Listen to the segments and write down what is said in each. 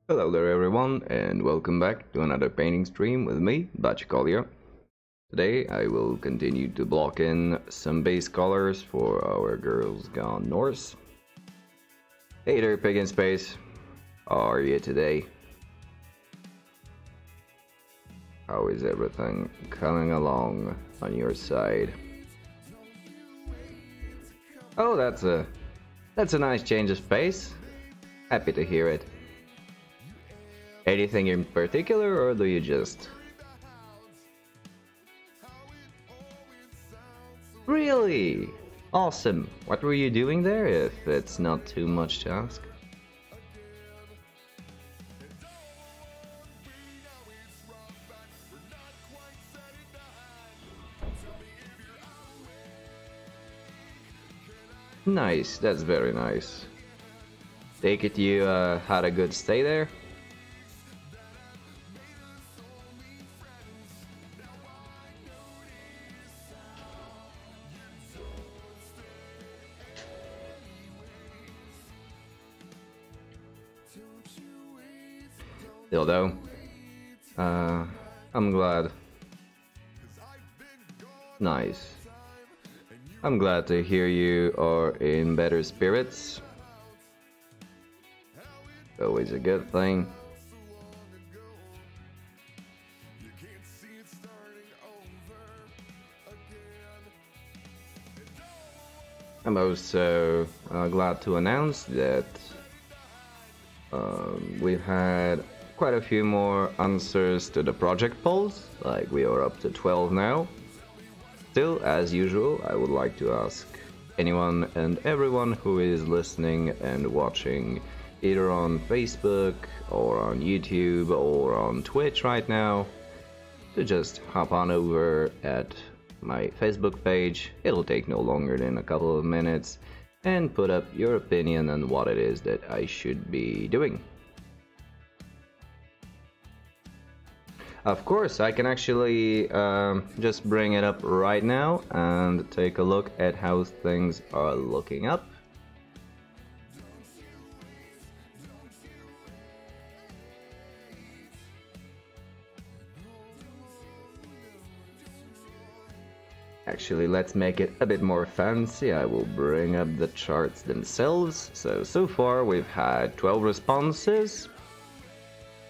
Hello there everyone, and welcome back to another painting stream with me, Bachikolia. Today I will continue to block in some base colors for our Girls Gone Norse. Hey there, Pig in Space. How are you today? How is everything coming along on your side? Oh, that's a nice change of pace. Happy to hear it. Anything in particular, or do you just... Really? Awesome. What were you doing there, if it's not too much to ask? Nice, that's very nice. Take it you had a good stay there? Dildo. I'm glad. Nice. I'm glad to hear you are in better spirits. Always a good thing. I'm also glad to announce that we've had quite a few more answers to the project polls, like we are up to 12 now. Still, as usual, I would like to ask anyone and everyone who is listening and watching either on Facebook or on YouTube or on Twitch right now to just hop on over at my Facebook page. It'll take no longer than a couple of minutes and put up your opinion on what it is that I should be doing. Of course, I can actually just bring it up right now and take a look at how things are looking up. Actually, let's make it a bit more fancy. I will bring up the charts themselves. So far we've had 12 responses.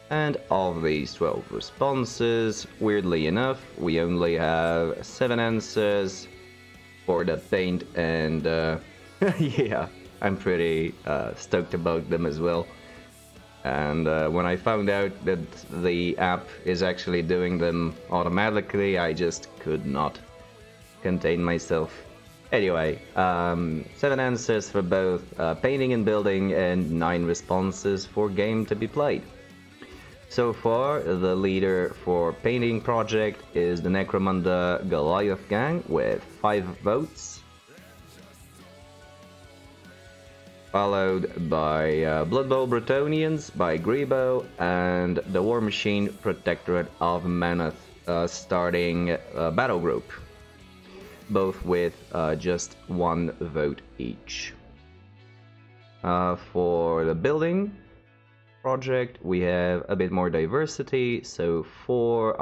And of these 12 responses, weirdly enough, we only have 7 answers for the paint, and yeah, I'm pretty stoked about them as well. And when I found out that the app is actually doing them automatically, I just could not contain myself. Anyway, 7 answers for both painting and building, and 9 responses for game to be played. So far, the leader for painting project is the Necromunda Goliath gang with 5 votes, followed by Blood Bowl Bretonians by Grebo and the War Machine Protectorate of Manath starting battle group, both with just 1 vote each. For the building project, we have a bit more diversity, so 4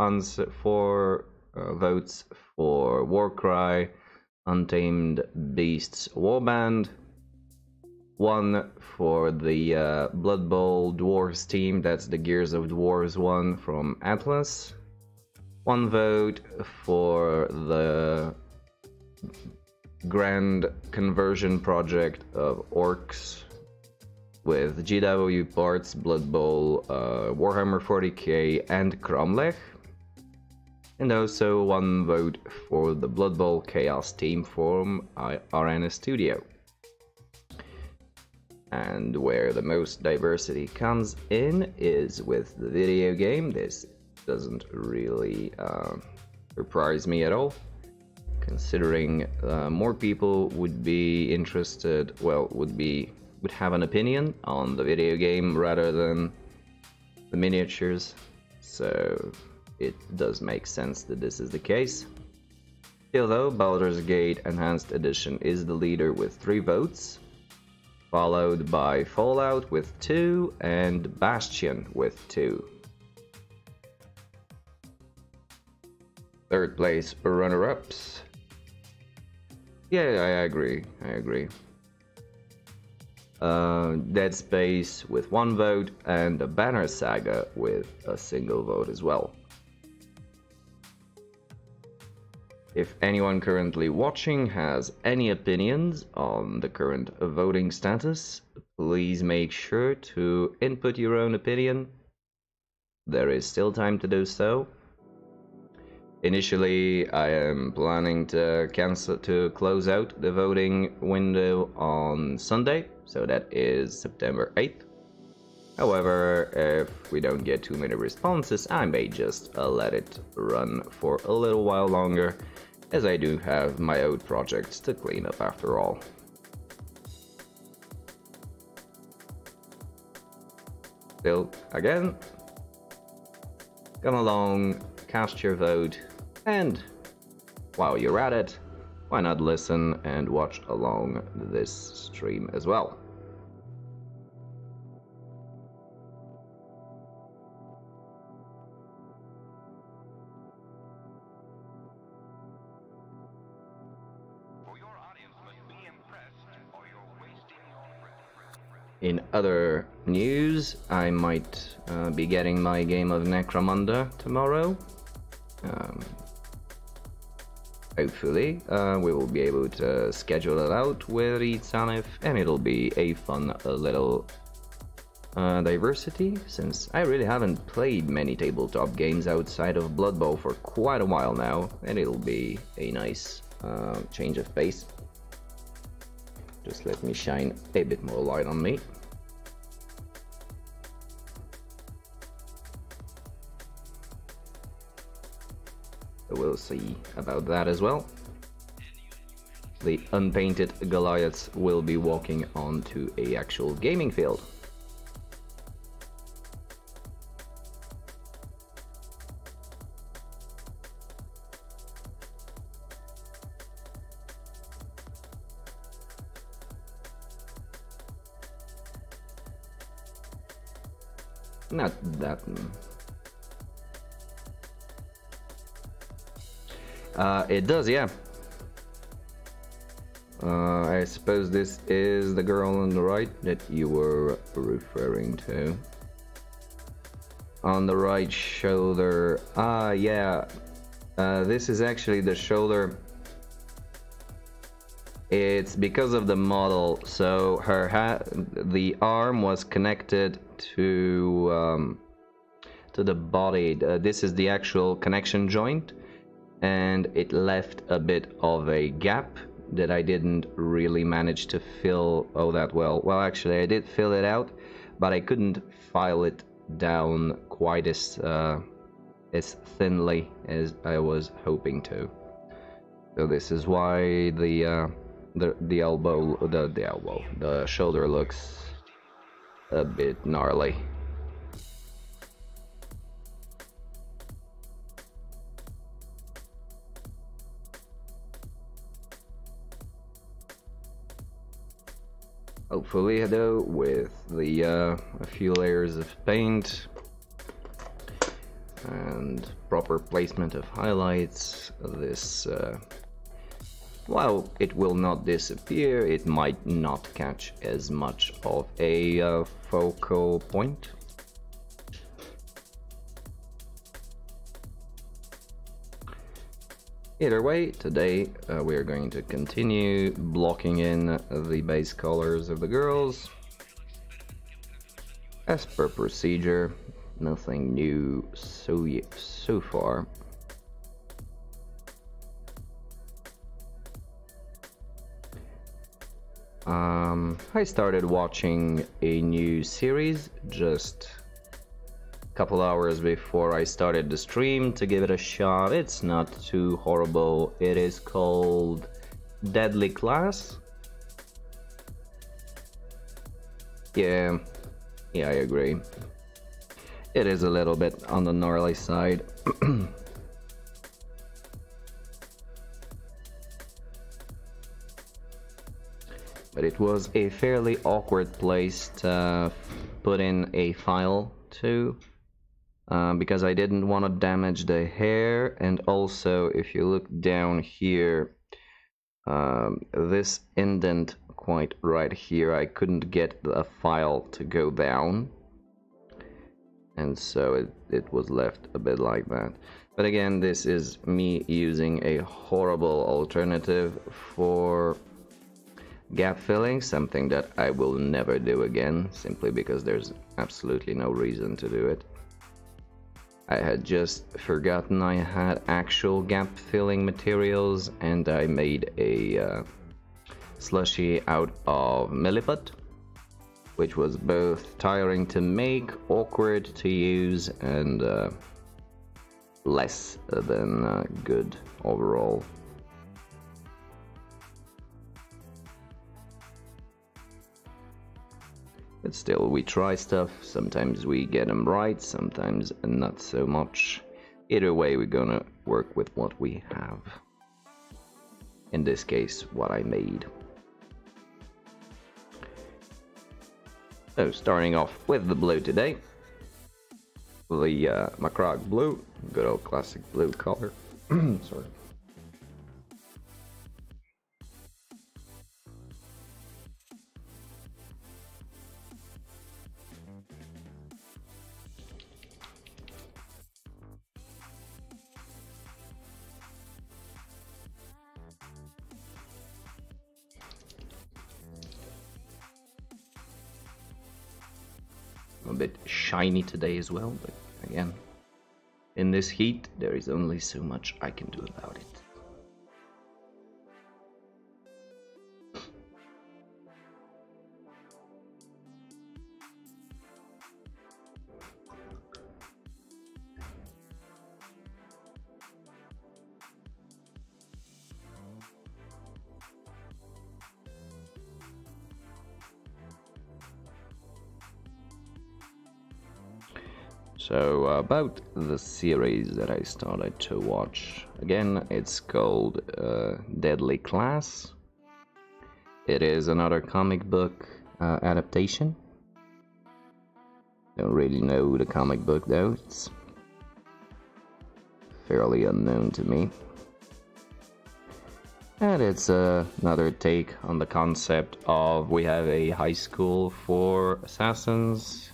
votes for Warcry Untamed Beasts Warband, 1 for the Blood Bowl Dwarves team, that's the Gears of Dwarves one from Atlas, 1 vote for the Grand Conversion project of Orcs with GW Parts, Blood Bowl, Warhammer 40k, and Cromlech. And also 1 vote for the Blood Bowl Chaos team from Arena Studio. And where the most diversity comes in is with the video game. This doesn't really surprise me at all, considering more people would be interested, well, would have an opinion on the video game rather than the miniatures, so it does make sense that this is the case. Still though, Baldur's Gate Enhanced Edition is the leader with 3 votes, followed by Fallout with 2 and Bastion with 2. Third place runner-ups. Yeah, I agree. Dead Space with 1 vote and the Banner Saga with a single vote as well. If anyone currently watching has any opinions on the current voting status, please make sure to input your own opinion. There is still time to do so. Initially, I am planning to close out the voting window on Sunday, so that is September 8th. However, if we don't get too many responses, I may just let it run for a little while longer, as I do have my own projects to clean up after all. Still, again, come along, cast your vote, and while you're at it, why not listen and watch along this stream as well. In other news, I might be getting my game of Necromunda tomorrow. Hopefully, we will be able to schedule it out with Itsanif, and it'll be a fun little diversity, since I really haven't played many tabletop games outside of Blood Bowl for quite a while now, and it'll be a nice change of pace. Just let me shine a bit more light on me. So we'll see about that as well. The unpainted Goliaths will be walking onto a actual gaming field. Not that. It does, yeah. I suppose this is the girl on the right that you were referring to. On the right shoulder. Ah, yeah. This is actually the shoulder. It's because of the model. So the arm was connected to the body. This is the actual connection joint, and it left a bit of a gap that I didn't really manage to fill all that well. Well, actually, I did fill it out, but I couldn't file it down quite as thinly as I was hoping to. So this is why the shoulder looks a bit gnarly. Hopefully, though, with the a few layers of paint and proper placement of highlights, this while it will not disappear, it might not catch as much of a focal point. Either way, today we are going to continue blocking in the base colors of the girls. As per procedure, nothing new so far. I started watching a new series just a couple hours before I started the stream to give it a shot. It's not too horrible. It is called Deadly Class. Yeah, I agree. It is a little bit on the gnarly side. but it was a fairly awkward place to put in a file to, because I didn't want to damage the hair, and also if you look down here, this indent quite right here, I couldn't get the file to go down, and so it was left a bit like that. But again, this is me using a horrible alternative for gap filling, something that I will never do again, simply because there's absolutely no reason to do it. I had just forgotten I had actual gap filling materials, and I made a slushy out of milliput, which was both tiring to make, awkward to use, and less than good overall. But still, we try stuff. Sometimes we get them right, sometimes not so much. Either way, we're gonna work with what we have. In this case, what I made. So, starting off with the blue today. The Macragge blue, good old classic blue color. Sorry. A bit shiny today as well, but again, in this heat, there is only so much I can do about it. So, about the series that I started to watch. Again, it's called Deadly Class. It is another comic book adaptation. Don't really know the comic book though, it's fairly unknown to me. And it's another take on the concept of we have a high school for assassins.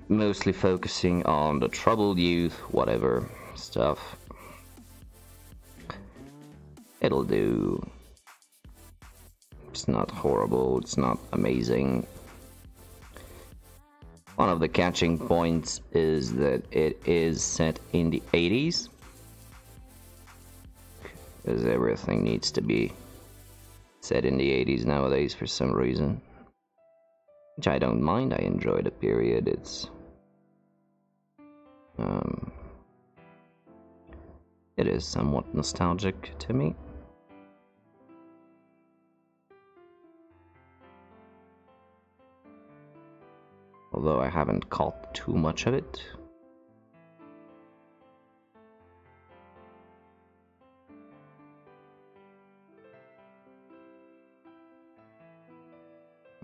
Mostly focusing on the troubled youth, whatever stuff. It'll do. It's not horrible, it's not amazing. One of the catching points is that it is set in the 80s. Because everything needs to be set in the 80s nowadays for some reason. Which I don't mind, I enjoy the period. It is somewhat nostalgic to me. Although I haven't caught too much of it.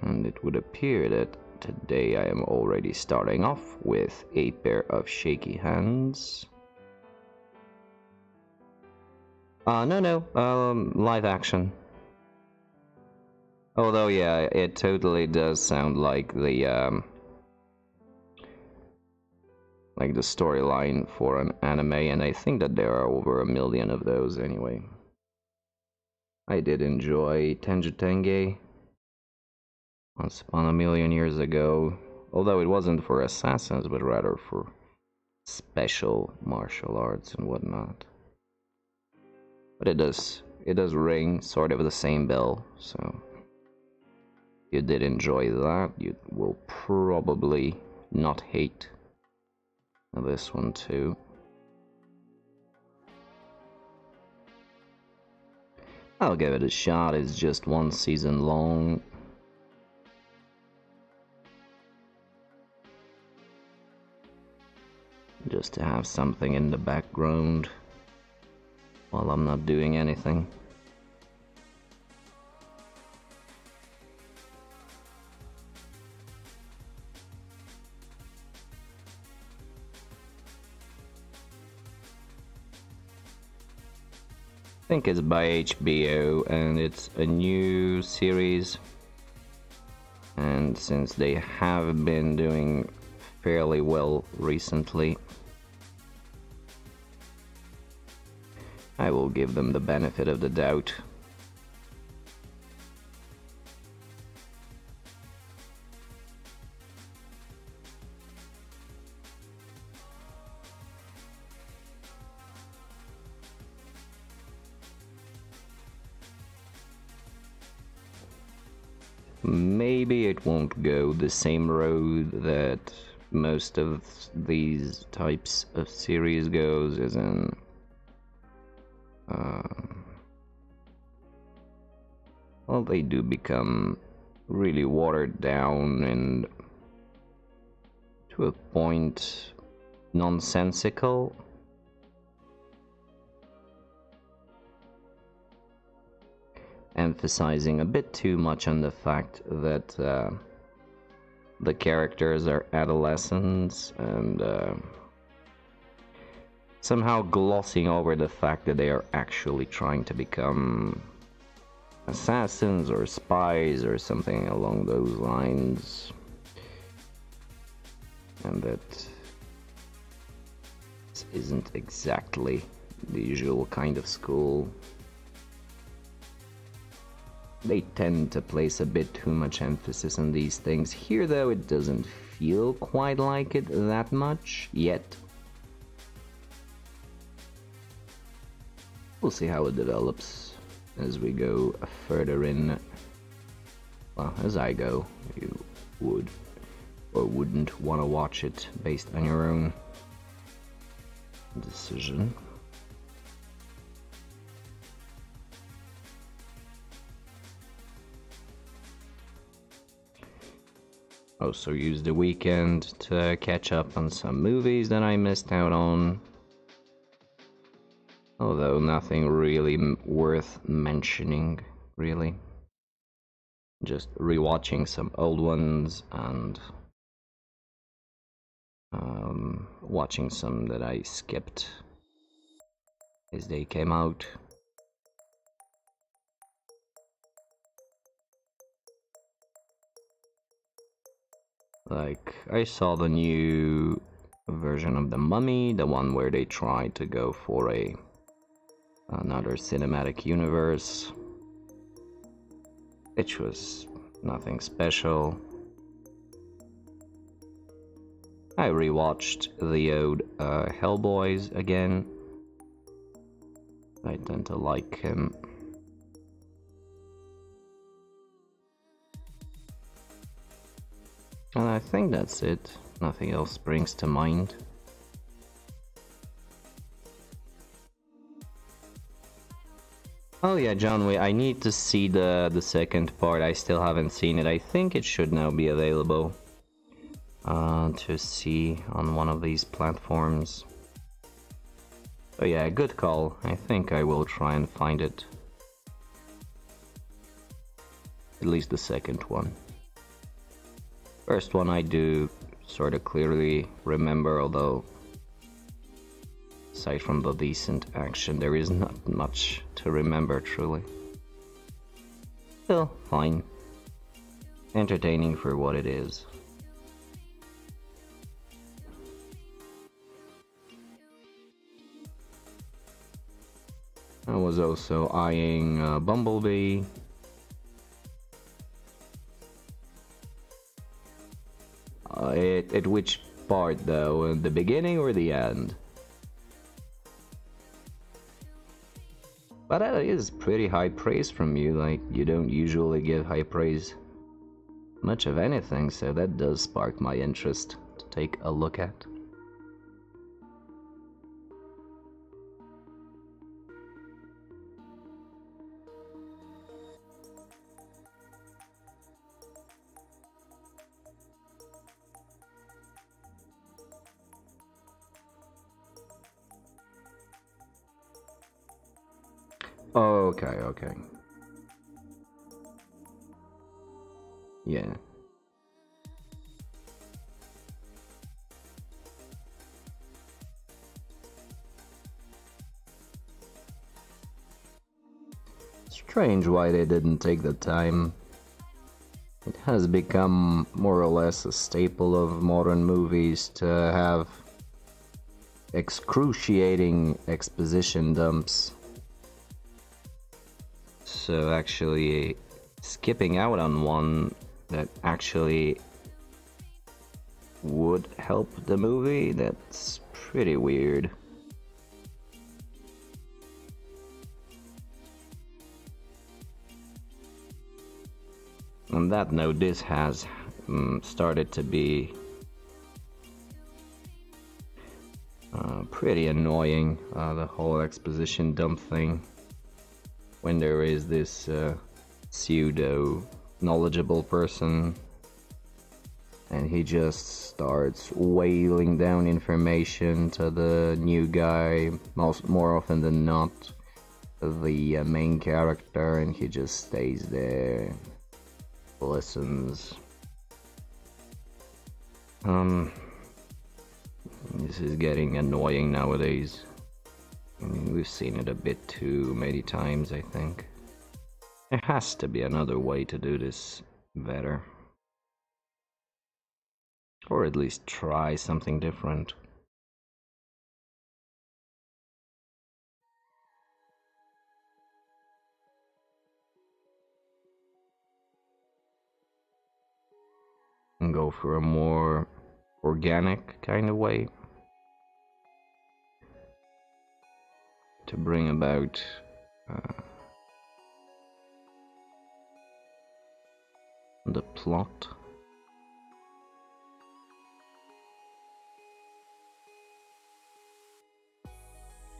And it would appear that today I am already starting off with a pair of shaky hands. No, live action. Although, yeah, it totally does sound like the storyline for an anime, and I think that there are over 1 million of those anyway. I did enjoy Tenju Tenge once upon a million years ago, although it wasn't for assassins, but rather for special martial arts and whatnot. But it does ring sort of the same bell, so if you did enjoy that, you will probably not hate this one too. I'll give it a shot, it's just 1 season long. Just to have something in the background while I'm not doing anything. think it's by HBO and it's a new series. And since they have been doing fairly well recently, I will give them the benefit of the doubt. Maybe it won't go the same road that most of these types of series goes, as in well, they do become really watered down and to a point nonsensical. Emphasizing a bit too much on the fact that the characters are adolescents and somehow glossing over the fact that they are actually trying to become assassins or spies or something along those lines, and that this isn't exactly the usual kind of school. They tend to place a bit too much emphasis on these things. Here, though, it doesn't feel quite like it that much yet. We'll see how it develops as we go further in. Well, as I go, you would or wouldn't want to watch it based on your own decision. Also use the weekend to catch up on some movies that I missed out on. Although nothing really worth mentioning, really. Just rewatching some old ones and watching some that I skipped as they came out. Like, I saw the new version of The Mummy, the one where they tried to go for another cinematic universe, which was nothing special. I rewatched the old Hellboys again. I tend to like him. And I think that's it. Nothing else springs to mind. Oh yeah, John, I need to see the second part. I still haven't seen it. I think it should now be available to see on one of these platforms. Oh yeah, good call. I think I will try and find it. At least the second one. First one I do sort of clearly remember, although aside from the decent action, there is not much to remember, truly. Still, fine. Entertaining for what it is. I was also eyeing Bumblebee. At which part, though? The beginning or the end? But that is pretty high praise from you. Like, you don't usually give high praise much of anything, so that does spark my interest to take a look at. Okay. Yeah. Strange why they didn't take the time. It has become more or less a staple of modern movies to have excruciating exposition dumps. So actually skipping out on one that actually would help the movie, that's pretty weird. On that note, this has started to be pretty annoying, the whole exposition dump thing, when there is this pseudo knowledgeable person and he just starts wailing down information to the new guy, more often than not the main character, and he just stays there, listens. This is getting annoying nowadays. I mean, we've seen it a bit too many times, I think. There has to be another way to do this better. Or at least try something different. And go for a more organic kind of way to bring about the plot.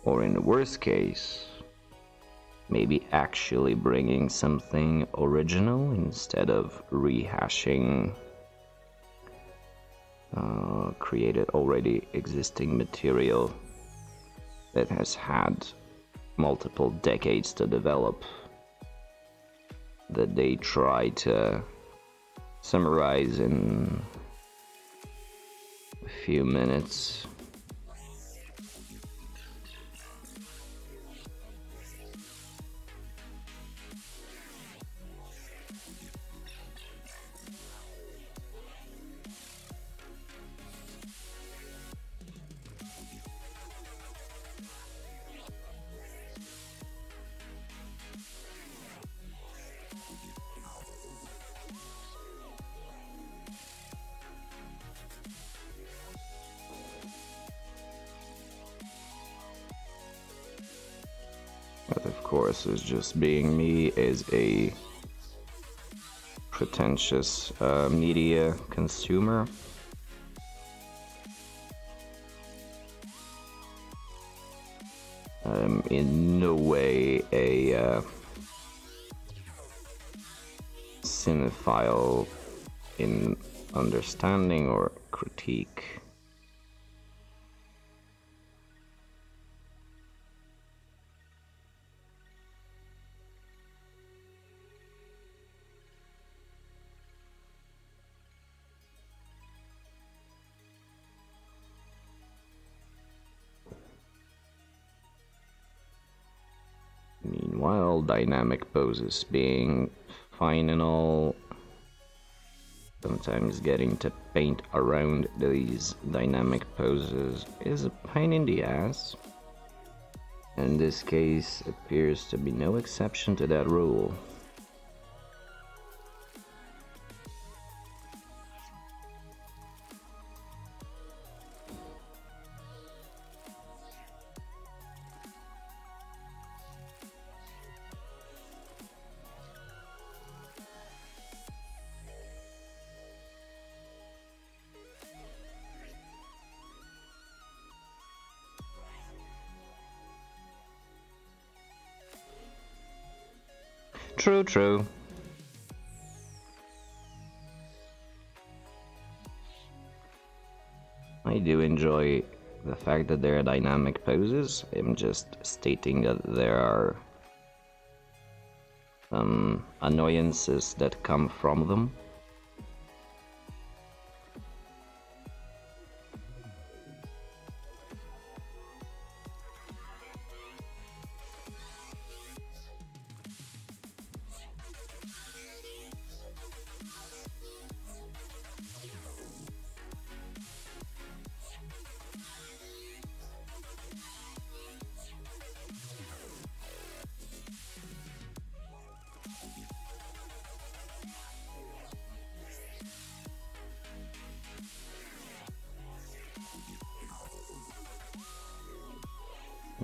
Or in the worst case, maybe actually bringing something original instead of rehashing created already existing material that has had multiple decades to develop, that they try to summarize in a few minutes. But of course, as just being me as a pretentious media consumer, I'm in no way a cinephile in understanding or critique. Meanwhile, dynamic poses being fine and all, sometimes getting to paint around these dynamic poses is a pain in the ass. In this case, appears to be no exception to that rule. True, true. I do enjoy the fact that there are dynamic poses. I'm just stating that there are annoyances that come from them.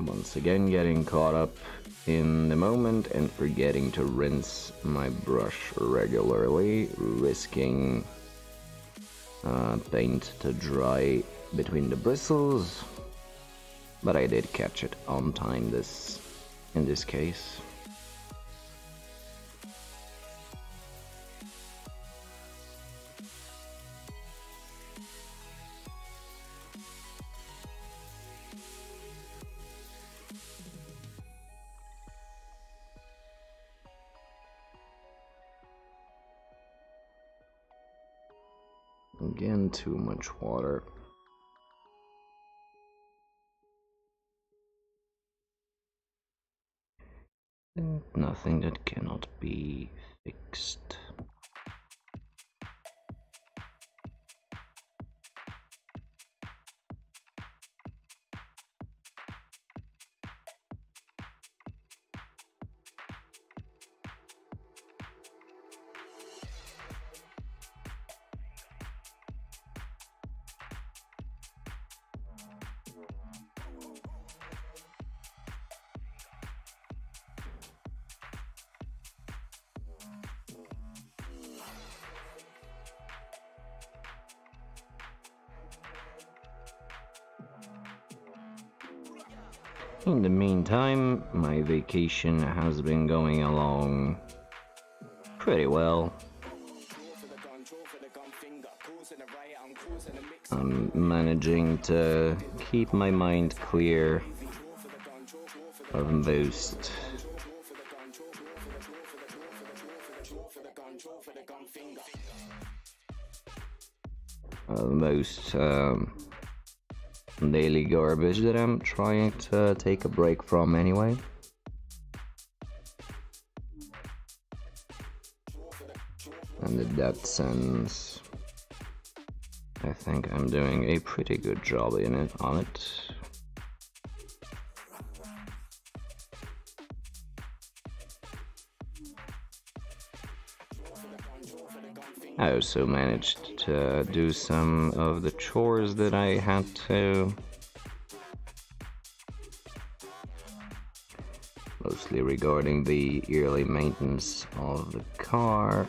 Once again getting caught up in the moment and forgetting to rinse my brush regularly, risking paint to dry between the bristles, but I did catch it on time in this case. Again, too much water. Nothing that cannot be fixed. In the meantime, my vacation has been going along pretty well. I'm managing to keep my mind clear of most daily garbage that I'm trying to take a break from anyway. And in that sense, I think I'm doing a pretty good job on it. I also managed to do some of the chores that I had to, mostly regarding the yearly maintenance of the car.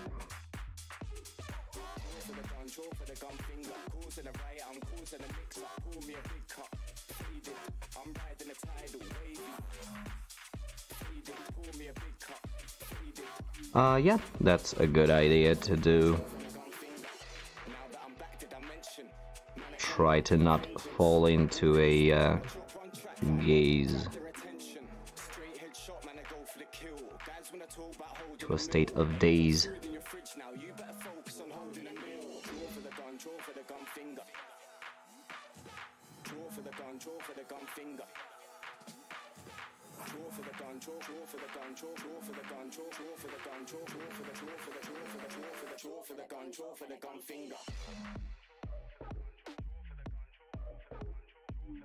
Yeah, that's a good idea to do. Try to not fall into a state of daze.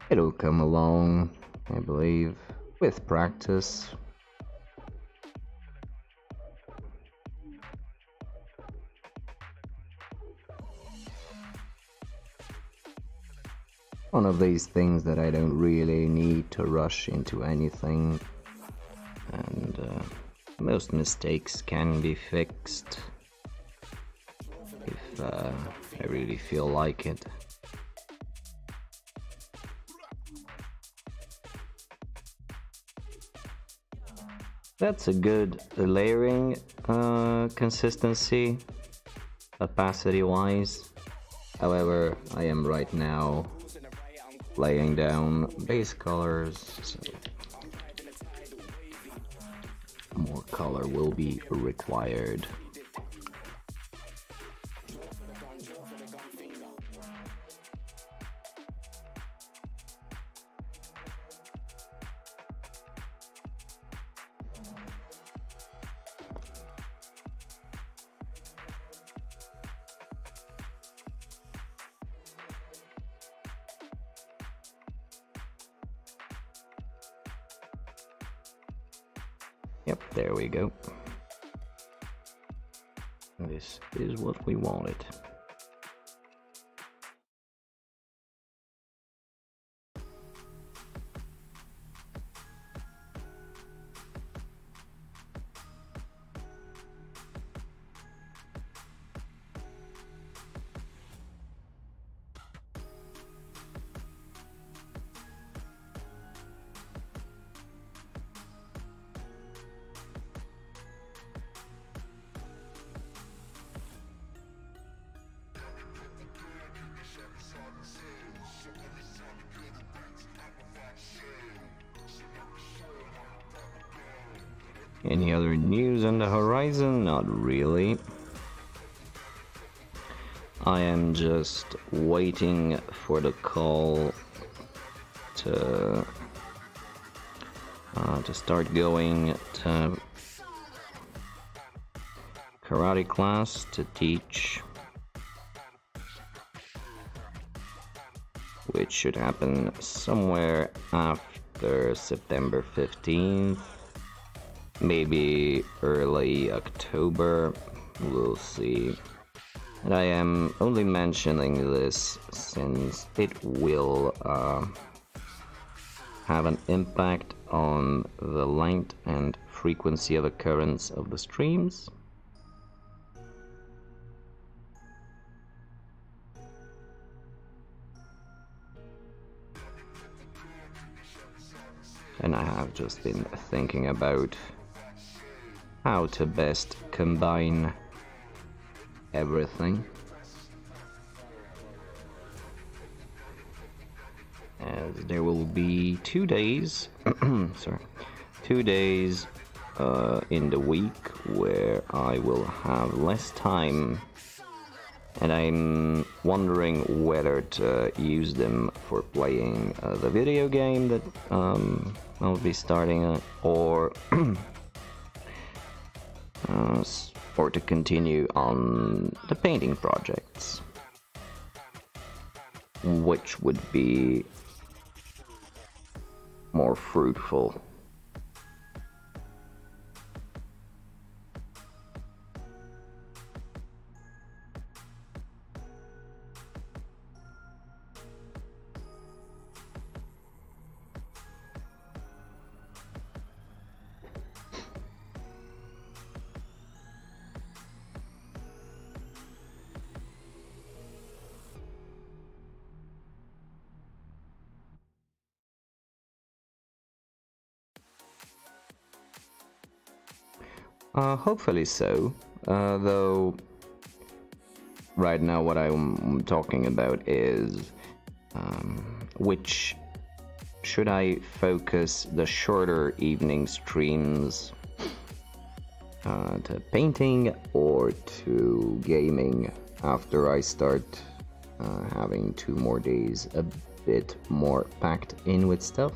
It'll come along, I believe, with practice. One of these things that I don't really need to rush into anything, and most mistakes can be fixed if I really feel like it. That's a good layering consistency, opacity-wise. However, I am right now laying down base colors, so more color will be required. Yep, there we go. This is what we wanted. Any other news on the horizon? Not really. I am just waiting for the call to start going to karate class to teach, which should happen somewhere after September 15th, maybe early October, we'll see. And I am only mentioning this since it will have an impact on the length and frequency of occurrence of the streams. And I have just been thinking about how to best combine everything. As there will be 2 days, sorry, 2 days in the week where I will have less time, and I'm wondering whether to use them for playing the video game that I'll be starting, or or to continue on the painting projects, which would be more fruitful. Hopefully so, though right now what I'm talking about is which should I focus the shorter evening streams to painting or to gaming after I start having 2 more days a bit more packed in with stuff.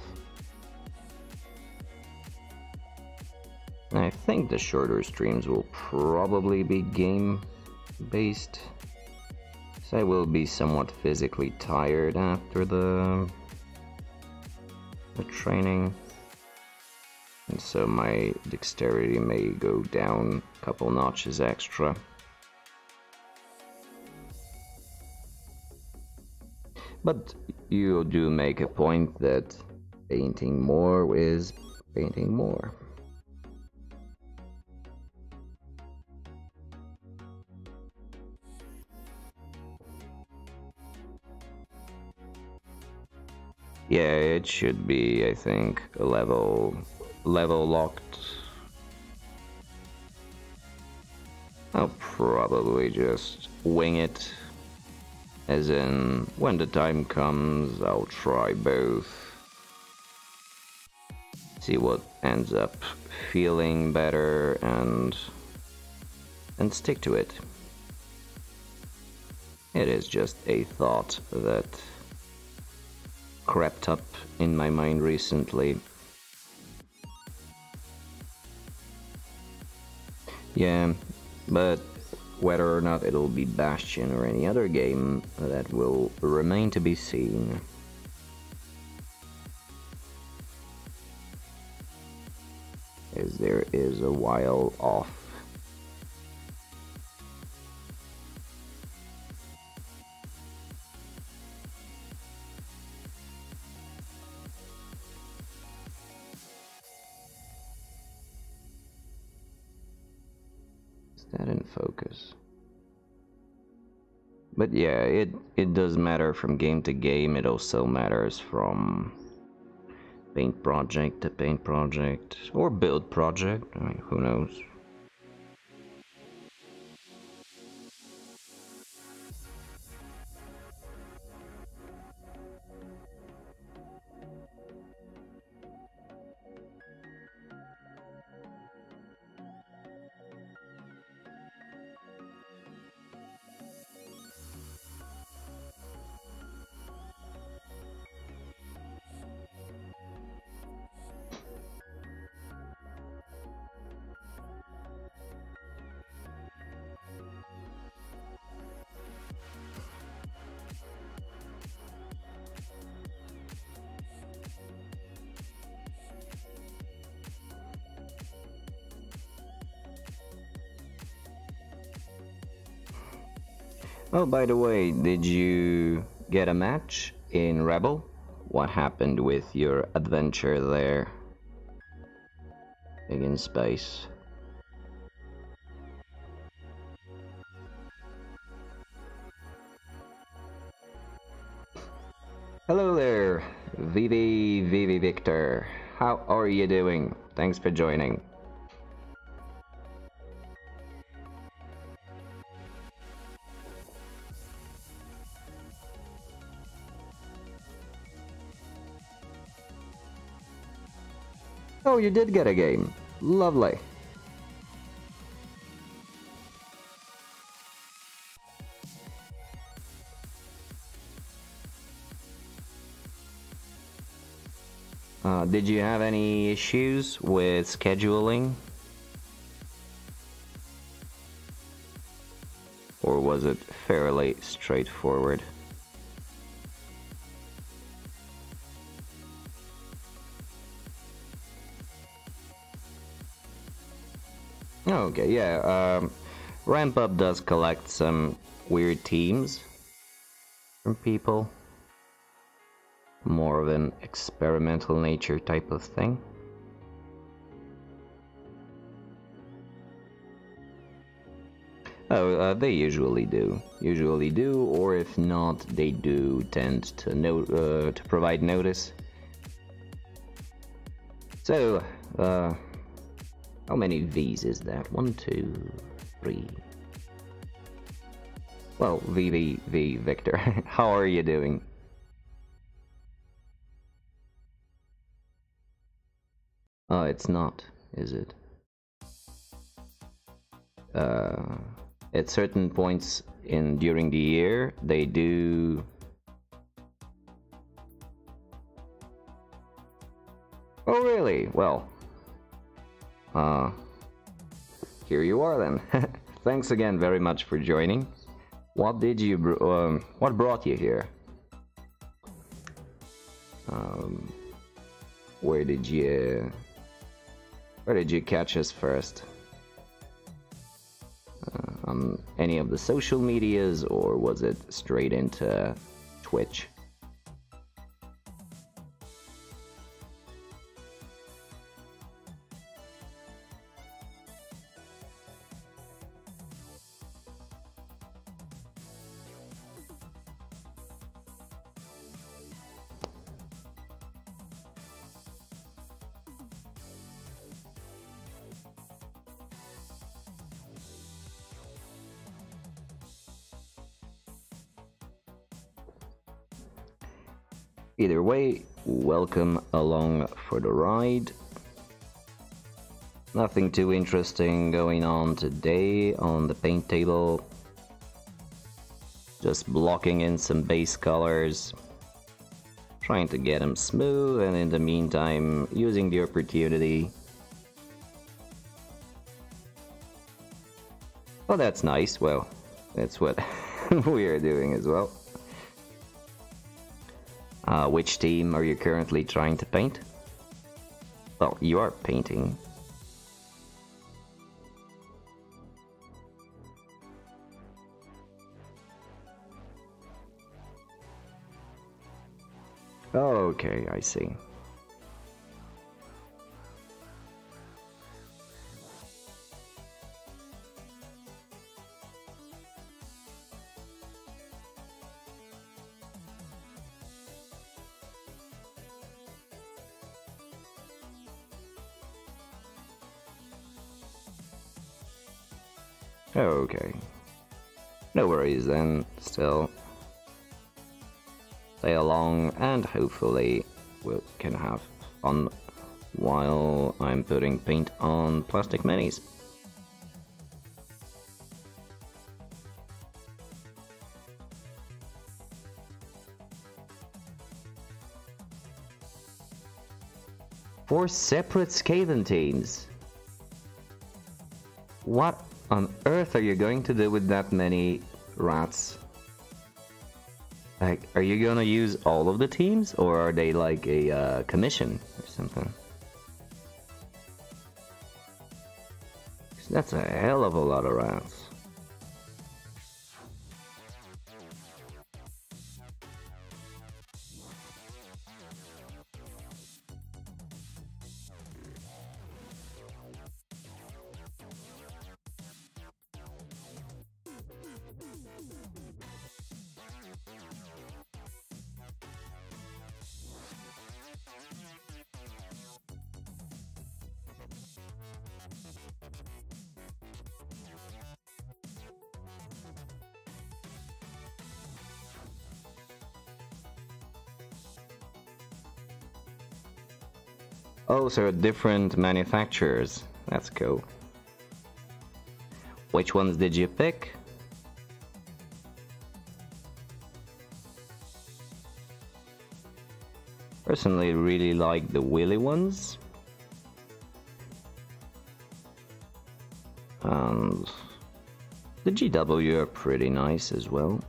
I think the shorter streams will probably be game-based, so I will be somewhat physically tired after the training, and so my dexterity may go down a couple notches extra. But you do make a point that painting more is painting more. Yeah, it should be, I think, a level locked. I'll probably just wing it. As in, when the time comes, I'll try both. See what ends up feeling better and stick to it. It is just a thought that crept up in my mind recently. Yeah, but whether or not it'll be Bastion or any other game, that will remain to be seen. As there is a while off. That in focus. But yeah, it does matter from game to game. It also matters from paint project to paint project, or build project. I mean, who knows? Oh, by the way, did you get a match in Rebel? What happened with your adventure there? In space. Hello there, Vivi Victor. How are you doing? Thanks for joining. Oh, you did get a game. Lovely. Did you have any issues with scheduling? Or was it fairly straightforward? Okay, yeah, Ramp Up does collect some weird teams from people. More of an experimental nature type of thing. Oh, they usually do. Or if not, they do tend to provide notice. So, how many V's is that? 1, 2, 3. Well, V, Victor. How are you doing? Oh, it's not, is it? At certain points during the year, they do. Oh, really? Well, here you are then. Thanks again very much for joining. What did you? What brought you here? Where did you? Where did you catch us first? On any of the social medias, or was it straight into Twitch? Either way, welcome along for the ride. Nothing too interesting going on today on the paint table. Just blocking in some base colors, trying to get them smooth, and in the meantime using the opportunity. Oh, that's nice. Well, that's what we are doing as well. Which team are you currently trying to paint? Well, you are painting. Okay, I see. Okay. No worries then, still. Play along and hopefully we can have fun while I'm putting paint on plastic minis. Four separate Skaven teams. What on earth are you going to do with that many rats? Like, are you gonna use all of the teams, or are they like a commission or something? That's a hell of a lot of rats. Oh, so different manufacturers. That's cool. Which ones did you pick? Personally, really like the wheelie ones. And the GW are pretty nice as well.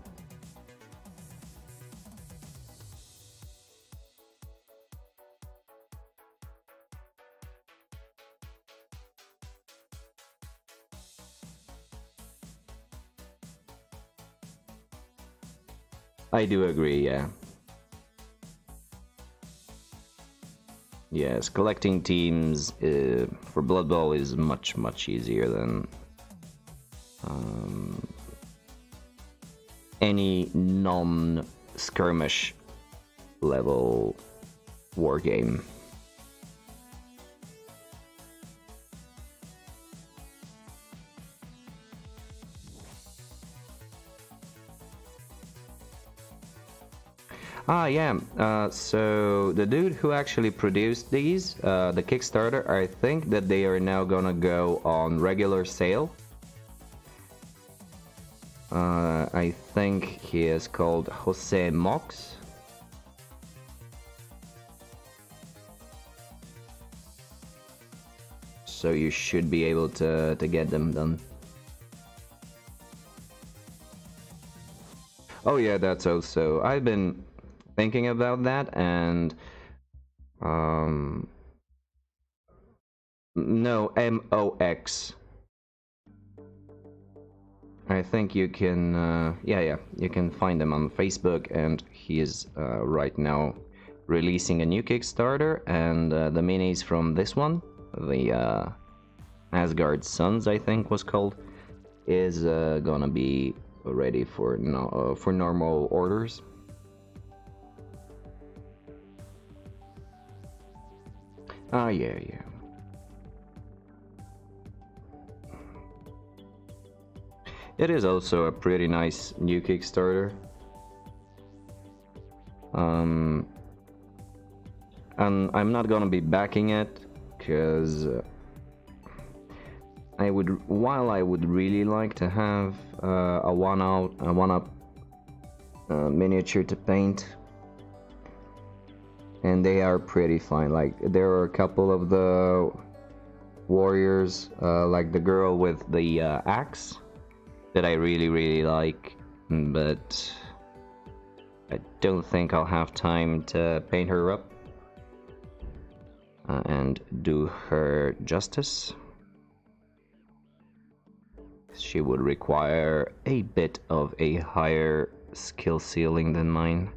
I do agree, yeah. Yes, collecting teams for Blood Bowl is much easier than any non-skirmish level war game. Ah, yeah. So the dude who actually produced these, the Kickstarter, I think that they are now gonna go on regular sale. I think he is called Jose Mox. So you should be able to get them done. Oh yeah, that's also... I've been thinking about that, and no, MOX. I think you can yeah, you can find him on Facebook, and he is right now releasing a new Kickstarter, and the minis from this one, the Asgard Sons, I think was called, is gonna be ready for normal orders. Ah, yeah. It is also a pretty nice new Kickstarter. And I'm not gonna be backing it, because while I would really like to have a one-up miniature to paint, and they are pretty fine. Like, there are a couple of the warriors, like the girl with the axe, that I really like, but I don't think I'll have time to paint her up and do her justice. She would require a bit of a higher skill ceiling than mine.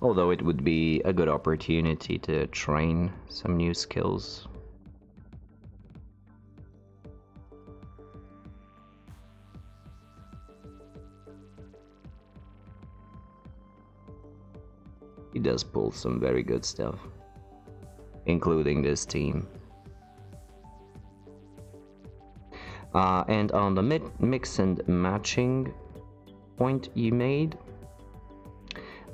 Although it would be a good opportunity to train some new skills. He does pull some very good stuff, including this team. And on the mix and matching point you made,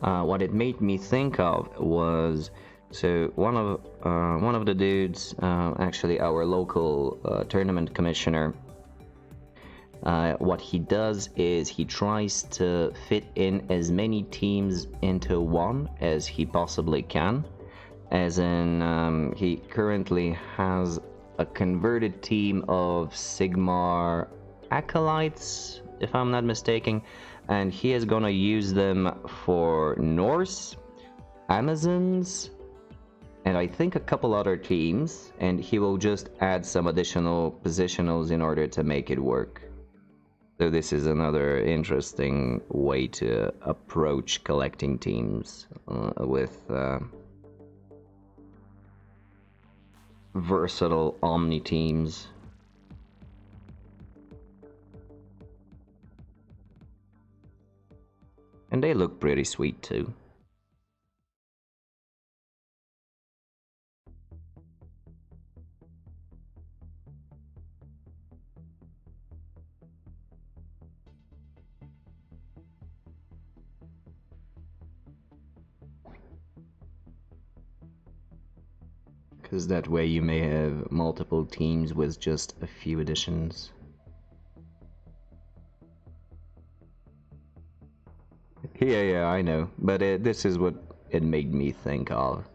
what it made me think of was, so one of the dudes, actually our local tournament commissioner, what he does is he tries to fit in as many teams into one as he possibly can. As in, he currently has a converted team of Sigmar acolytes, if I'm not mistaken, and he is gonna use them for Norse, Amazons, and I think a couple other teams, and he will just add some additional positionals in order to make it work. So this is another interesting way to approach collecting teams with versatile Omni teams. And they look pretty sweet too. Because that way you may have multiple teams with just a few additions. Yeah, I know, but this is what it made me think of.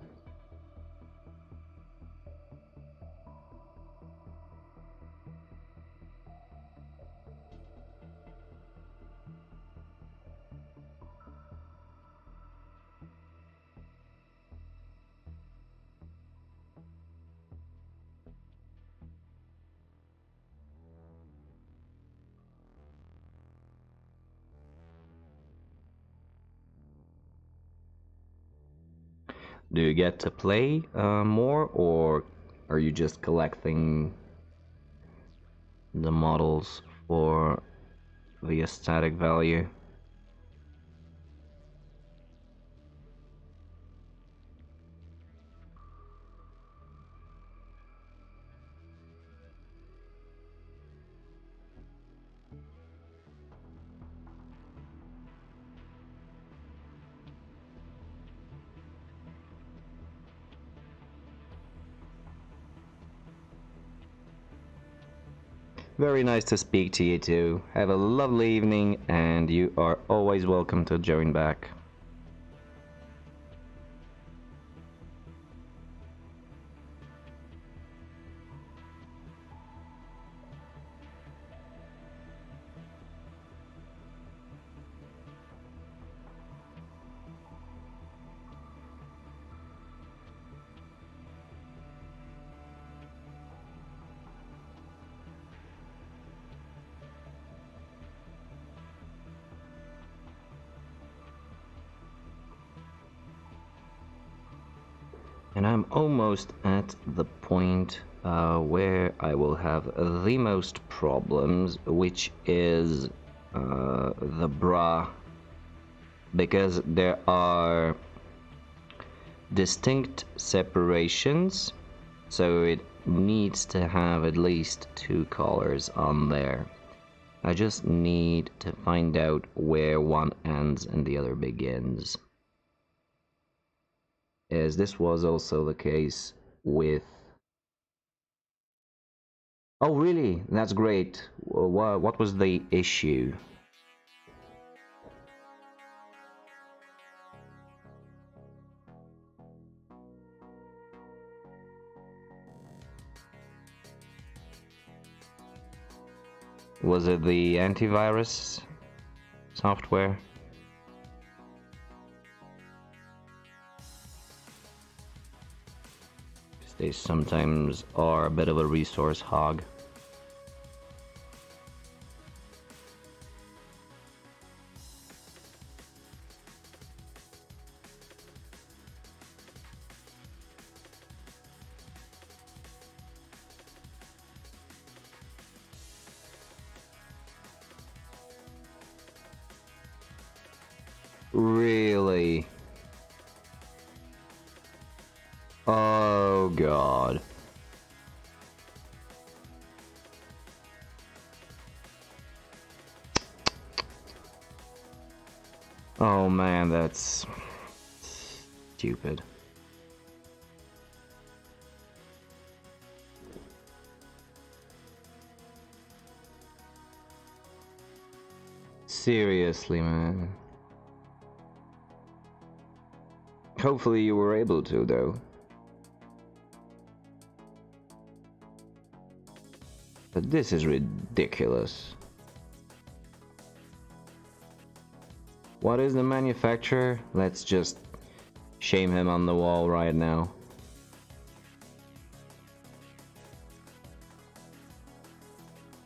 Do you get to play more, or are you just collecting the models for the aesthetic value? Very nice to speak to you too. Have a lovely evening, and you are always welcome to join back. And I'm almost at the point where I will have the most problems, which is the bra, because there are distinct separations, so it needs to have at least 2 colors on there. I just need to find out where one ends and the other begins, as this was also the case with... Oh really? That's great. What was the issue? Was it the antivirus software? They sometimes are a bit of a resource hog. Really? Oh god. Oh man, that's stupid. Seriously, man. Hopefully you were able to, though. But this is ridiculous. What is the manufacturer? Let's just shame him on the wall right now.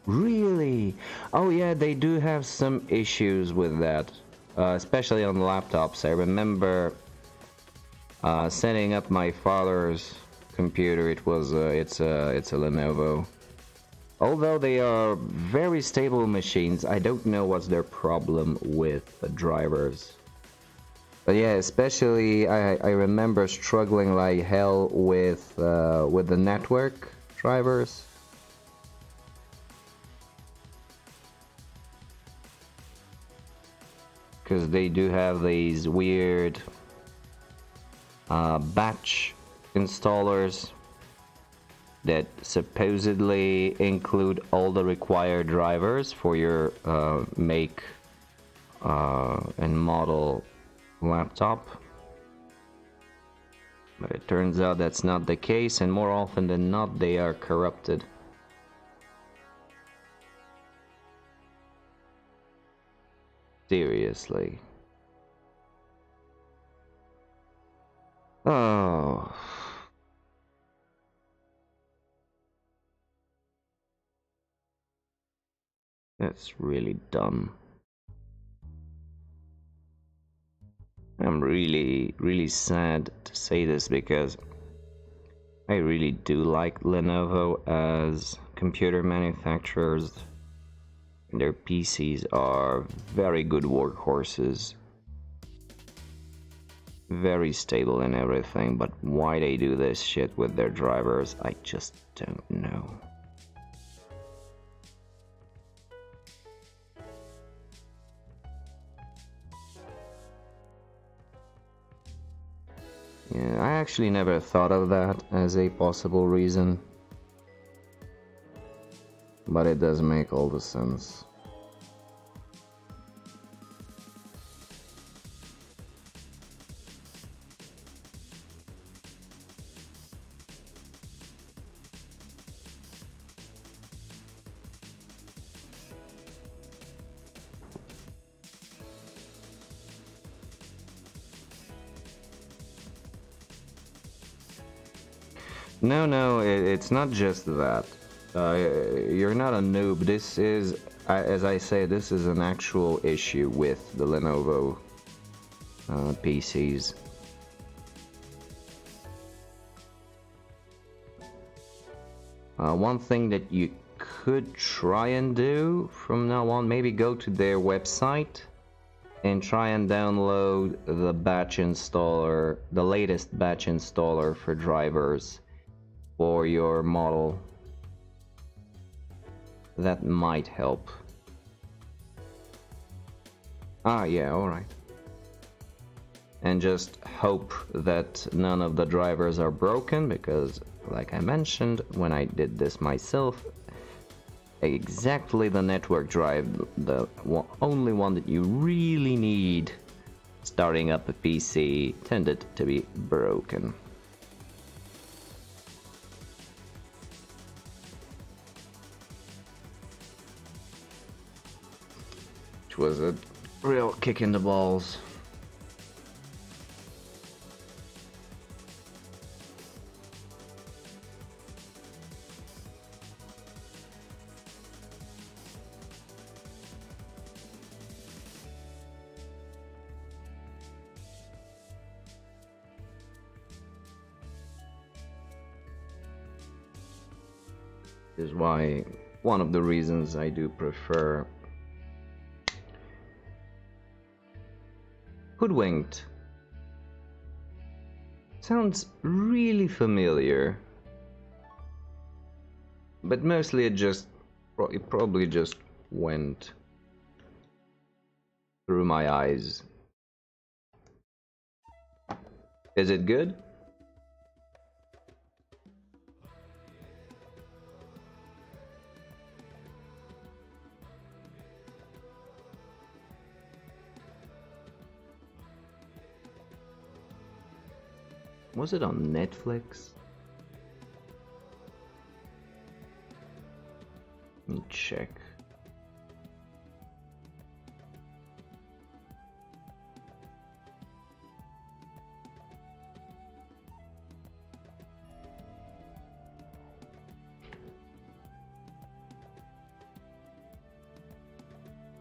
Really? Oh yeah, they do have some issues with that, especially on laptops. I remember setting up my father's computer. It was it's a Lenovo. Although they are very stable machines, I don't know what's their problem with the drivers. But yeah, especially I remember struggling like hell with the network drivers. Because they do have these weird batch installers that supposedly include all the required drivers for your make and model laptop. But it turns out that's not the case, and more often than not they are corrupted. Seriously. Oh. That's really dumb. I'm really sad to say this because I really do like Lenovo as computer manufacturers. Their PCs are very good workhorses. Very stable and everything, but why they do this shit with their drivers, I just don't know. Yeah, I actually never thought of that as a possible reason. But it does make all the sense. No, it's not just that. You're not a noob. This is, as I say, this is an actual issue with the Lenovo PCs. One thing that you could try and do from now on, maybe go to their website and try and download the batch installer, the latest batch installer for drivers for your model. That might help. Ah, yeah, alright. And just hope that none of the drivers are broken, because, like I mentioned, when I did this myself, exactly the network drive, the only one that you really need starting up a PC, tended to be broken. Which was a real kick in the balls. Is why one of the reasons I do prefer Hoodwinked. Sounds really familiar, but mostly it probably just went through my eyes. Is it good? Was it on Netflix? Let me check.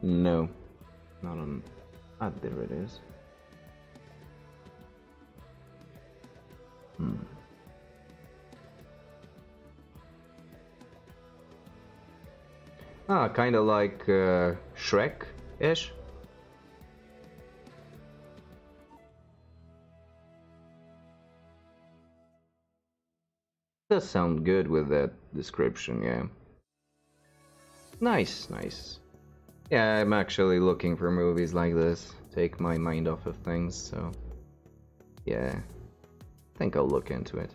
No, not on. Ah, there it is. Ah, kind of like Shrek-ish. Does sound good with that description, yeah. Nice, nice. Yeah, I'm actually looking for movies like this. Take my mind off of things, so... yeah. I think I'll look into it.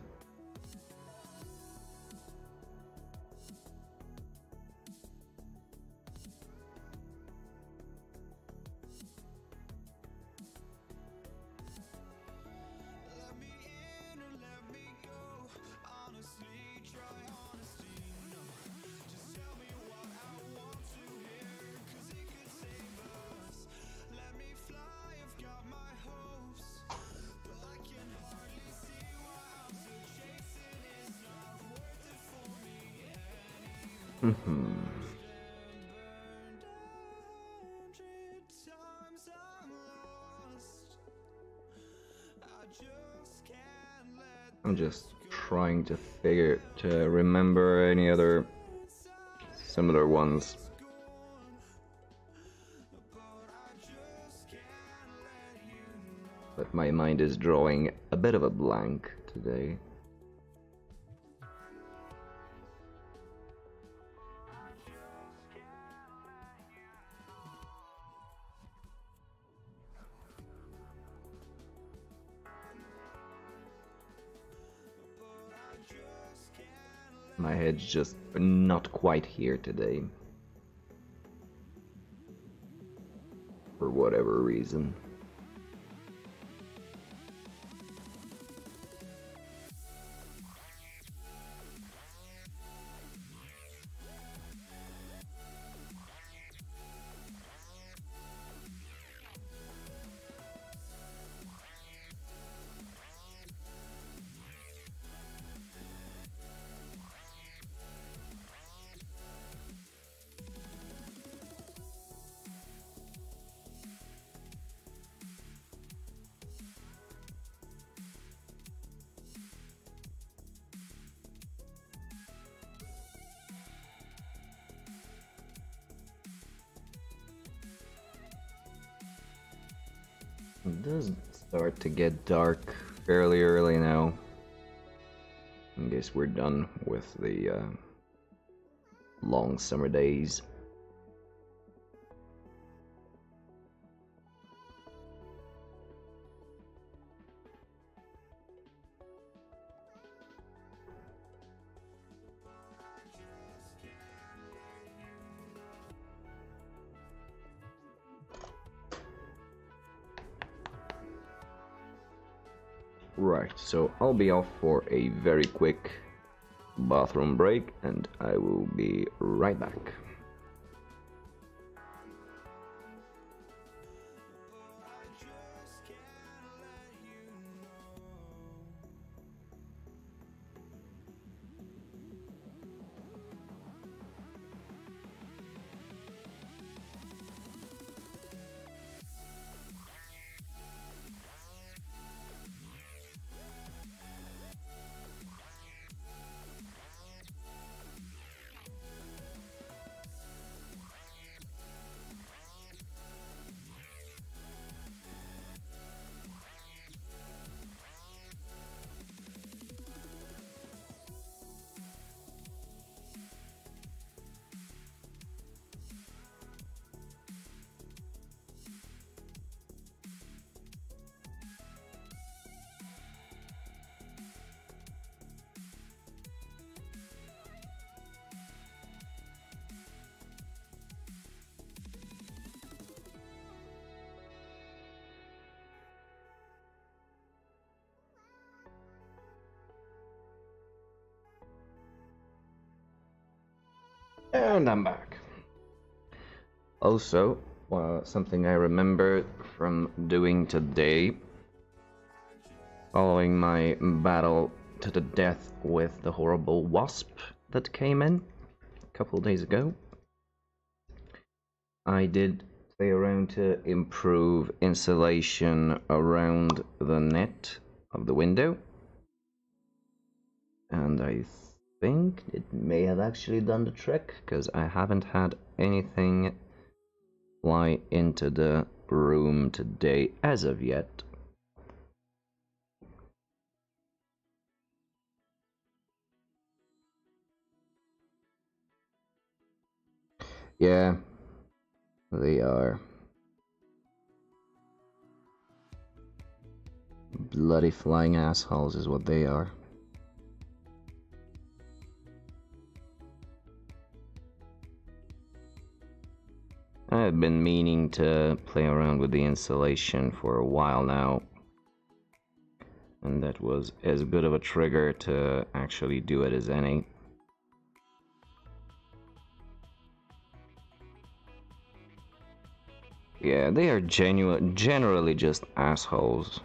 Mhm. I'm just trying to remember any other similar ones. But my mind is drawing a bit of a blank today. My head's just not quite here today. For whatever reason. It does start to get dark fairly early now. I guess we're done with the long summer days. Right, so I'll be off for a very quick bathroom break and I will be right back. And I'm back. Also, something I remember from doing today, following my battle to the death with the horrible wasp that came in a couple of days ago, I did play around to improve insulation around the net of the window, and I think it may have actually done the trick, because I haven't had anything fly into the room today as of yet. Yeah, they are. Bloody flying assholes is what they are. I've been meaning to play around with the insulation for a while now, and that was as good of a trigger to actually do it as any. Yeah, they are generally just assholes.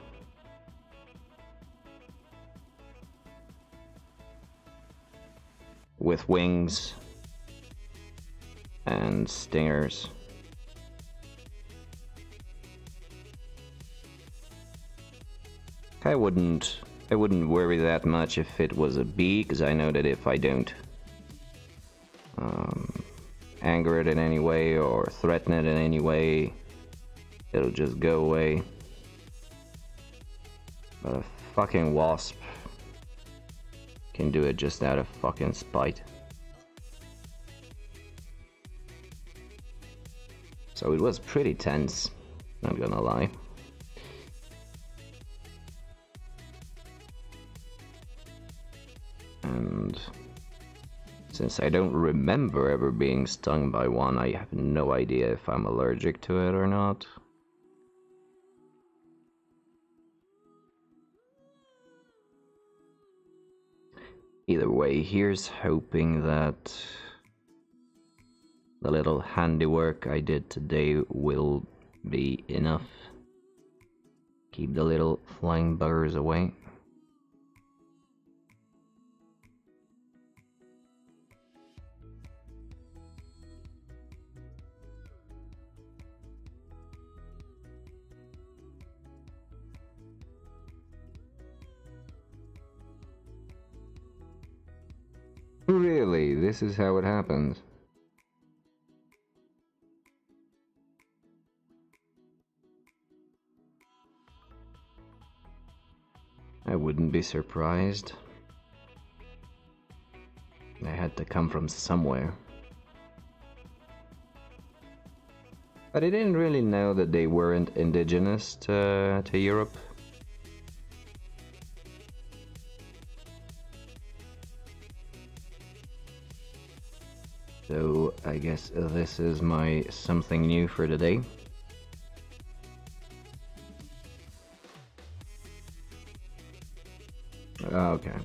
With wings. and stingers. I wouldn't worry that much if it was a bee, because I know that if I don't anger it in any way or threaten it in any way, it'll just go away. But a fucking wasp can do it just out of fucking spite. So it was pretty tense, not gonna lie. And since I don't remember ever being stung by one, I have no idea if I'm allergic to it or not. Either way, here's hoping that the little handiwork I did today will be enough. Keep the little flying buggers away. Really? This is how it happens? I wouldn't be surprised. They had to come from somewhere. But I didn't really know that they weren't indigenous to Europe. So I guess this is my something new for today. Okay.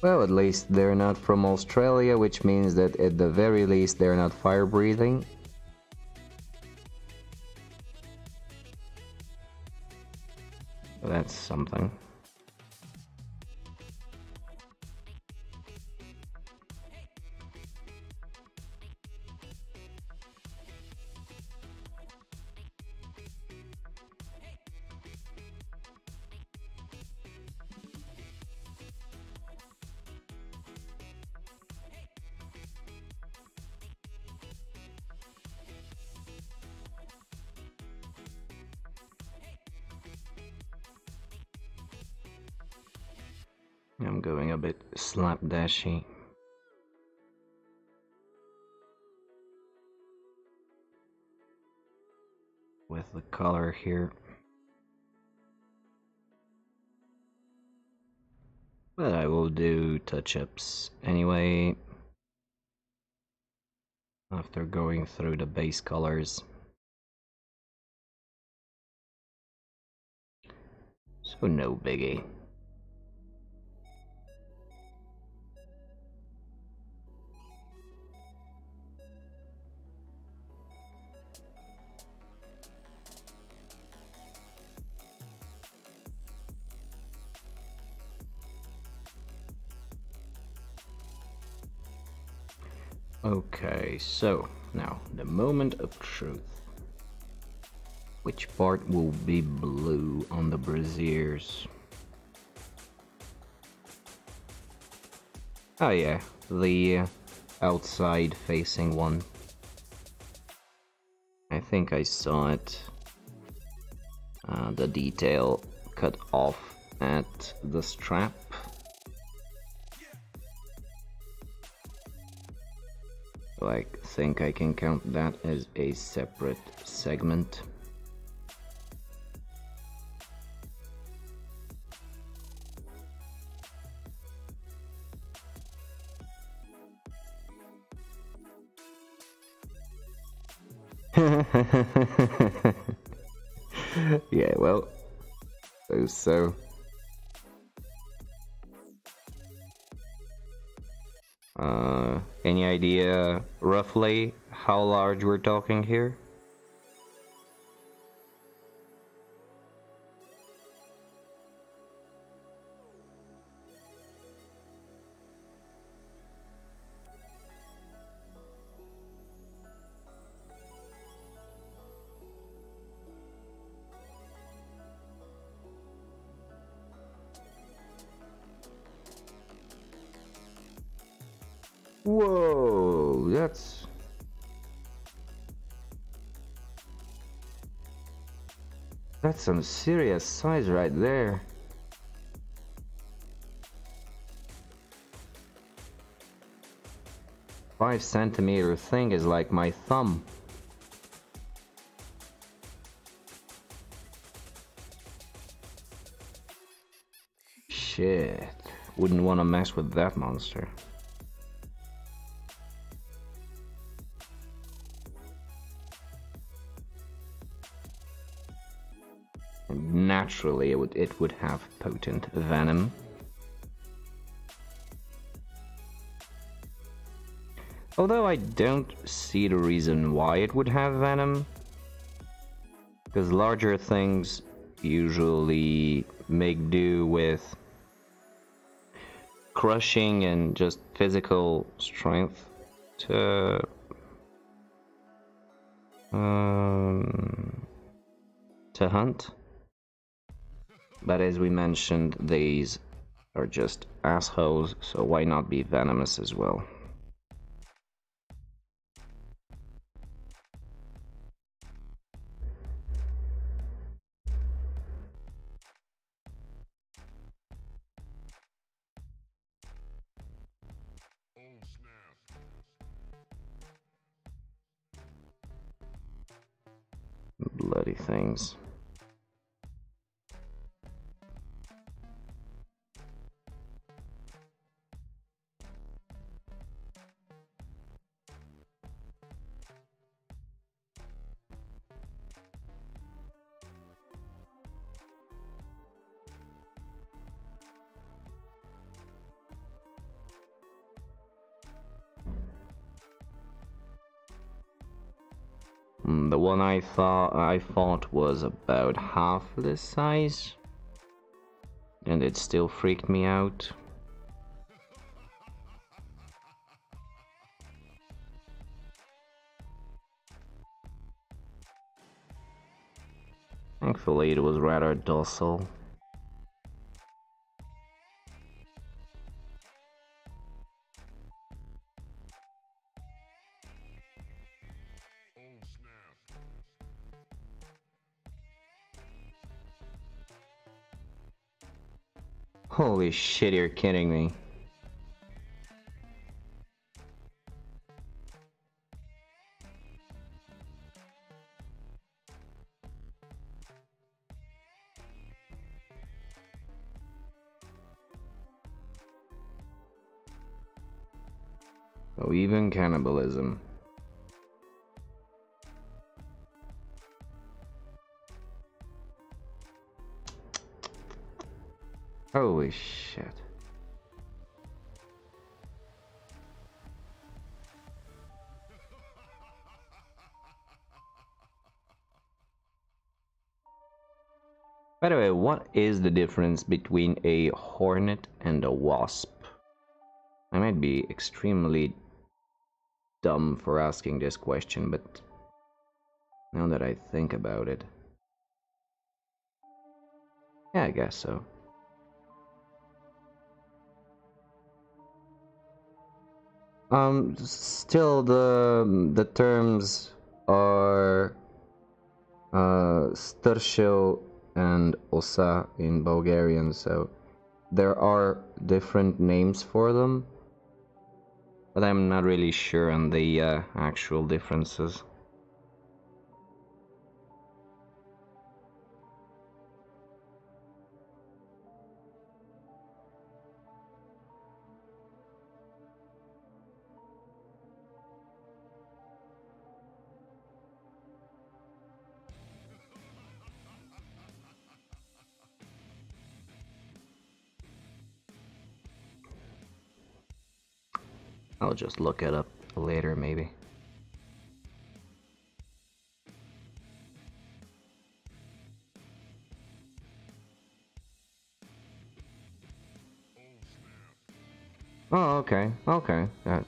Well, at least they're not from Australia, which means that at the very least they're not fire-breathing. That's something. I'm going a bit slapdashy. With the color here. But I will do touch-ups anyway. After going through the base colors. So no biggie. Okay, so now the moment of truth. Which part will be blue on the brassiers? Oh yeah, the outside facing one. I think I saw it. The detail cut off at the strap. So I think I can count that as a separate segment. Yeah, well, so. Any idea roughly how large we're talking here? Whoa, that's some serious size right there. "5 centimeter thing is like my thumb." Shit, wouldn't want to mess with that monster. And naturally, it would have potent venom. Although I don't see the reason why it would have venom, because larger things usually make do with crushing and just physical strength to hunt. But as we mentioned, these are just assholes, so why not be venomous as well? Bloody things. The one I thought was about half this size, and it still freaked me out. Thankfully, it was rather docile. Holy shit, you're kidding me. Oh, even cannibalism. Holy shit. By the way, what is the difference between a hornet and a wasp? I might be extremely dumb for asking this question, but now that I think about it, yeah, I guess so. Still the terms are stršel and osa in Bulgarian, so there are different names for them, but I'm not really sure on the actual differences. I'll just look it up later, maybe. Oh, okay, okay. That's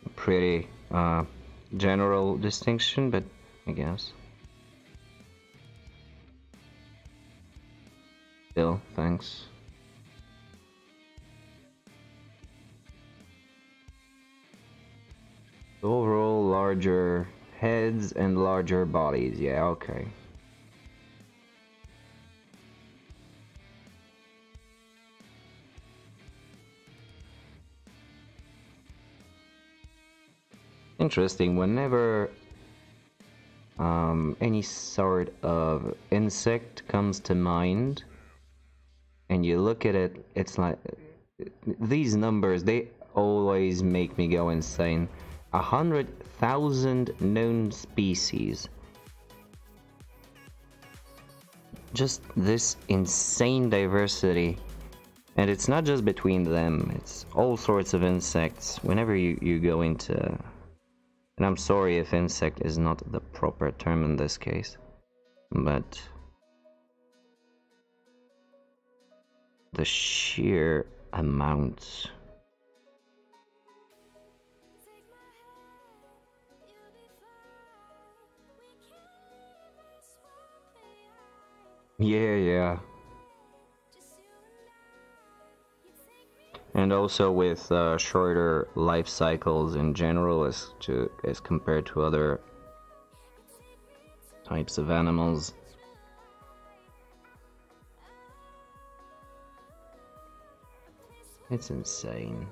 a pretty general distinction, but I guess. Still, thanks. Overall, larger heads and larger bodies. Yeah, okay. Interesting. Whenever any sort of insect comes to mind, and you look at it, it's like these numbers, they always make me go insane. 100,000 known species. Just this insane diversity. And it's not just between them, it's all sorts of insects. Whenever you go into... And I'm sorry if insect is not the proper term in this case, but the sheer amounts. Yeah. And also with shorter life cycles in general as compared to other types of animals. It's insane.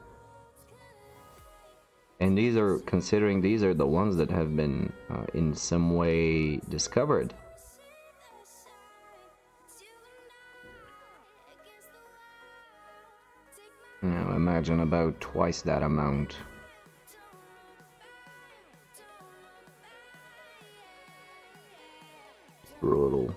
And these are, considering these are the ones that have been in some way discovered. Now imagine about twice that amount. Brutal.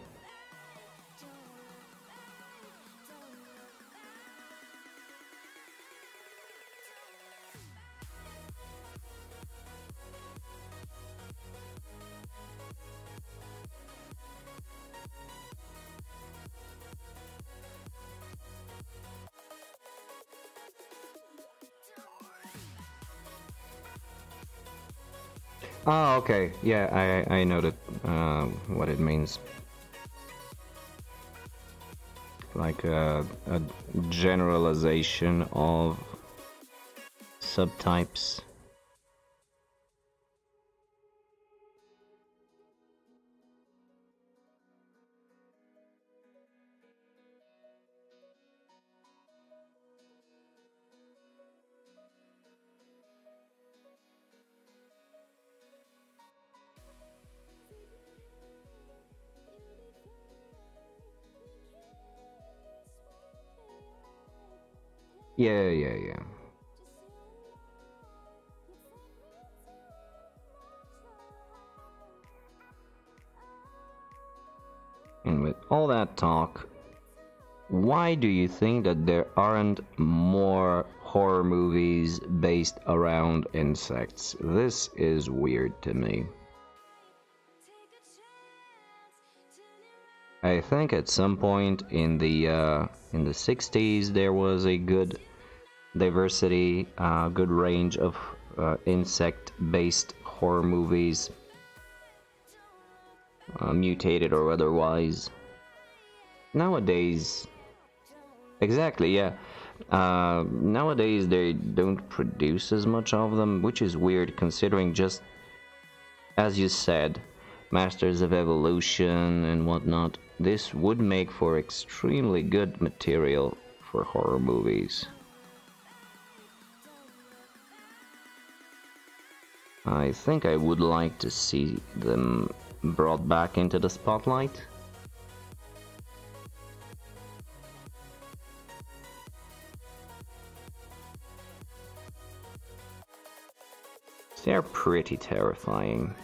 Oh, okay. Yeah, I know that, what it means. Like a generalization of subtypes. Yeah. And with all that talk, why do you think that there aren't more horror movies based around insects? This is weird to me. I think at some point in the 60s there was a good diversity, good range of insect-based horror movies, mutated or otherwise. Nowadays, exactly, yeah. Nowadays they don't produce as much of them, which is weird considering, just as you said, Masters of Evolution and whatnot. This would make for extremely good material for horror movies. I think I would like to see them brought back into the spotlight. They're pretty terrifying.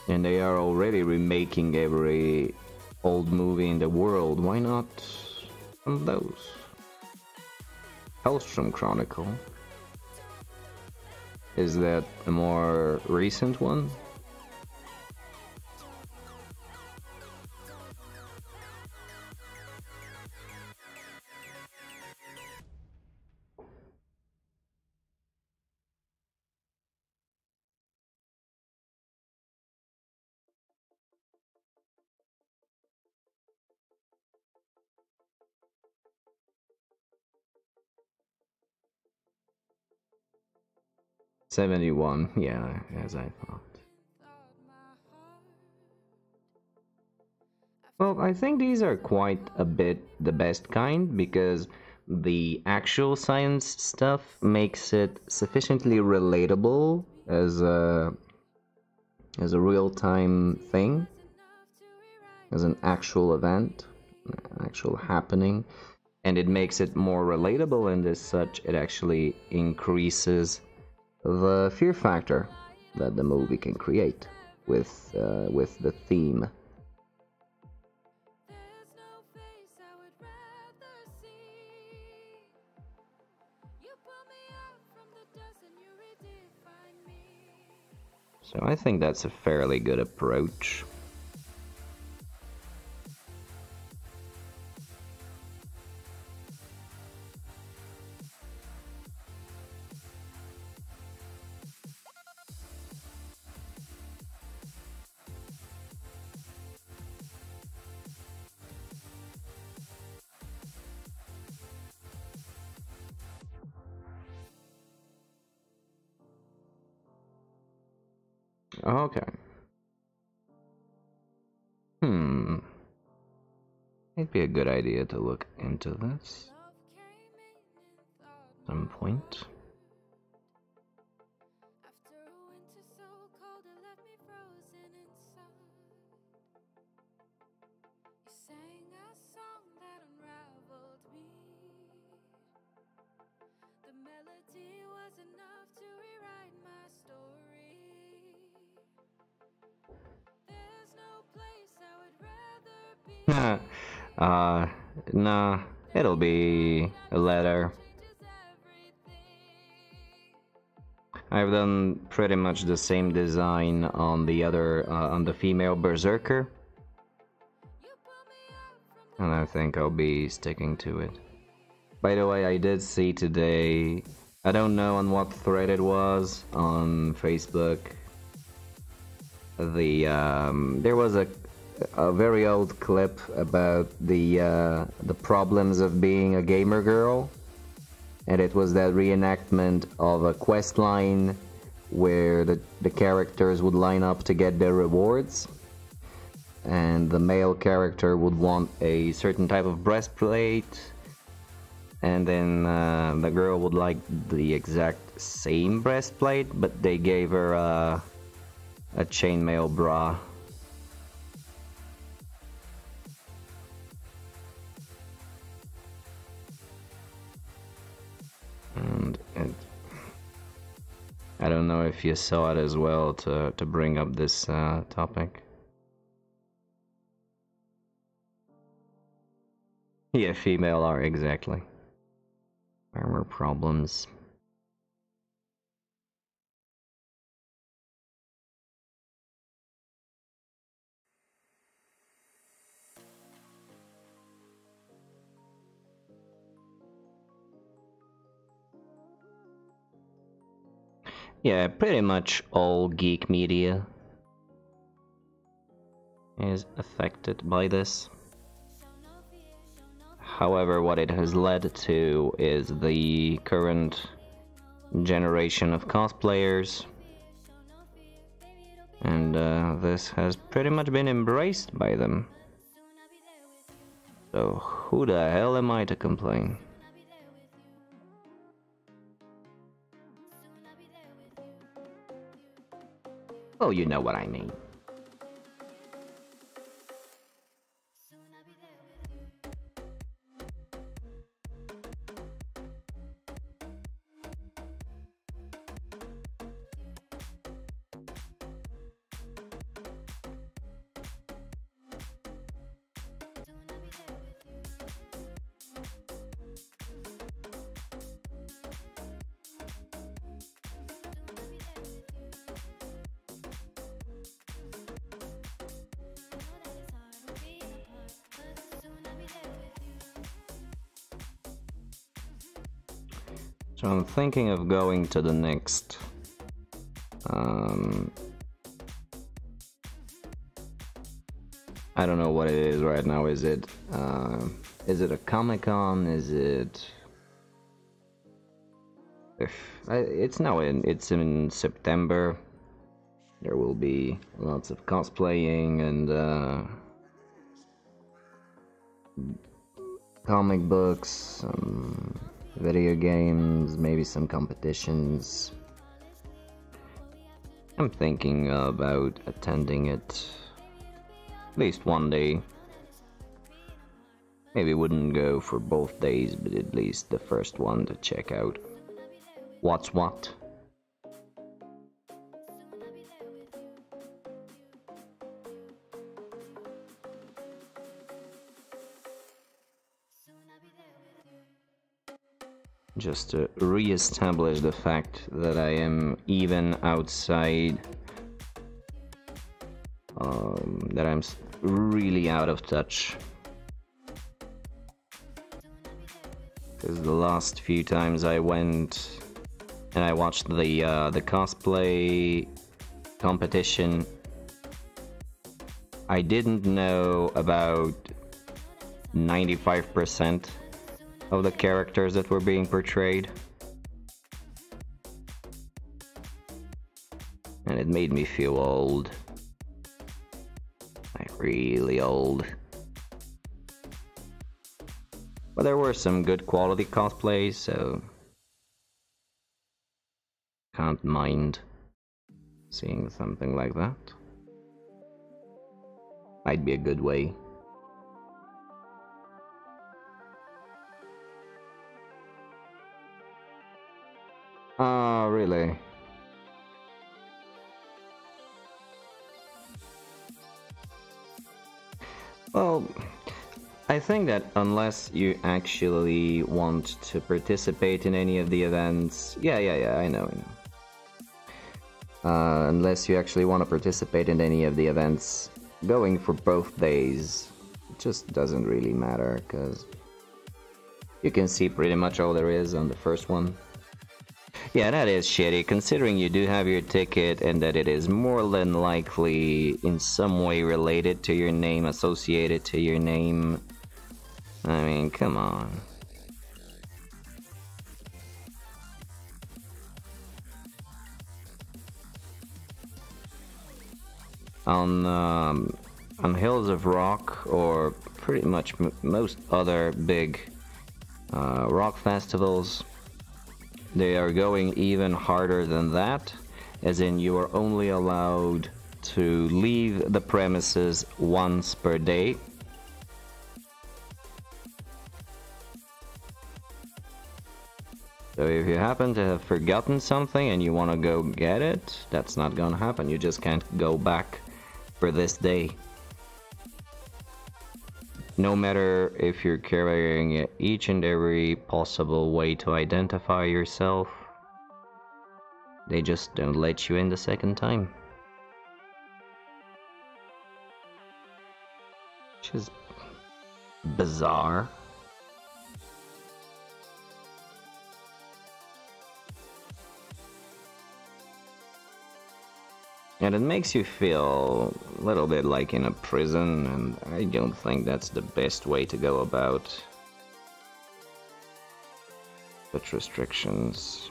And they are already remaking every old movie in the world. Why not one of those? Hellstrom Chronicle. Is that a more recent one? '71, yeah, as I thought. Well, I think these are quite a bit the best kind because the actual science stuff makes it sufficiently relatable as a real-time thing, as an actual event, an actual happening, and it makes it more relatable, and as such it actually increases the fear factor that the movie can create with the theme. So I think that's a fairly good approach. Okay. It'd be a good idea to look into this at some point. Nah, it'll be a letter. I've done pretty much the same design on the other, on the female berserker. And I think I'll be sticking to it. By the way, I did see today, I don't know on what thread it was on Facebook. There was a very old clip about the problems of being a gamer girl, and it was that reenactment of a quest line where the characters would line up to get their rewards, and the male character would want a certain type of breastplate, and then the girl would like the exact same breastplate, but they gave her a chainmail bra. And I don't know if you saw it as well to bring up this topic. Yeah, female are exactly. Armor problems. Yeah, pretty much all geek media is affected by this. However, what it has led to is the current generation of cosplayers, and this has pretty much been embraced by them. So who the hell am I to complain? Oh, you know what I mean. So I'm thinking of going to the next I don't know what it is right now. Is it a Comic-Con? Is it? It's in September. There will be lots of cosplaying and comic books, some video games, maybe some competitions. I'm thinking about attending it at least one day. Maybe wouldn't go for both days, but at least the first one to check out what's what. Just to re-establish the fact that I am even outside, that I'm really out of touch. Because the last few times I went and I watched the cosplay competition, I didn't know about 95% of the characters that were being portrayed. And it made me feel old. Like really old. But there were some good quality cosplays, so can't mind seeing something like that. Might be a good way. Oh, really? Well, I think that unless you actually want to participate in any of the events... Yeah, I know. Unless you actually want to participate in any of the events, going for both days just doesn't really matter, because you can see pretty much all there is on the first one. Yeah, that is shitty, considering you do have your ticket and that it is more than likely in some way related to your name, associated to your name. I mean, come on. On Hills of Rock, or pretty much most other big rock festivals, they are going even harder than that, as in you are only allowed to leave the premises once per day. So if you happen to have forgotten something and you want to go get it, that's not gonna happen. You just can't go back for this day. No matter if you're carrying each and every possible way to identify yourself, they just don't let you in the second time. Which is bizarre. And it makes you feel a little bit like in a prison, and I don't think that's the best way to go about such restrictions.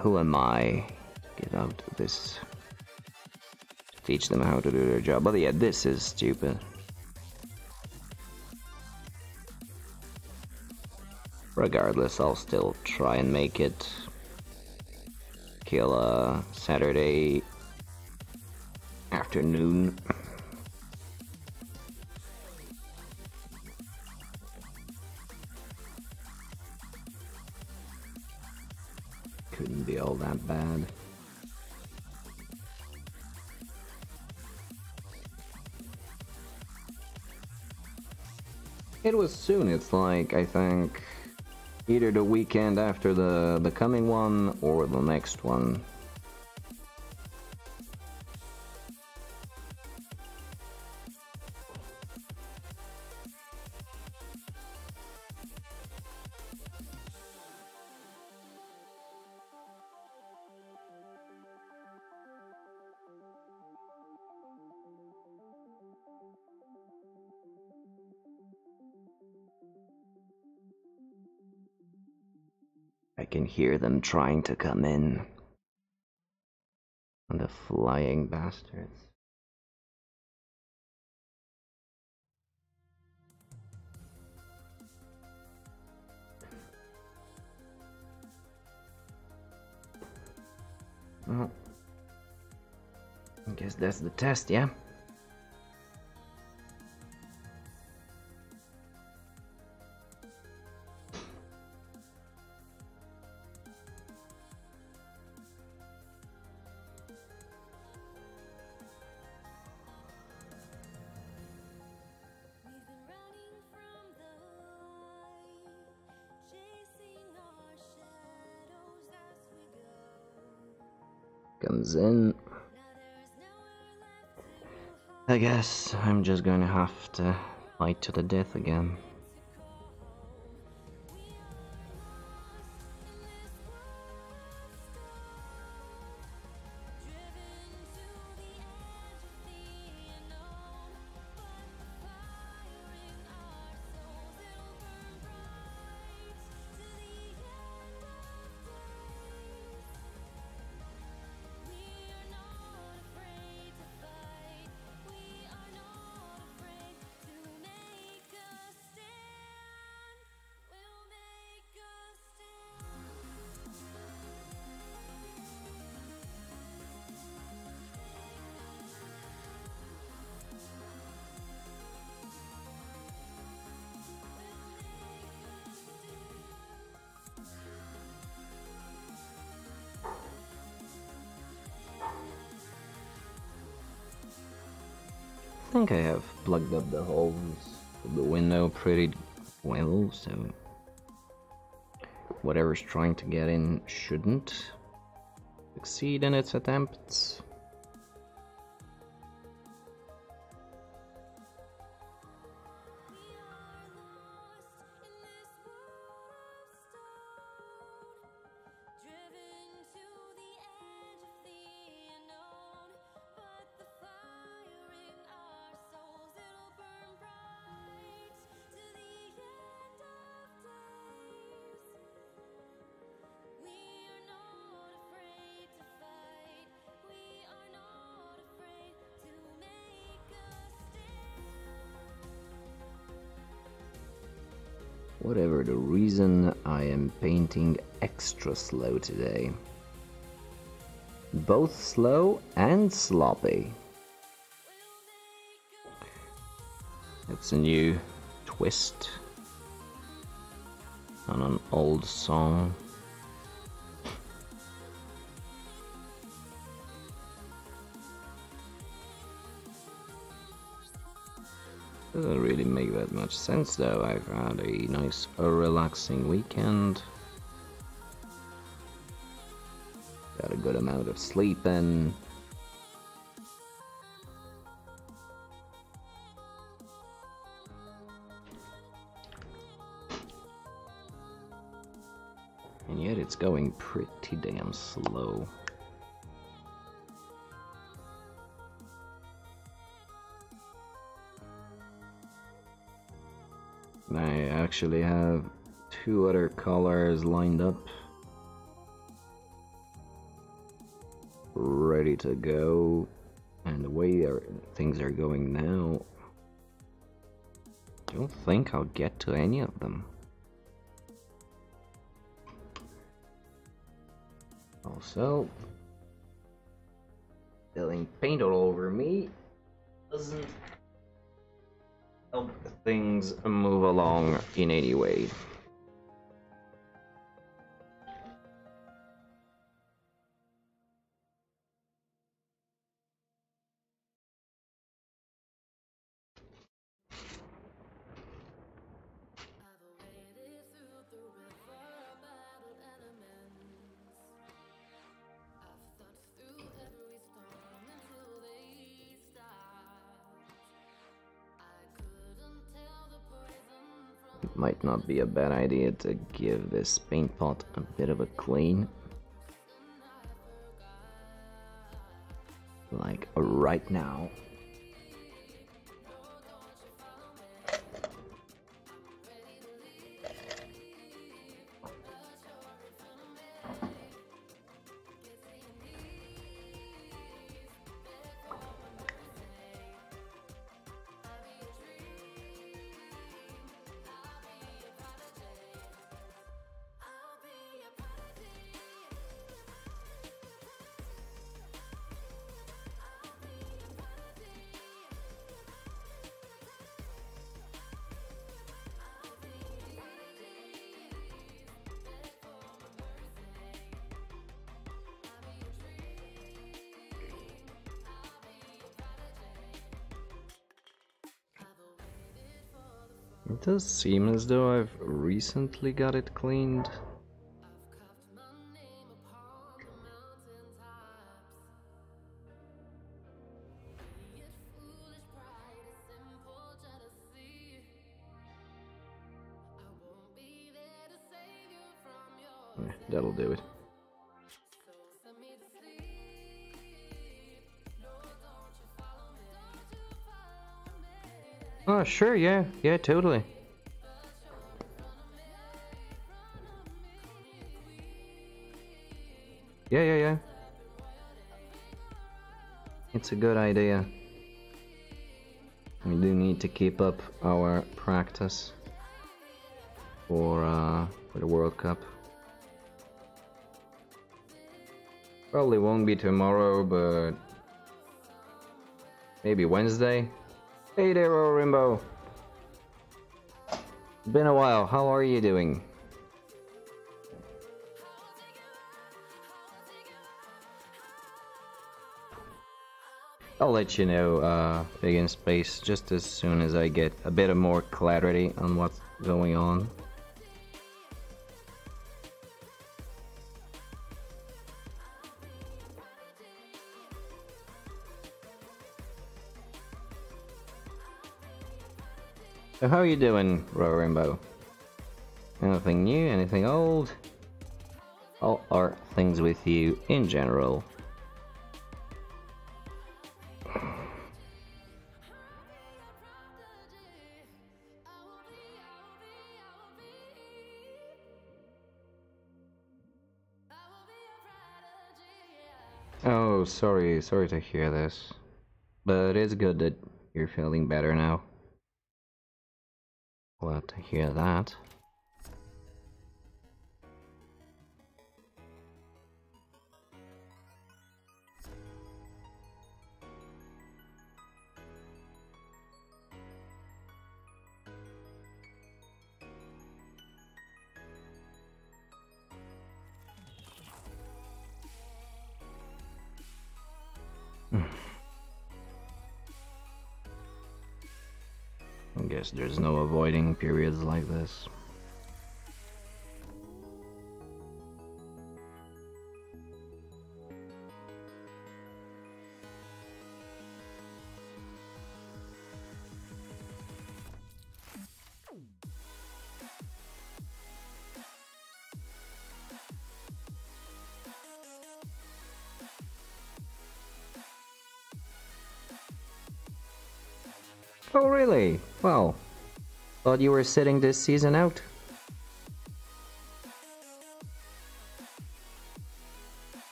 Who am I to get out of this? To teach them how to do their job. But yeah, this is stupid. Regardless, I'll still try and make it. Kill a Saturday afternoon. Couldn't be all that bad. It was soon. It's like, I think, either the weekend after the coming one or the next one. I can hear them trying to come in. And the flying bastards. Well, I guess that's the test, yeah? Comes in. I guess I'm just gonna have to fight to the death again. I think I have plugged up the holes of the window pretty well, so whatever's trying to get in shouldn't succeed in its attempts. Whatever the reason, I am painting extra slow today. Both slow and sloppy. It's a new twist on an old song. Doesn't really make that much sense though. I've had a nice relaxing weekend. Got a good amount of sleep in. And yet it's going pretty damn slow. I actually have two other colors lined up, ready to go, and the way things are going now, I don't think I'll get to any of them. Also, spilling paint all over me doesn't help things move along in any way. It might not be a bad idea to give this paint pot a bit of a clean. Like right now. It does seem as though I've recently got it cleaned. Yeah, that'll do it. Oh, sure, yeah, totally. Yeah. It's a good idea. We do need to keep up our practice for the World Cup. Probably won't be tomorrow, but maybe Wednesday. Hey there, Rimbo. Been a while. How are you doing? I'll let you know, Big in Space, just as soon as I get a bit of more clarity on what's going on. So how are you doing, Rainbow? Anything new? Anything old? How are things with you in general? Oh, sorry to hear this. But it's good that you're feeling better now. Glad to hear that. I guess there's no avoiding periods like this. Oh really? Well, thought you were sitting this season out.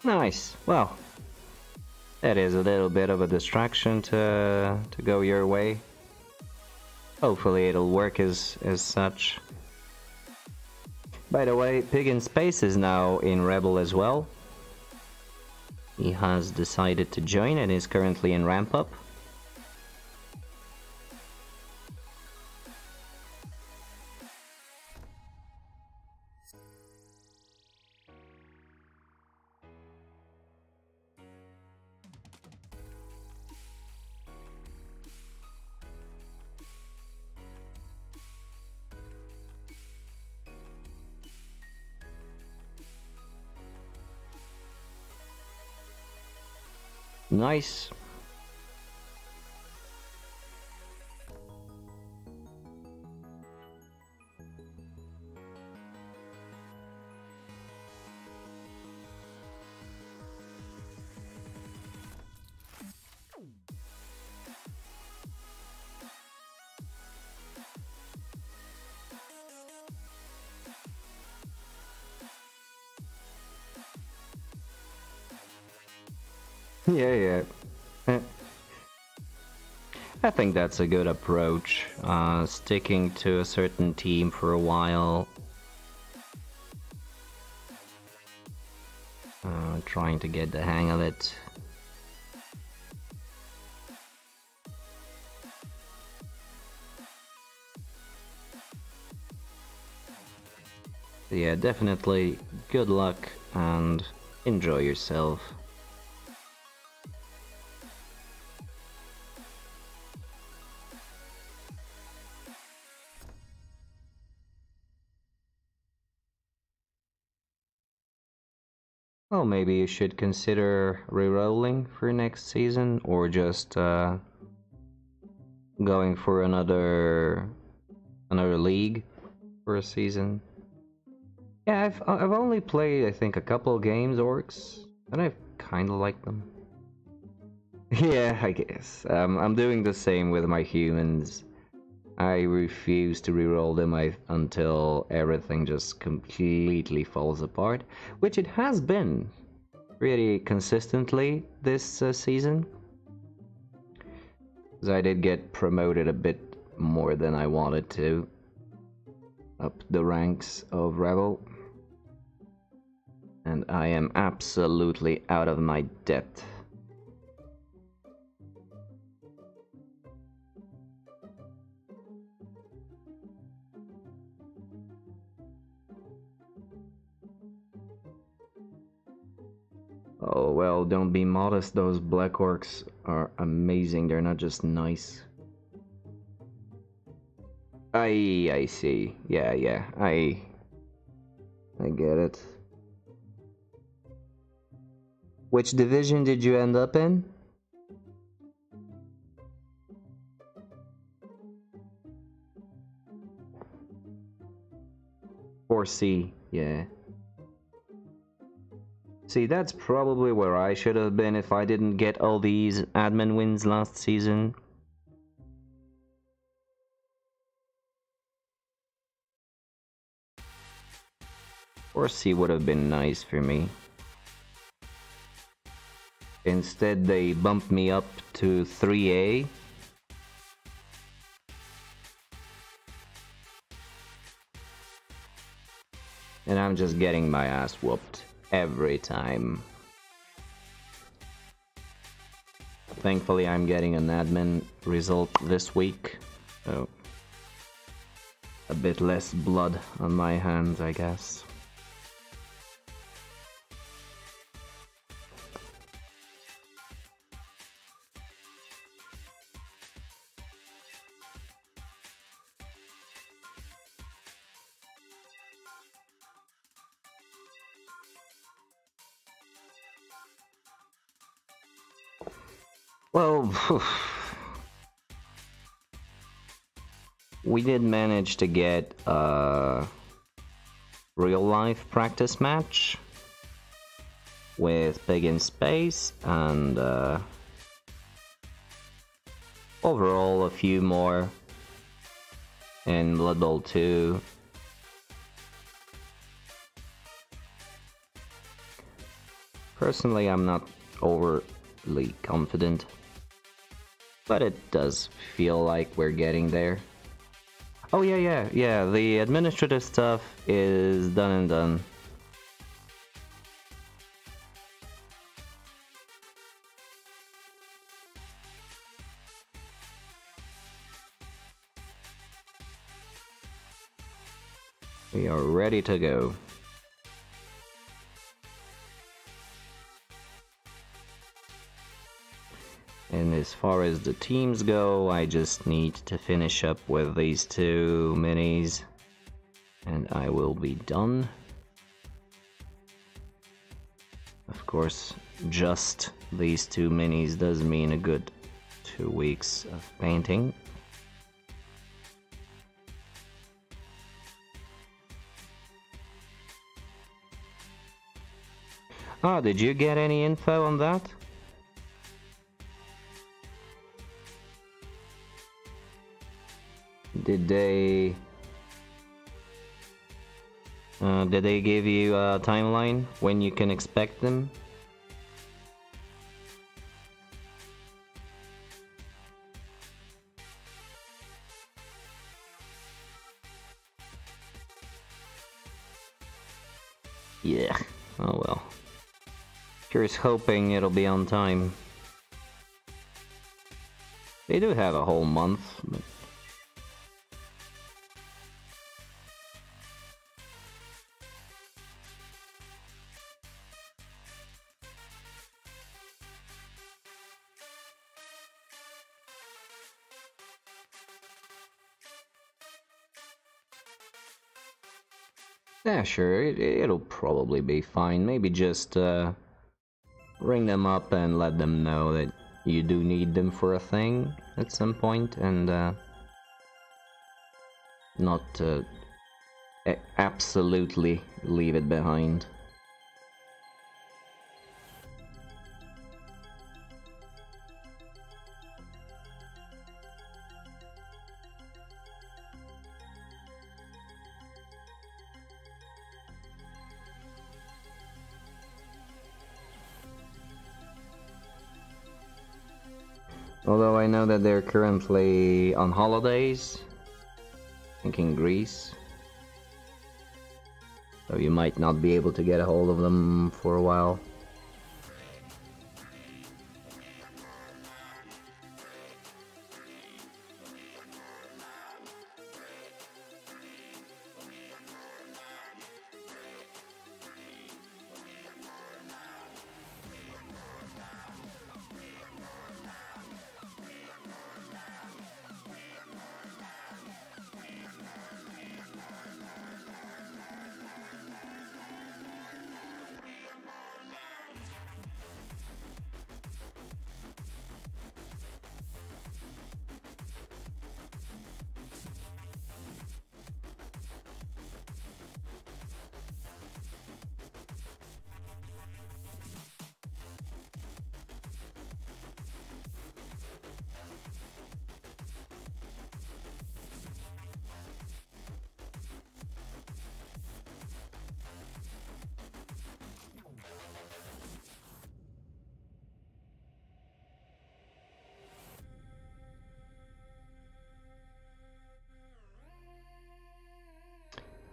Nice. Well, that is a little bit of a distraction to go your way. Hopefully it'll work as such. By the way, Pig in Space is now in Rebel as well. He has decided to join and is currently in ramp up. Nice. Yeah. I think that's a good approach. Sticking to a certain team for a while. Trying to get the hang of it. Yeah, definitely good luck and enjoy yourself. Well, maybe you should consider re-rolling for next season, or just going for another league for a season. Yeah, I've only played I think a couple games orcs, and I've kind of liked them. Yeah, I guess. I'm doing the same with my humans. I refuse to reroll them until everything just completely falls apart, which it has been pretty consistently this season. Because I did get promoted a bit more than I wanted to up the ranks of Rebel. And I am absolutely out of my depth. Oh well, don't be modest, those black orcs are amazing, they're not just nice. I see. Yeah, I get it. Which division did you end up in? 4C, yeah. See, that's probably where I should have been if I didn't get all these admin wins last season. Or C would have been nice for me. Instead, they bumped me up to 3A. And I'm just getting my ass whooped every time. Thankfully, I'm getting an admin result this week, so a bit less blood on my hands, I guess. Well, we did manage to get a real-life practice match with Big in Space, and overall a few more in Blood Bowl 2. Personally, I'm not overly confident, but it does feel like we're getting there. Oh yeah, the administrative stuff is done and done. We are ready to go. And as far as the teams go, I just need to finish up with these two minis, and I will be done. Of course, just these two minis does mean a good 2 weeks of painting. Ah, did you get any info on that? Did they give you a timeline when you can expect them? Yeah, oh well. Here's hoping it'll be on time. They do have a whole month, but... Yeah, sure, it'll probably be fine. Maybe just ring them up and let them know that you do need them for a thing at some point, and not absolutely leave it behind. Although I know that they're currently on holidays, I think in Greece. So you might not be able to get a hold of them for a while.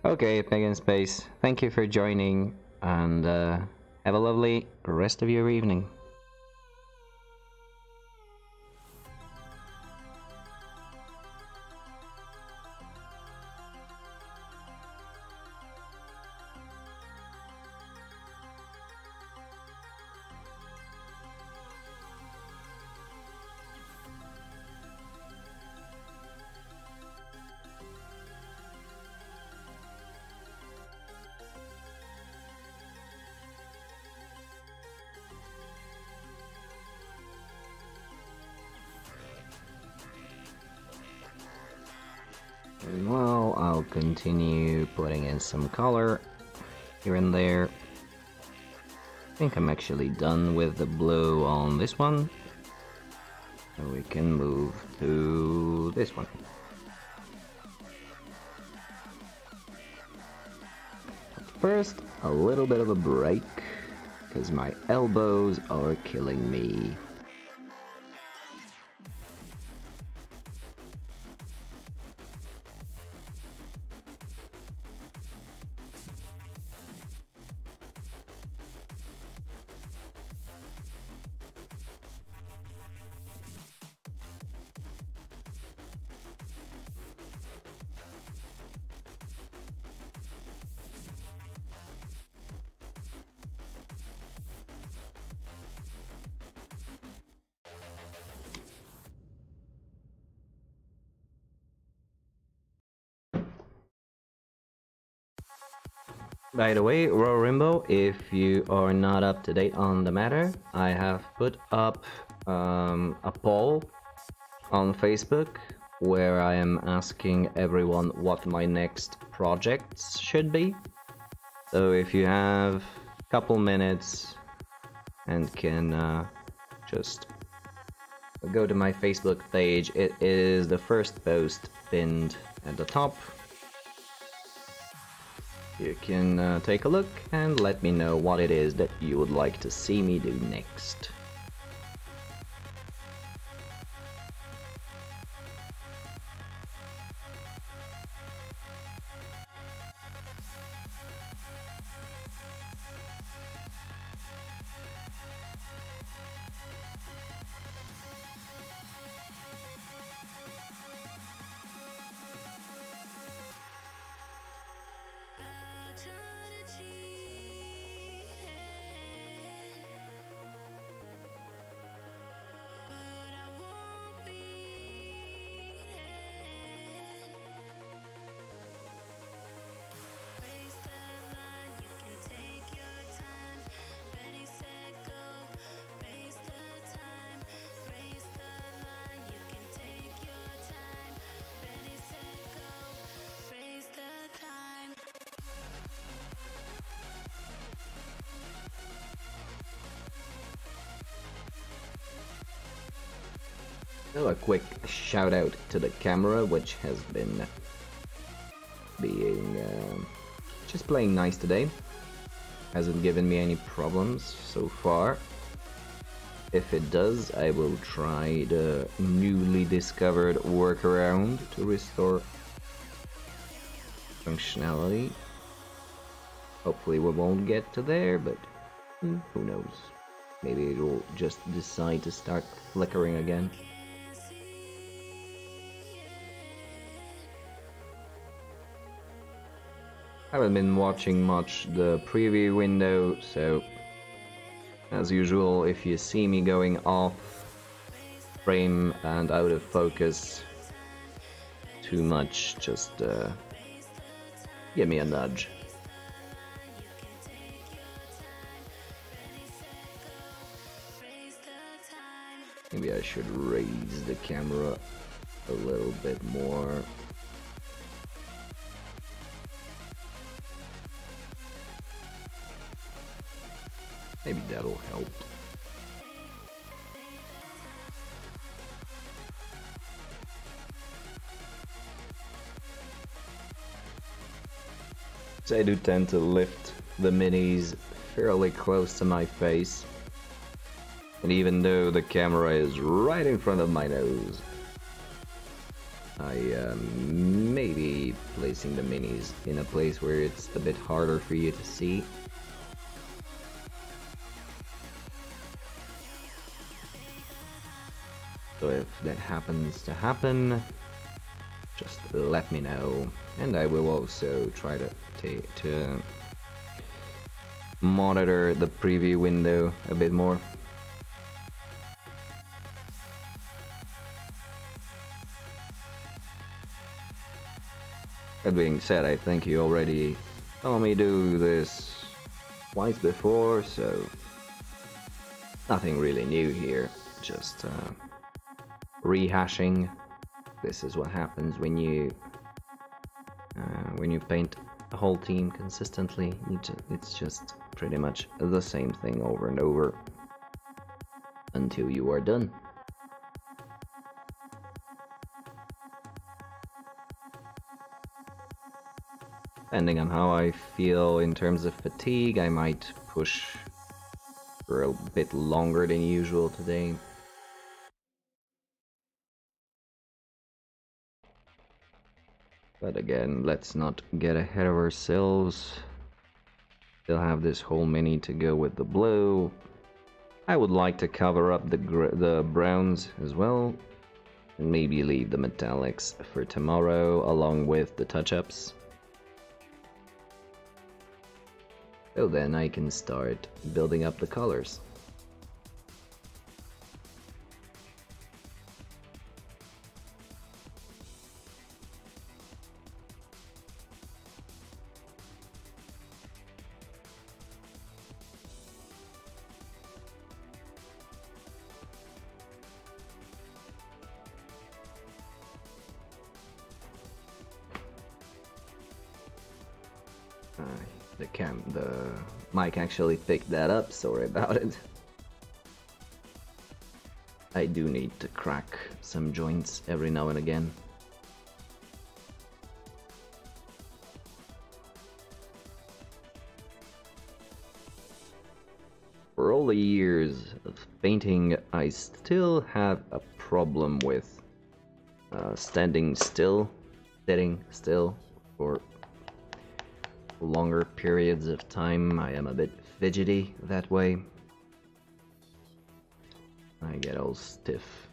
Okay, Pagan Space, thank you for joining, and have a lovely rest of your evening. Well, I'll continue putting in some color here and there. I think I'm actually done with the blue on this one. So we can move to this one. First, a little bit of a break, because my elbows are killing me. By the way, Raw Rimbo, if you are not up to date on the matter, I have put up a poll on Facebook where I am asking everyone what my next projects should be. So if you have a couple minutes and can just go to my Facebook page, it is the first post pinned at the top. You can take a look and let me know what it is that you would like to see me do next. So a quick shout out to the camera, which has been being just playing nice today. Hasn't given me any problems so far. If it does, I will try the newly discovered workaround to restore functionality. Hopefully we won't get to there, but who knows. Maybe it will just decide to start flickering again. Haven't been watching much the preview window, so as usual, if you see me going off frame and out of focus too much, just give me a nudge. Maybe I should raise the camera a little bit more. Maybe that'll help. So I do tend to lift the minis fairly close to my face. And even though the camera is right in front of my nose, I may be placing the minis in a place where it's a bit harder for you to see. So if that happens to happen, just let me know, and I will also try to monitor the preview window a bit more. That being said, I think you already saw me do this twice before, so nothing really new here, just rehashing. This is what happens when you paint a whole team consistently. It's just pretty much the same thing over and over until you are done. Depending on how I feel in terms of fatigue, I might push for a bit longer than usual today. But again, let's not get ahead of ourselves. Still have this whole mini to go with the blue. I would like to cover up the browns as well, and maybe leave the metallics for tomorrow along with the touch-ups. So then I can start building up the colors. The mic actually picked that up, sorry about it. I do need to crack some joints every now and again. For all the years of painting, I still have a problem with sitting still for longer periods of time. I am a bit fidgety that way. I get all stiff.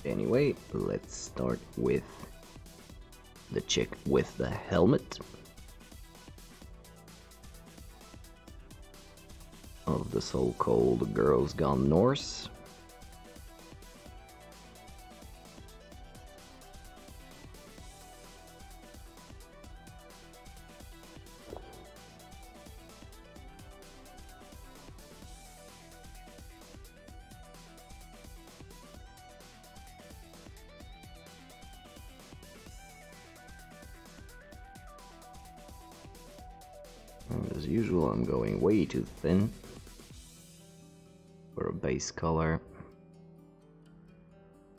Anyway, let's start with the chick with the helmet of the so-called Girls Gone Norse. And as usual, I'm going way too thin for a base color.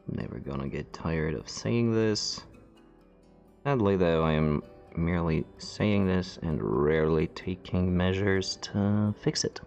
I'm never gonna get tired of saying this. Sadly though, I am merely saying this and rarely taking measures to fix it.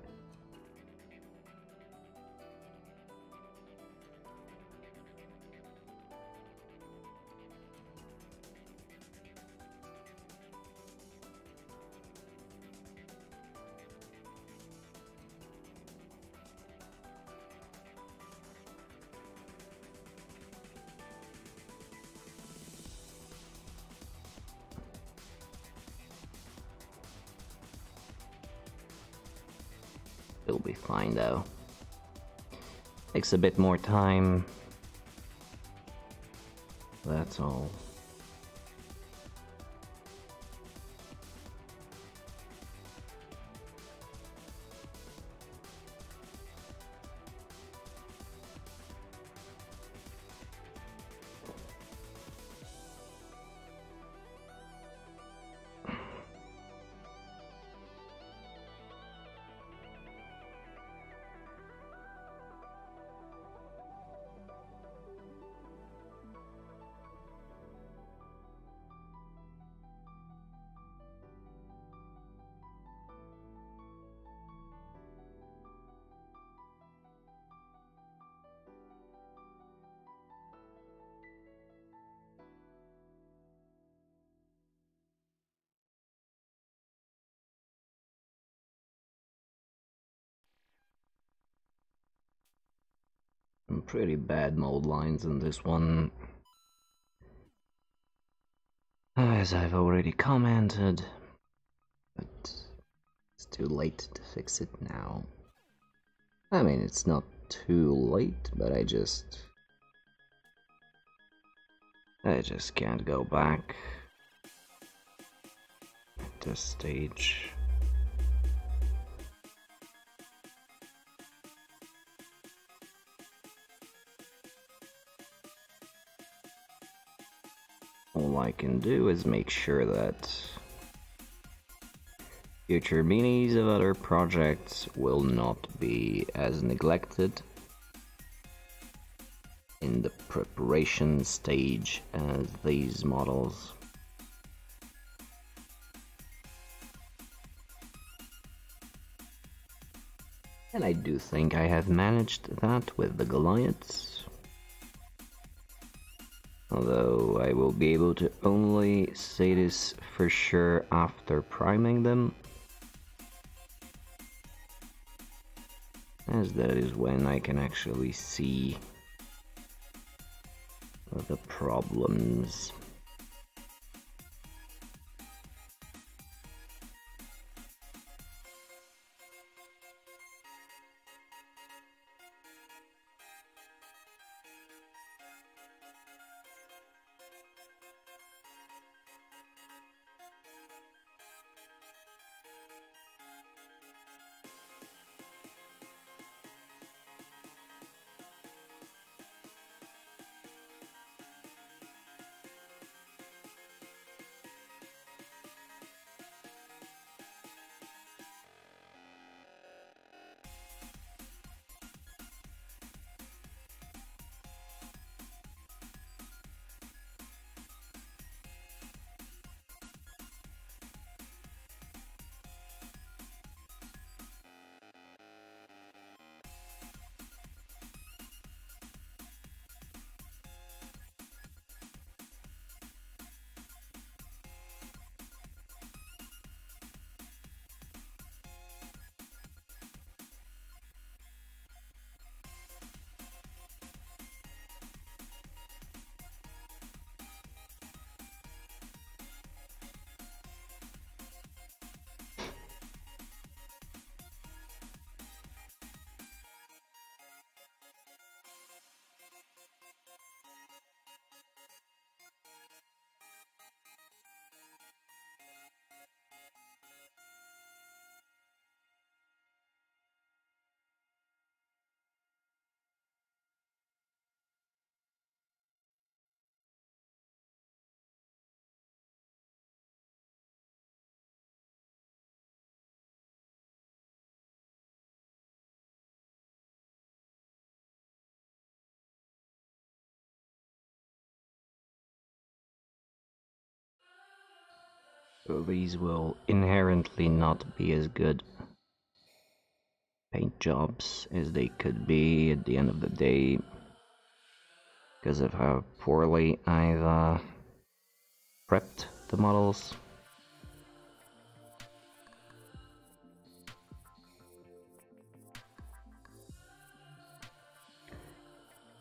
It'll be fine though. Takes a bit more time. That's all. Some pretty bad mold lines in this one, as I've already commented, but it's too late to fix it now. I mean, it's not too late, but I just can't go back at this stage. All I can do is make sure that future minis of other projects will not be as neglected in the preparation stage as these models. And I do think I have managed that with the Goliaths. Although I will be able to only say this for sure after priming them, as that is when I can actually see the problems. So these will inherently not be as good paint jobs as they could be at the end of the day because of how poorly I've prepped the models.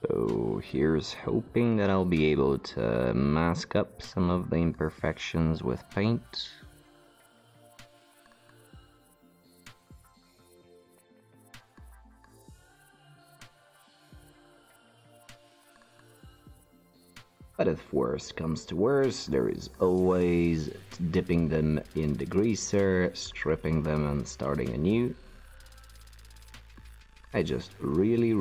So here's hoping that I'll be able to mask up some of the imperfections with paint. But if worst comes to worst, there is always dipping them in degreaser, stripping them and starting anew. I just really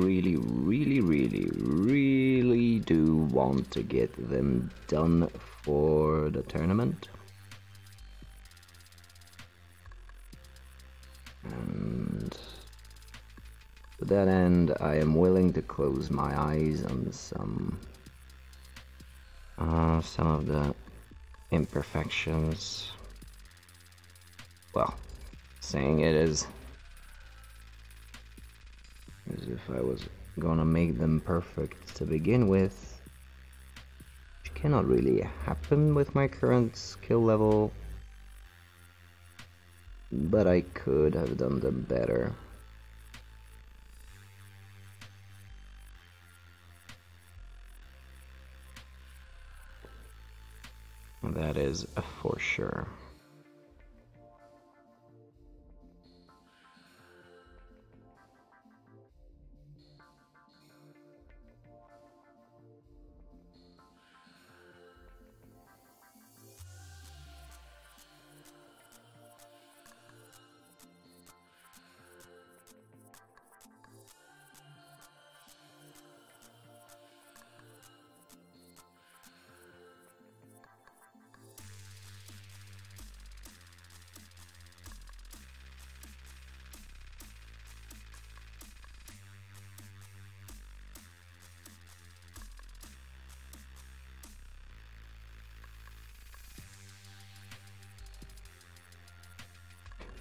do want to get them done for the tournament. And to that end, I am willing to close my eyes on some of the imperfections. Well, saying it is as if I was gonna make them perfect to begin with, which cannot really happen with my current skill level, but I could have done them better. That is for sure.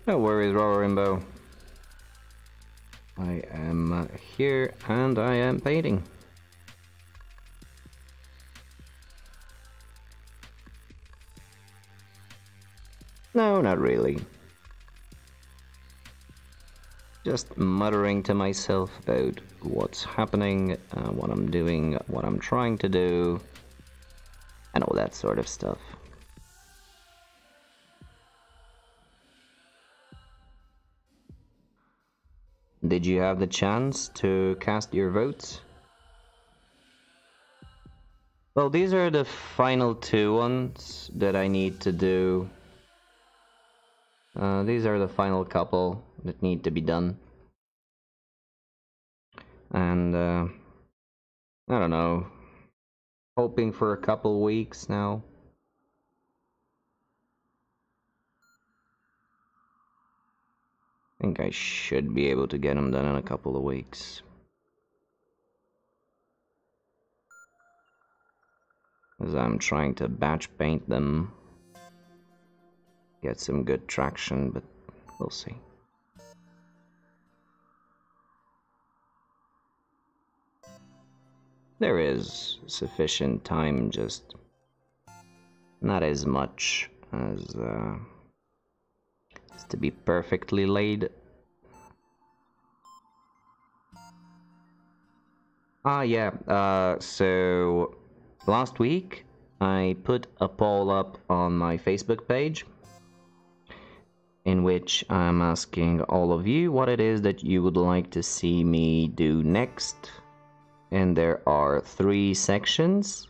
No worries, Raw Rainbow. I am here and I am painting. No, not really. Just muttering to myself about what's happening, what I'm doing, what I'm trying to do, and all that sort of stuff. Did you have the chance to cast your votes? Well, these are the final two ones that I need to do. These are the final couple that need to be done. And, I don't know, hoping for a couple weeks now. I think I should be able to get them done in a couple of weeks. As I'm trying to batch paint them. Get some good traction, but we'll see. There is sufficient time, just not as much as to be perfectly laid. So last week I put a poll up on my Facebook page in which I'm asking all of you what it is that you would like to see me do next. And there are 3 sections.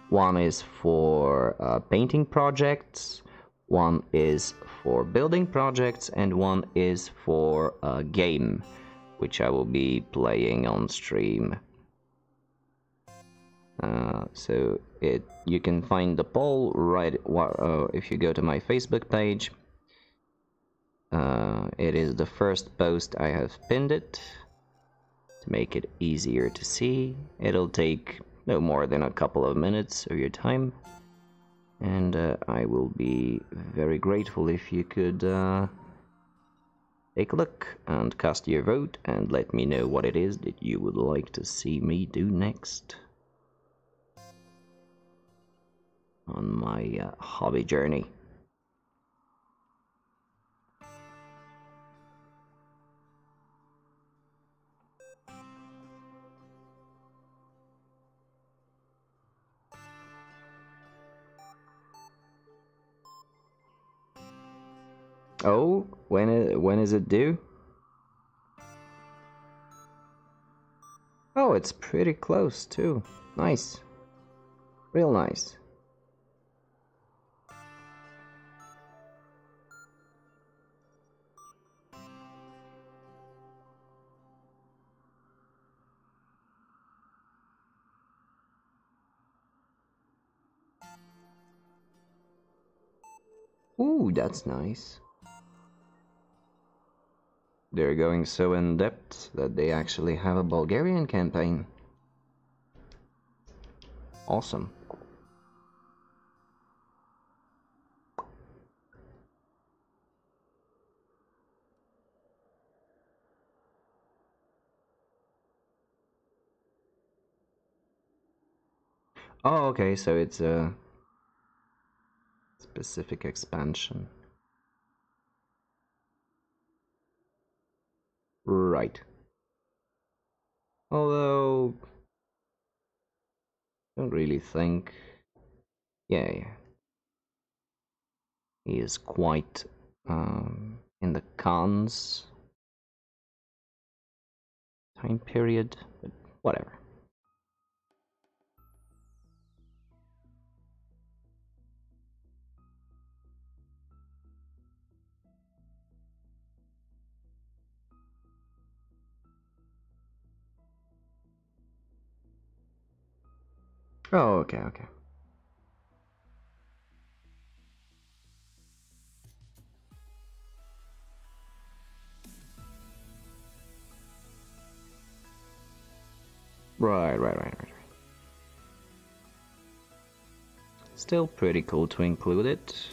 One is for painting projects, one is for building projects, and one is for a game, which I will be playing on stream. So you can find the poll right if you go to my Facebook page. It is the first post I have pinned it to make it easier to see. It'll take no more than a couple of minutes of your time. And I will be very grateful if you could take a look and cast your vote and let me know what it is that you would like to see me do next on my hobby journey. Oh, when is it due? Oh, it's pretty close too. Nice. Real nice. Ooh, that's nice. They're going so in depth that they actually have a Bulgarian campaign. Awesome. Oh, okay, so it's a specific expansion. Right. Although, I don't really think... Yeah. He is quite in the cons time period, but whatever. Oh, okay, okay. Right. Still pretty cool to include it.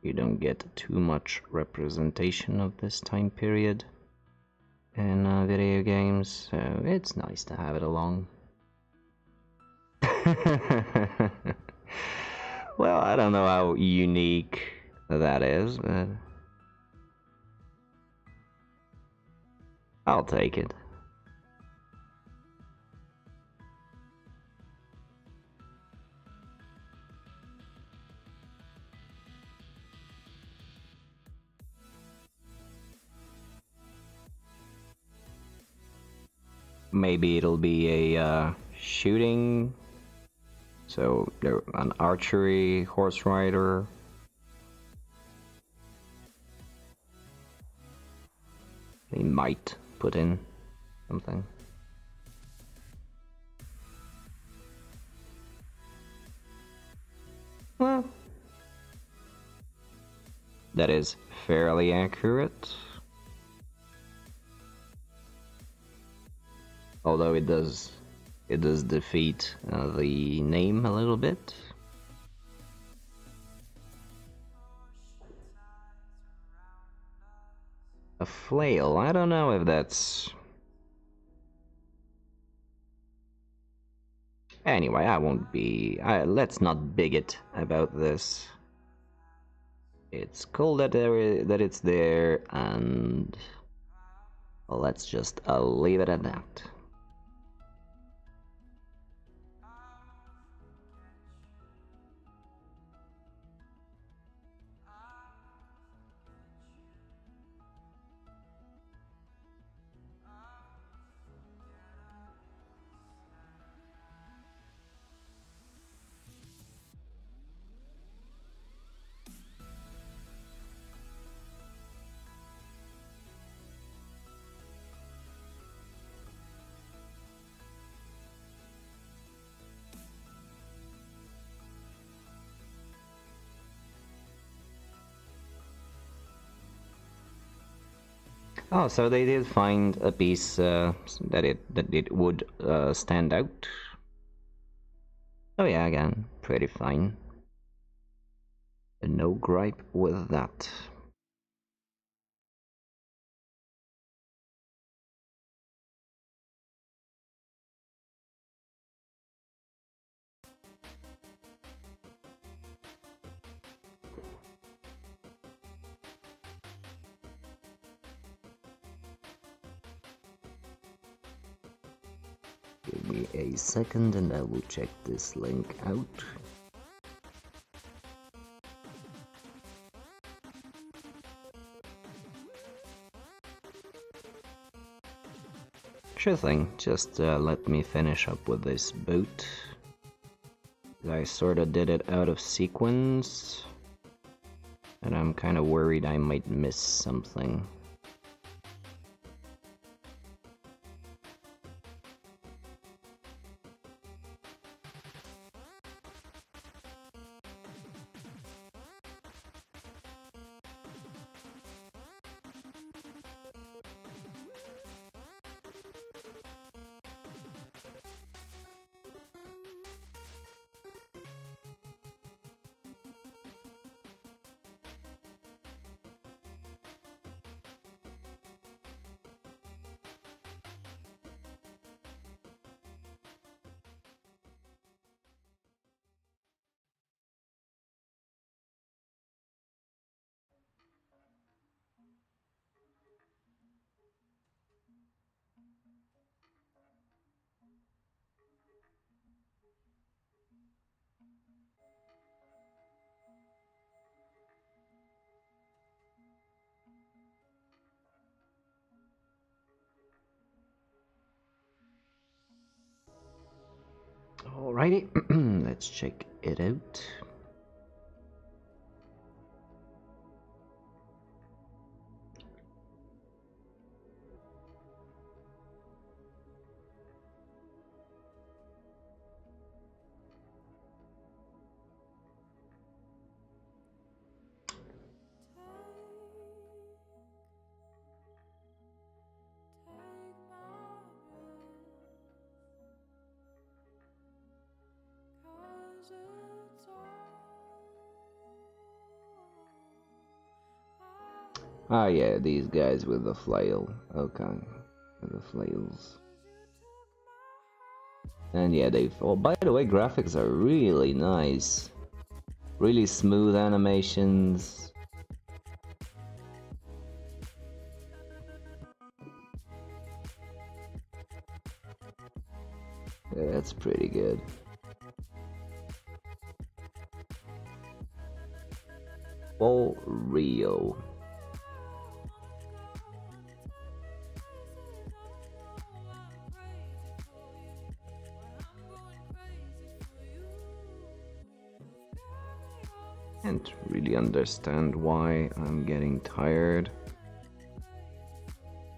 You don't get too much representation of this time period in video games, so it's nice to have it along. Well, I don't know how unique that is, but I'll take it. Maybe it'll be a shooting, so an archery horse rider. They might put in something. Well, that is fairly accurate. Although it does defeat the name a little bit. A flail, I don't know if that's... Anyway, I won't be... let's not bigot about this. It's cool that it's there, and... Well, let's just leave it at that. Oh, so they did find a piece that it would stand out. Oh yeah, again, pretty fine. No gripe with that. Give me a second and I will check this link out. Sure thing, just let me finish up with this boot. I sorta did it out of sequence, and I'm kinda worried I might miss something. Alrighty, let's check it out. Ah yeah, these guys with the flail. Okay, with the flails. And yeah, oh, by the way, graphics are really nice. Really smooth animations. Yeah, that's pretty good. For real. Can't really understand why I'm getting tired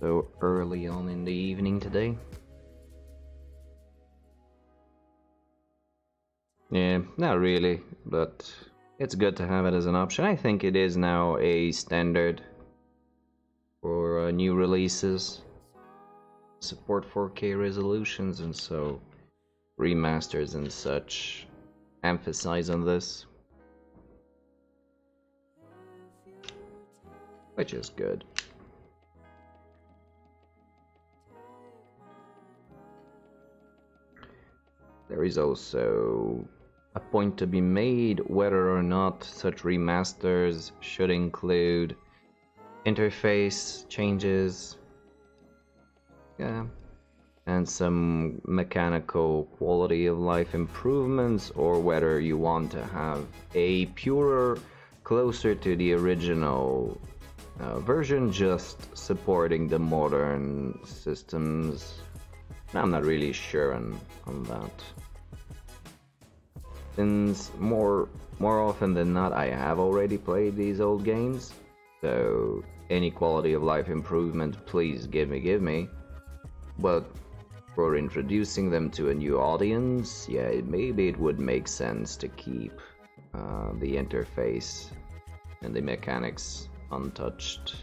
so early on in the evening today. Yeah, not really, but it's good to have it as an option. I think it is now a standard for new releases. Support 4K resolutions, and so remasters and such emphasize on this, which is good. There is also a point to be made whether or not such remasters should include interface changes, yeah, and some mechanical quality of life improvements, or whether you want to have a purer, closer to the original version, just supporting the modern systems. I'm not really sure on that. Since more often than not I have already played these old games, so any quality of life improvement, please give me. But for introducing them to a new audience, yeah, maybe it would make sense to keep the interface and the mechanics untouched.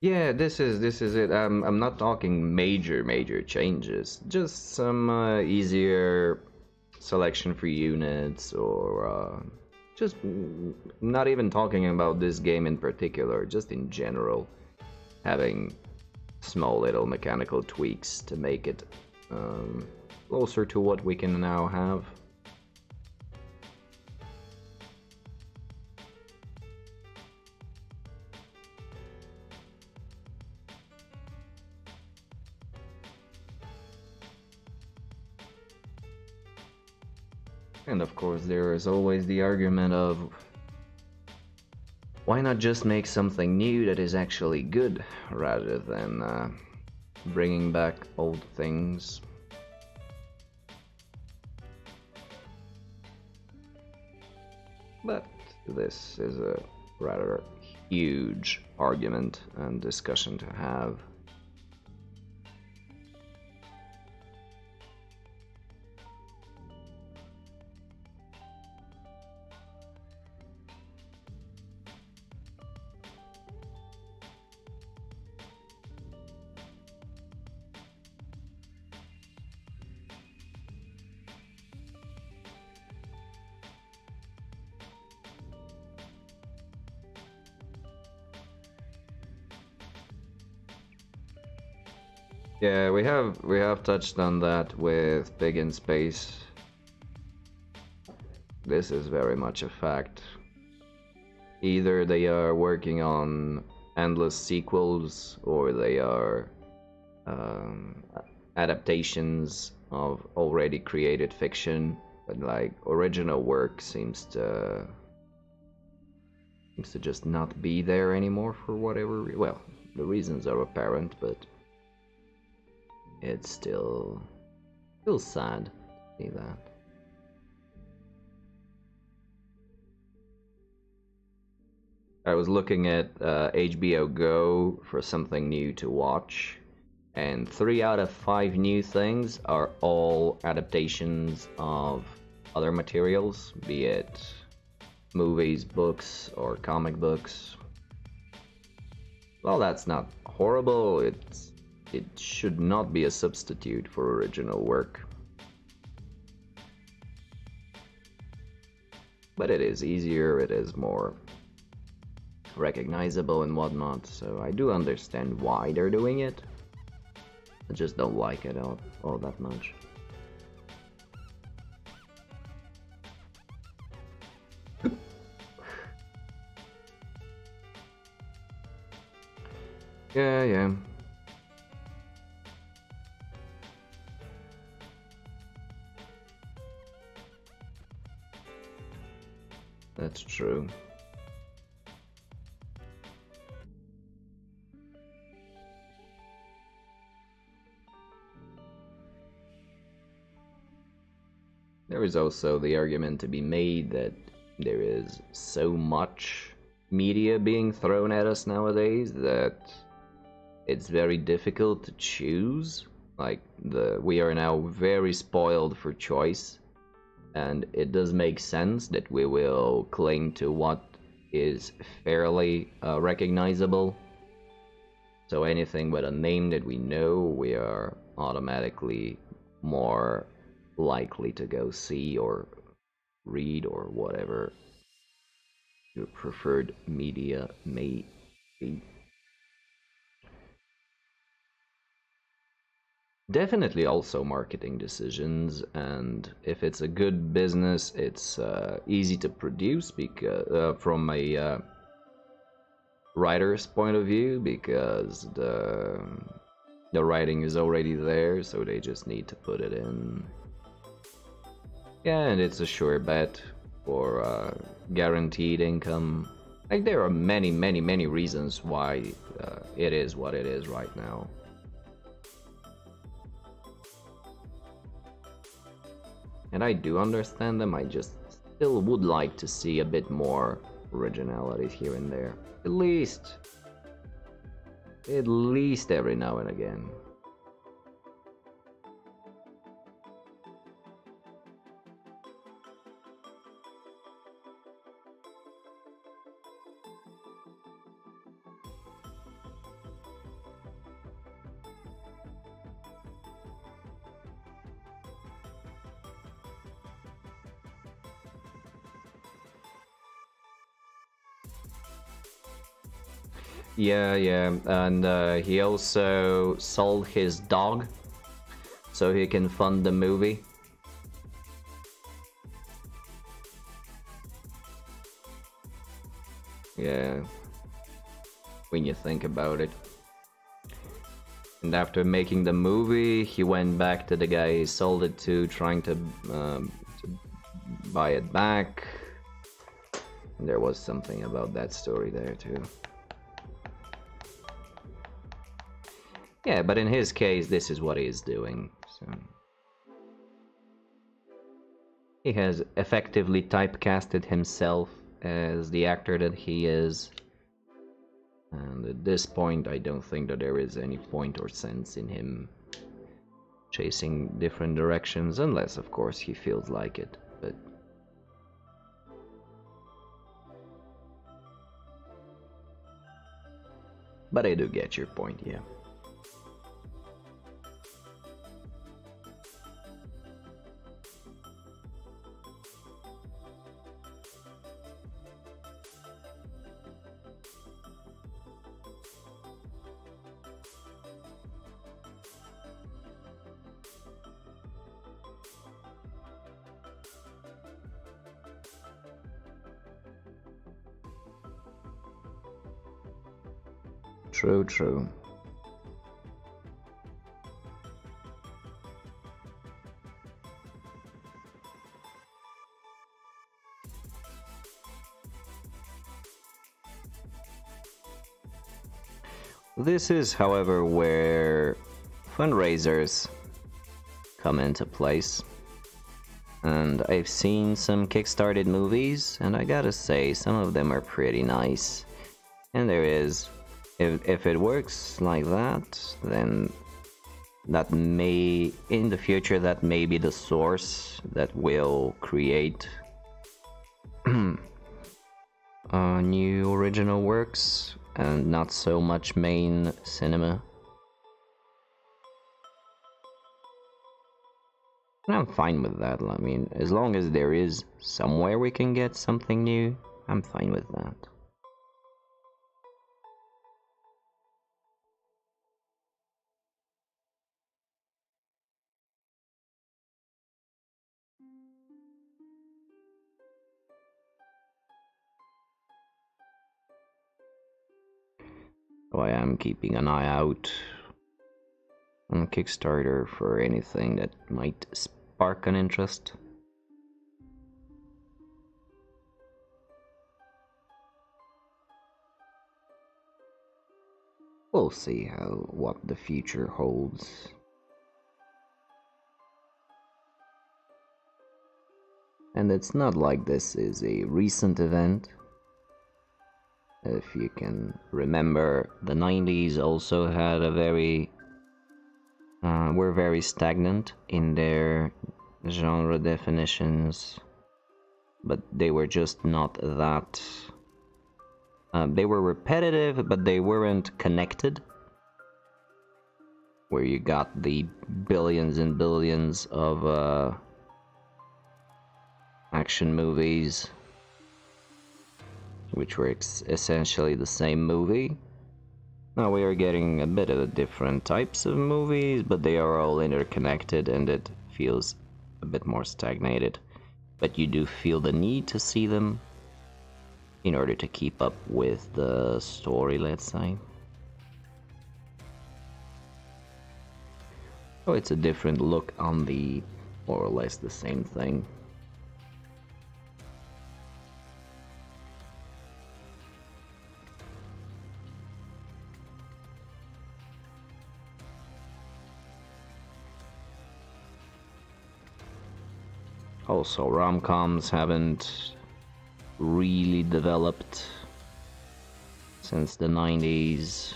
Yeah, this is it. I'm not talking major changes, just some easier selection for units, or just not even talking about this game in particular, just in general, having small little mechanical tweaks to make it um, closer to what we can now have. And of course, there is always the argument of why not just make something new that is actually good rather than bringing back old things. But this is a rather huge argument and discussion to have. Yeah, we have touched on that with Big in Space. This is very much a fact. Either they are working on endless sequels, or they are um, adaptations of already created fiction, but like original work seems to just not be there anymore for whatever well, the reasons are apparent, but it's still sad to see that. I was looking at HBO Go for something new to watch, and 3 out of 5 new things are all adaptations of other materials, be it movies, books, or comic books. Well, that's not horrible. It should not be a substitute for original work. But it is easier, it is more recognizable and whatnot, so I do understand why they're doing it. I just don't like it all that much. Yeah. That's true. There is also the argument to be made that there is so much media being thrown at us nowadays that it's very difficult to choose. Like, we are now very spoiled for choice, and it does make sense that we will cling to what is fairly recognizable. So anything with a name that we know, we are automatically more likely to go see or read, or whatever your preferred media may be. Definitely also marketing decisions, and if it's a good business, it's easy to produce, because from a writer's point of view, because the writing is already there, so they just need to put it in. Yeah, and it's a sure bet for guaranteed income. Like, there are many reasons why it is what it is right now. And I do understand them, I just still would like to see a bit more originality here and there. At least every now and again. Yeah, yeah, and he also sold his dog so he can fund the movie. Yeah, when you think about it. And after making the movie, he went back to the guy he sold it to, trying to buy it back. And there was something about that story there too. Yeah, but in his case, this is what he is doing. So he has effectively typecasted himself as the actor that he is. And at this point, I don't think that there is any point or sense in him chasing different directions, unless, of course, he feels like it. But I do get your point, yeah. True, true. This is, however, where fundraisers come into place. And I've seen some kickstarted movies, and I gotta say, some of them are pretty nice. And there is, if it works like that, then that may, in the future, that may be the source that will create new original works and not so much main cinema. And I'm fine with that. I mean, as long as there is somewhere we can get something new, I'm fine with that. So I am keeping an eye out on Kickstarter for anything that might spark an interest. We'll see what the future holds. And it's not like this is a recent event. If you can remember, the 90s also had a were very stagnant in their genre definitions, but they were just not that. They were repetitive, but they weren't connected. Where you got the billions and billions of action movies, which were essentially the same movie. Now we are getting a bit of different types of movies, but they are all interconnected and it feels a bit more stagnated. But you do feel the need to see them in order to keep up with the story, let's say. So it's a different look on the more or less the same thing. Also, rom-coms haven't really developed since the 90s.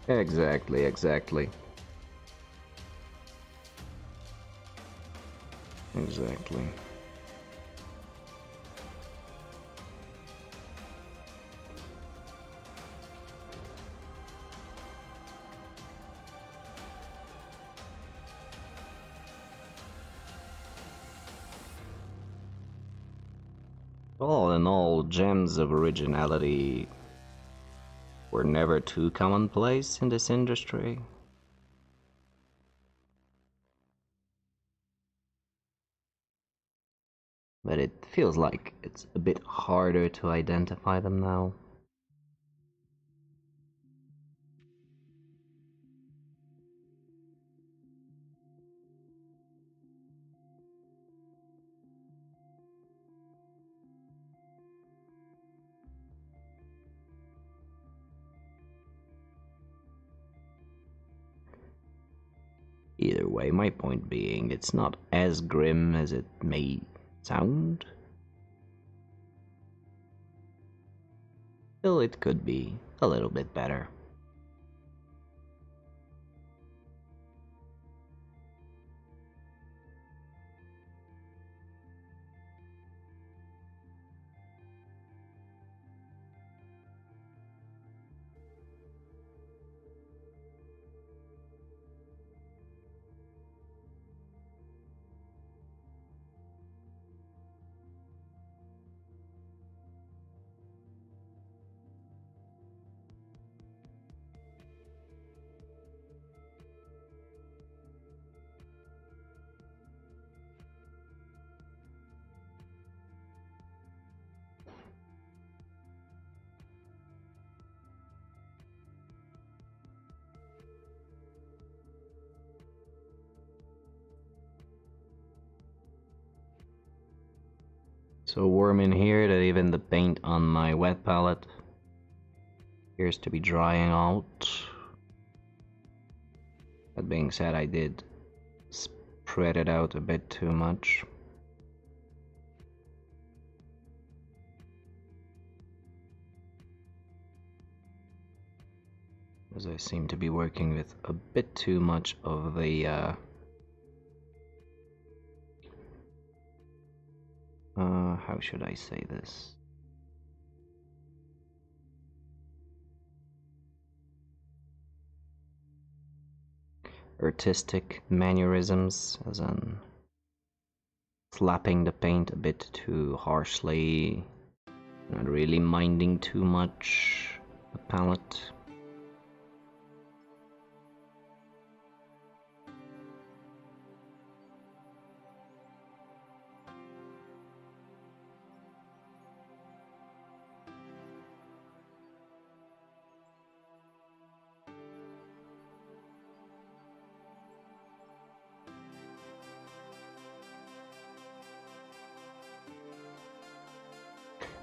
Exactly, exactly. Exactly. All in all, gems of originality were never too commonplace in this industry. But it feels like it's a bit harder to identify them now. Either way, my point being, it's not as grim as it may sound. Still, it could be a little bit better. So warm in here that even the paint on my wet palette appears to be drying out. That being said, I did spread it out a bit too much. As I seem to be working with a bit too much of the how should I say this? Artistic mannerisms, as in slapping the paint a bit too harshly, not really minding too much the palette.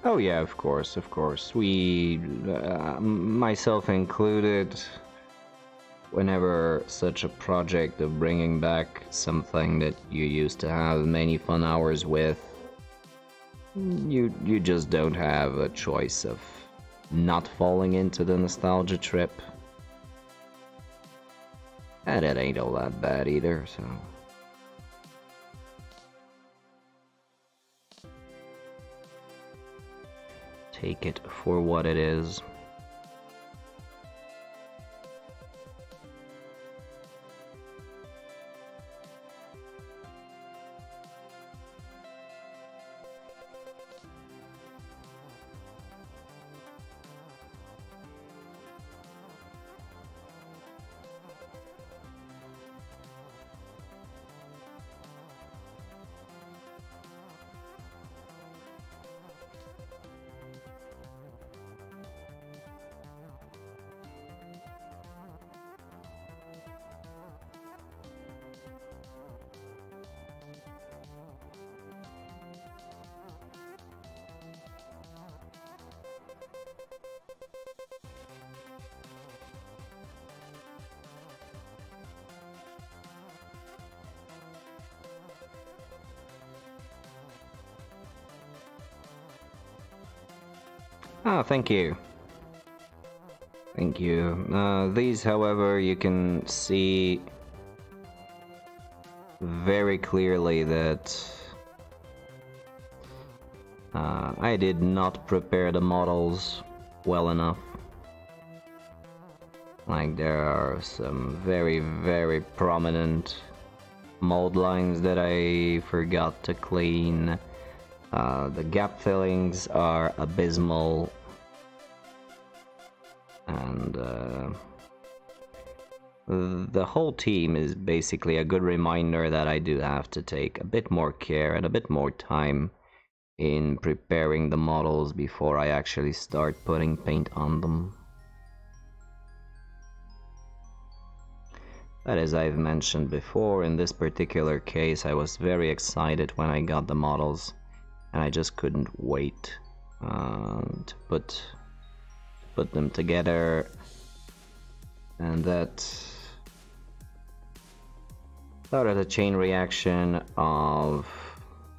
Oh yeah, of course, of course. We, myself included, whenever such a project of bringing back something that you used to have many fun hours with, you just don't have a choice of not falling into the nostalgia trip. And it ain't all that bad either, so... take it for what it is. Ah, thank you. Thank you. These, however, you can see very clearly that I did not prepare the models well enough. Like, there are some very, very prominent mold lines that I forgot to clean. The gap fillings are abysmal, and the whole team is basically a good reminder that I do have to take a bit more care and a bit more time in preparing the models before I actually start putting paint on them. But as I've mentioned before, in this particular case I was very excited when I got the models, and I just couldn't wait to put them together, and that started a chain reaction of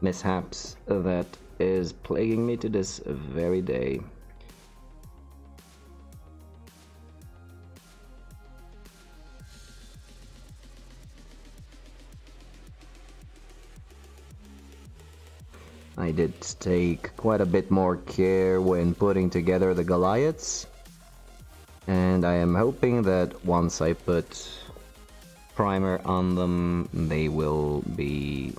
mishaps that is plaguing me to this very day. I did take quite a bit more care when putting together the Goliaths, and I am hoping that once I put primer on them, they will be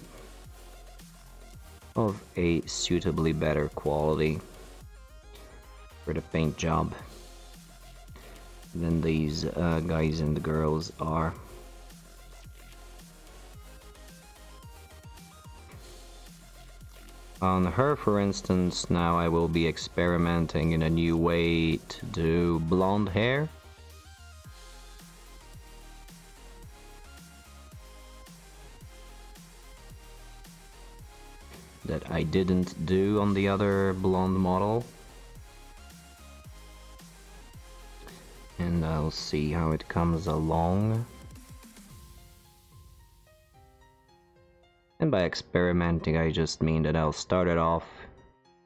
of a suitably better quality for the paint job than these guys and girls are. On her, for instance, now I will be experimenting in a new way to do blonde hair. That I didn't do on the other blonde model. And I'll see how it comes along. And by experimenting, I just mean that I'll start it off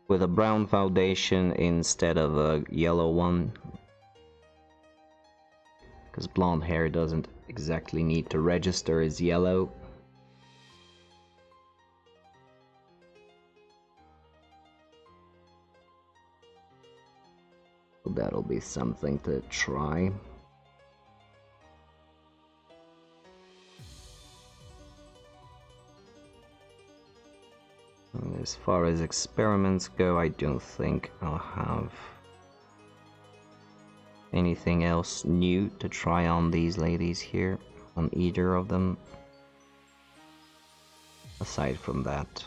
with a brown foundation instead of a yellow one. Because blonde hair doesn't exactly need to register as yellow. So that'll be something to try. As far as experiments go, I don't think I'll have anything else new to try on these ladies here, on either of them, aside from that.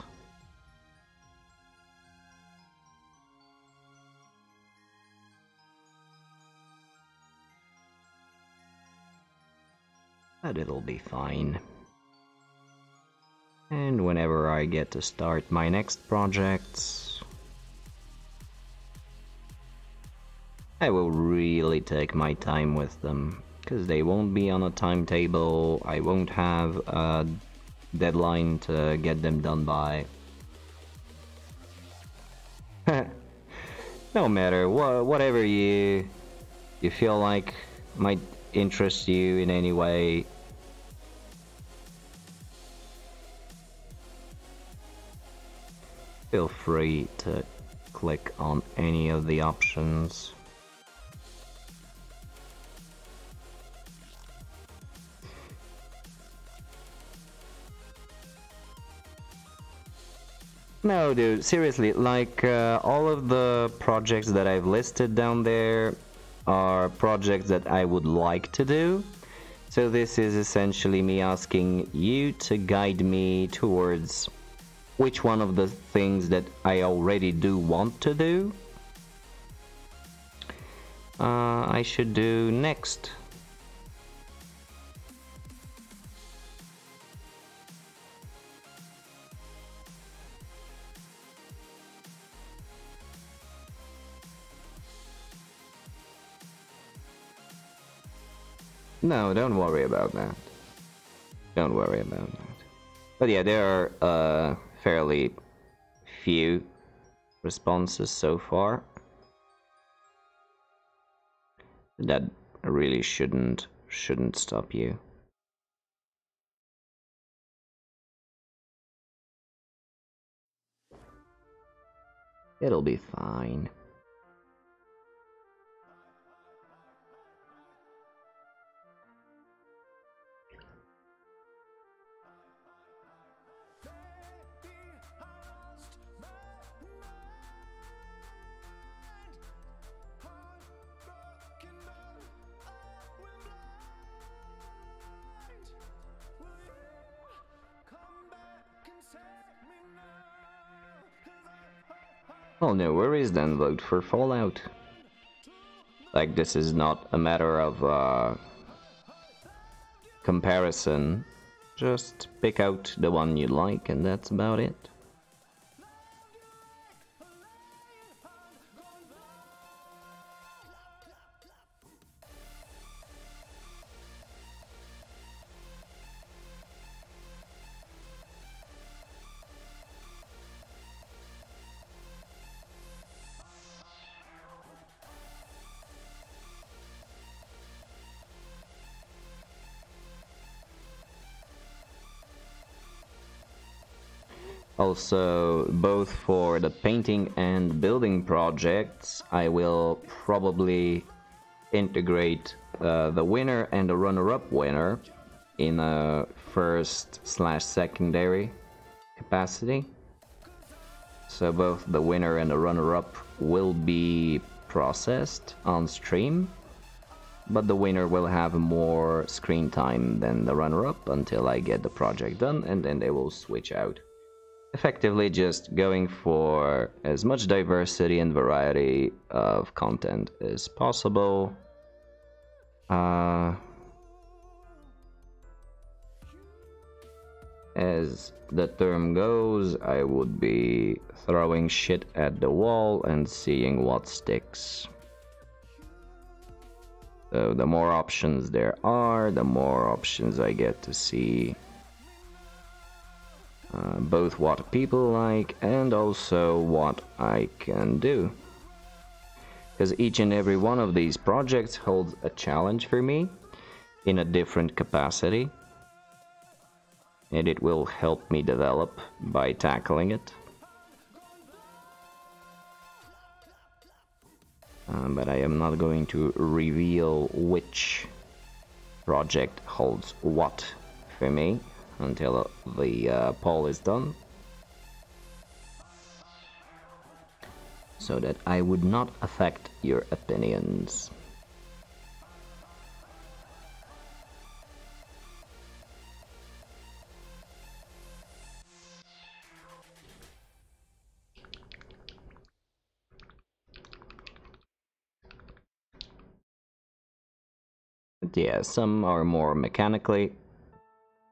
But it'll be fine. And whenever I get to start my next projects, I will really take my time with them, because they won't be on a timetable. I won't have a deadline to get them done by. No matter whatever you feel like might interest you in any way, feel free to click on any of the options. No, dude, seriously, like all of the projects that I've listed down there are projects that I would like to do. So this is essentially me asking you to guide me towards which one of the things that I already do want to do I should do next. No, don't worry about that. Don't worry about that. But yeah, there are fairly few responses so far. That really shouldn't stop you. It'll be fine. Well, no worries then, vote for Fallout. Like, this is not a matter of comparison. Just pick out the one you like and that's about it. Also, both for the painting and building projects, I will probably integrate the winner and the runner-up winner in a first/secondary capacity. So both the winner and the runner-up will be processed on stream, but the winner will have more screen time than the runner-up until I get the project done, and then they will switch out. Effectively just going for as much diversity and variety of content as possible. As the term goes, I would be throwing shit at the wall and seeing what sticks. So the more options there are, the more options I get to see. Both what people like and also what I can do. Because each and every one of these projects holds a challenge for me in a different capacity. And it will help me develop by tackling it. But I am not going to reveal which project holds what for me until the poll is done, so that I would not affect your opinions. But yeah, some are more mechanically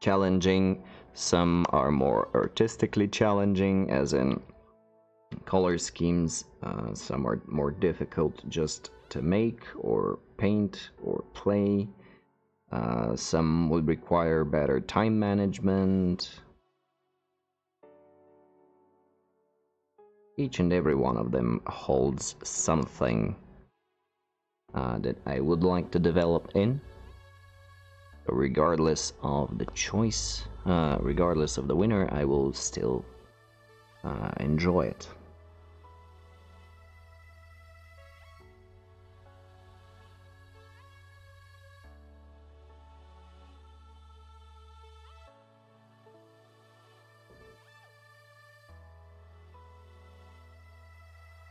challenging, some are more artistically challenging, as in color schemes. Some are more difficult just to make or paint or play. Some would require better time management. Each and every one of them holds something that I would like to develop in. Regardless of the choice, regardless of the winner, I will still enjoy it.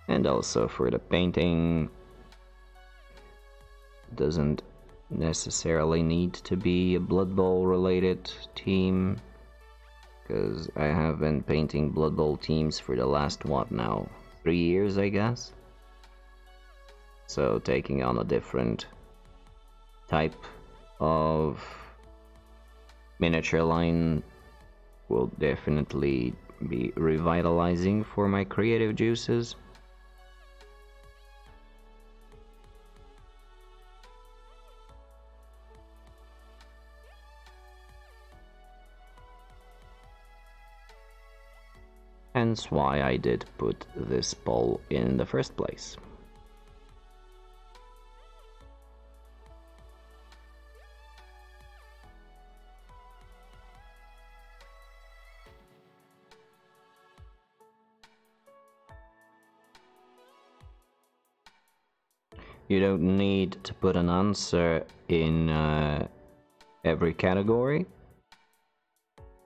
And also for the painting, doesn't necessarily need to be a Blood Bowl related team, because I have been painting Blood Bowl teams for the last, what now, 3 years I guess? So taking on a different type of miniature line will definitely be revitalizing for my creative juices. Hence why I did put this poll in the first place. You don't need to put an answer in every category,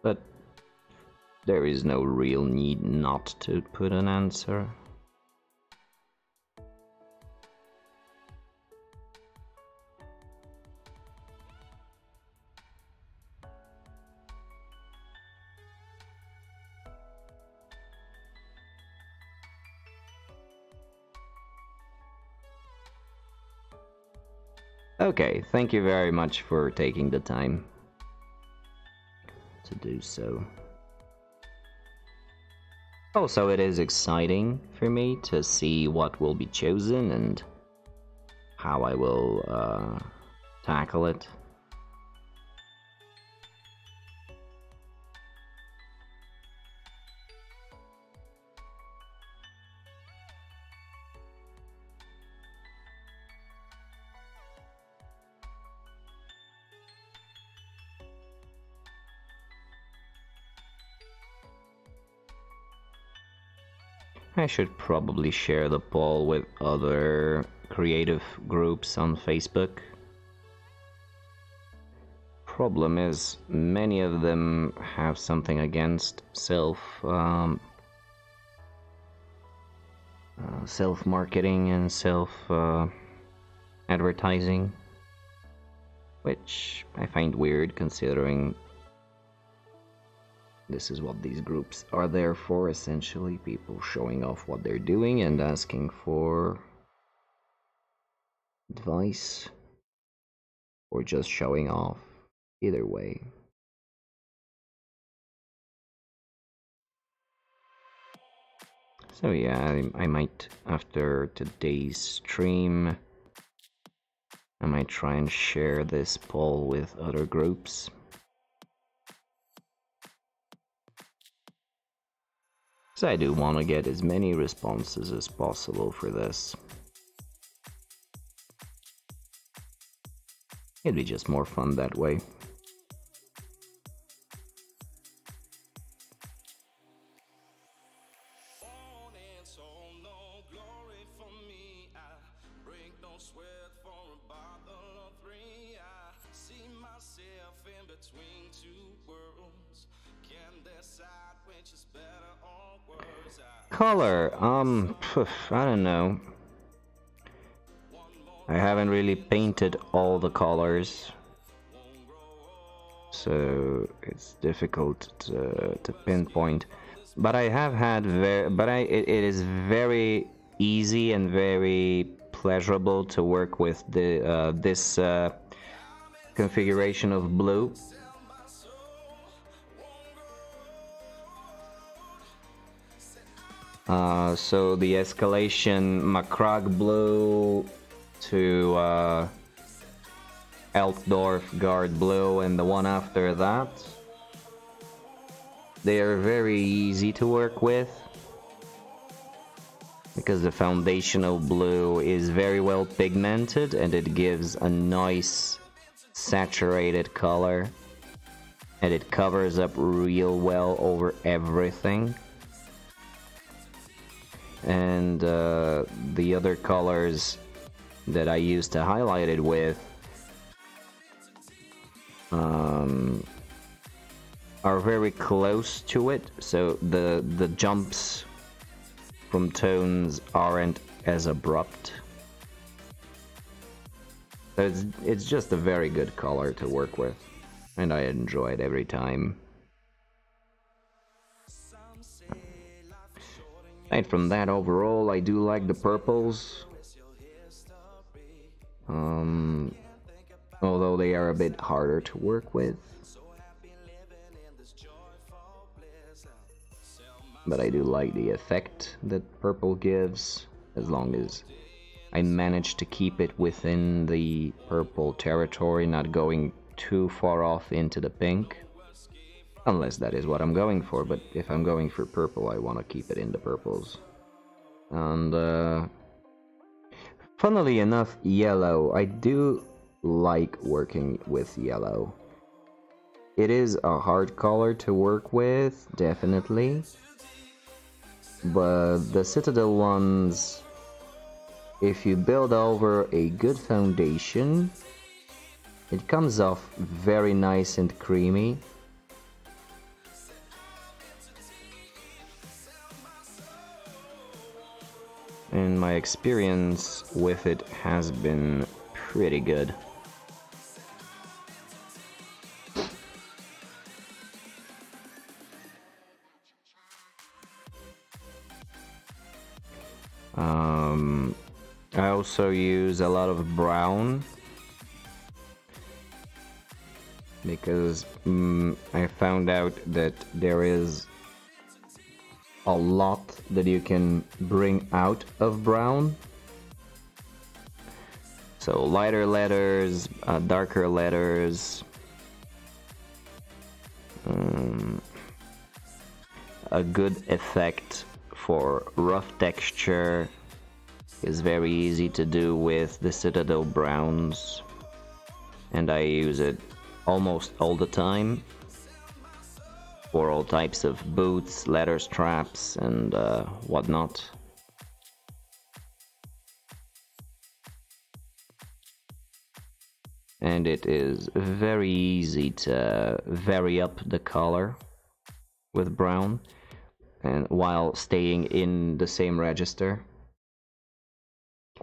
but there is no real need not to put an answer. Okay, thank you very much for taking the time to do so. Also, it is exciting for me to see what will be chosen and how I will tackle it. I should probably share the poll with other creative groups on Facebook. Problem is, many of them have something against self-marketing and self-advertising, which I find weird considering this is what these groups are there for, essentially. People showing off what they're doing and asking for advice, or just showing off. Either way. So yeah, I might, after today's stream, I might try and share this poll with other groups. So I do want to get as many responses as possible for this. It'd be just more fun that way. Color, I don't know. I haven't really painted all the colors, so it's difficult to pinpoint. But I have had it is very easy and very pleasurable to work with this configuration of blue. So the escalation Macragge blue to Altdorf Guard blue and the one after that. They are very easy to work with because the foundational blue is very well pigmented and it gives a nice saturated color and it covers up real well over everything. And the other colors that I used to highlight it with are very close to it, so the jumps from tones aren't as abrupt. So it's just a very good color to work with, and I enjoy it every time. Aside from that, overall, I do like the purples. Although they are a bit harder to work with. But I do like the effect that purple gives, as long as I manage to keep it within the purple territory, not going too far off into the pink. Unless that is what I'm going for, but if I'm going for purple, I want to keep it in the purples. And funnily enough, yellow. I do like working with yellow. It is a hard color to work with, definitely. But the Citadel ones, if you build over a good foundation, it comes off very nice and creamy. And my experience with it has been pretty good. I also use a lot of brown because I found out that there is a lot that you can bring out of brown. So lighter letters, darker letters, a good effect for rough texture is very easy to do with the Citadel browns, and I use it almost all the time for all types of boots, leather straps, and whatnot. And it is very easy to vary up the color with brown, and while staying in the same register.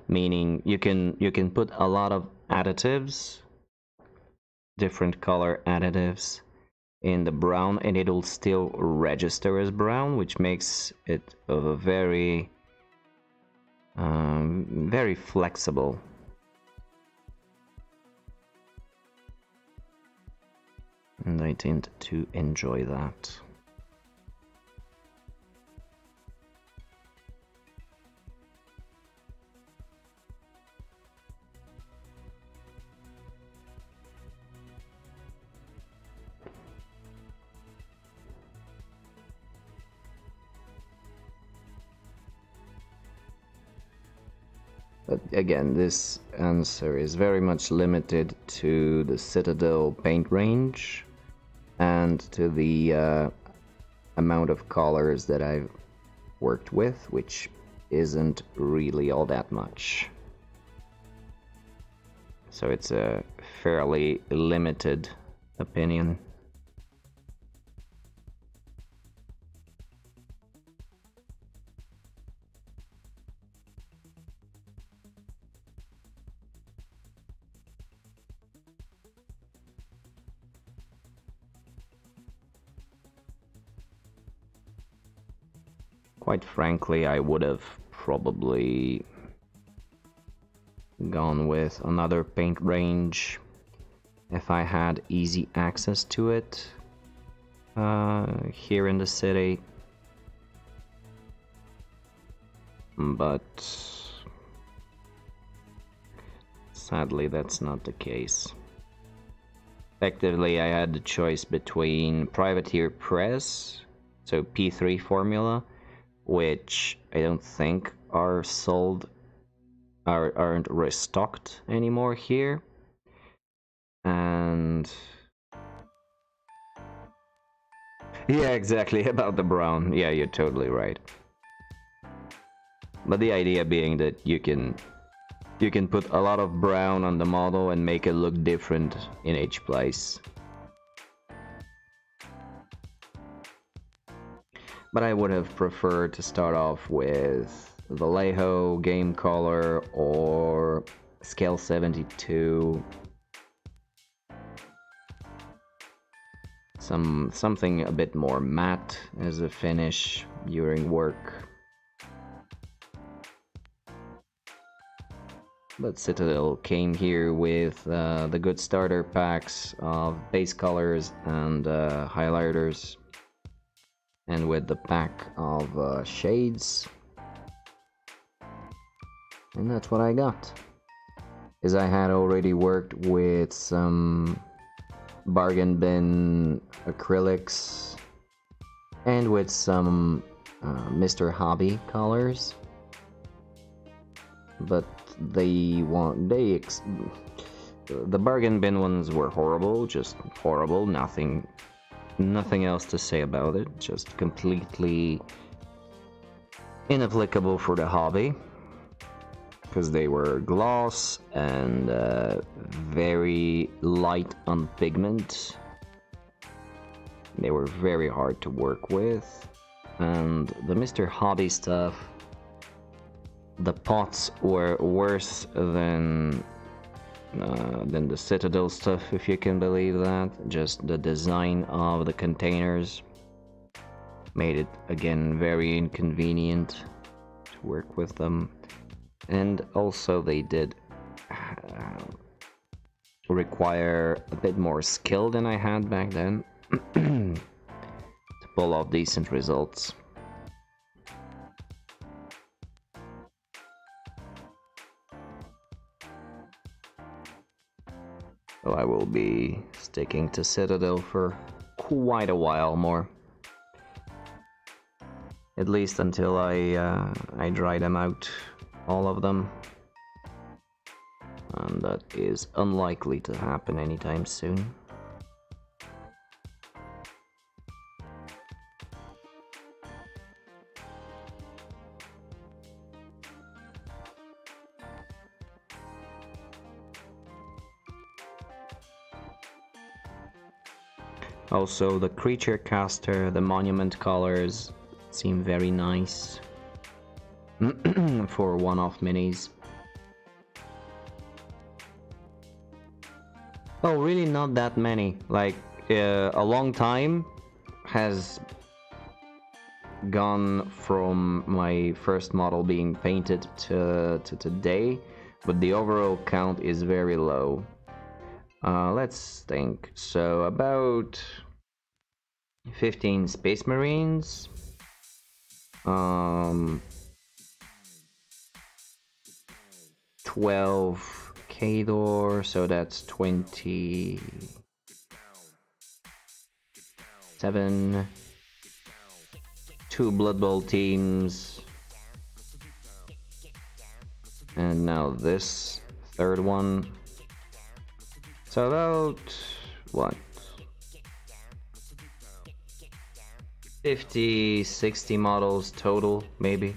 Meaning you can put a lot of additives, different color additives in the brown, and it'll still register as brown, which makes it a very very flexible. And I tend to enjoy that. But again, this answer is very much limited to the Citadel paint range and to the amount of colors that I've worked with, which isn't really all that much. So it's a fairly limited opinion. Quite frankly, I would have probably gone with another paint range if I had easy access to it here in the city. But sadly, that's not the case. Effectively, I had the choice between Privateer Press, so P3 formula, which I don't think are sold, aren't restocked anymore here, and yeah, exactly, about the brown. Yeah, you're totally right. But the idea being that you can put a lot of brown on the model and make it look different in each place. But I would have preferred to start off with Vallejo, Game Color, or Scale 72. Something a bit more matte as a finish during work. But Citadel came here with the good starter packs of base colors and highlighters, and with the pack of shades, and that's what I got. Is I had already worked with some bargain bin acrylics and with some Mr. Hobby colors, but the bargain bin ones were horrible, just horrible. Nothing else to say about it, just completely inapplicable for the hobby, because they were gloss and very light on pigment. They were very hard to work with, and the Mr. Hobby stuff, the pots were worse than the Citadel stuff, if you can believe that. Just the design of the containers made it, again, very inconvenient to work with them. And also they did require a bit more skill than I had back then to pull off decent results. So I will be sticking to Citadel for quite a while more. At least until I dry them out, all of them. And that is unlikely to happen anytime soon. Also, the creature caster, the monument colors seem very nice for one-off minis. Oh, really not that many. Like, a long time has gone from my first model being painted to today, but the overall count is very low. Let's think. So about 15 Space Marines, 12 Khador, so that's 27, 2 Blood Bowl teams, and now this third one. So about, what, 50, 60 models total, maybe,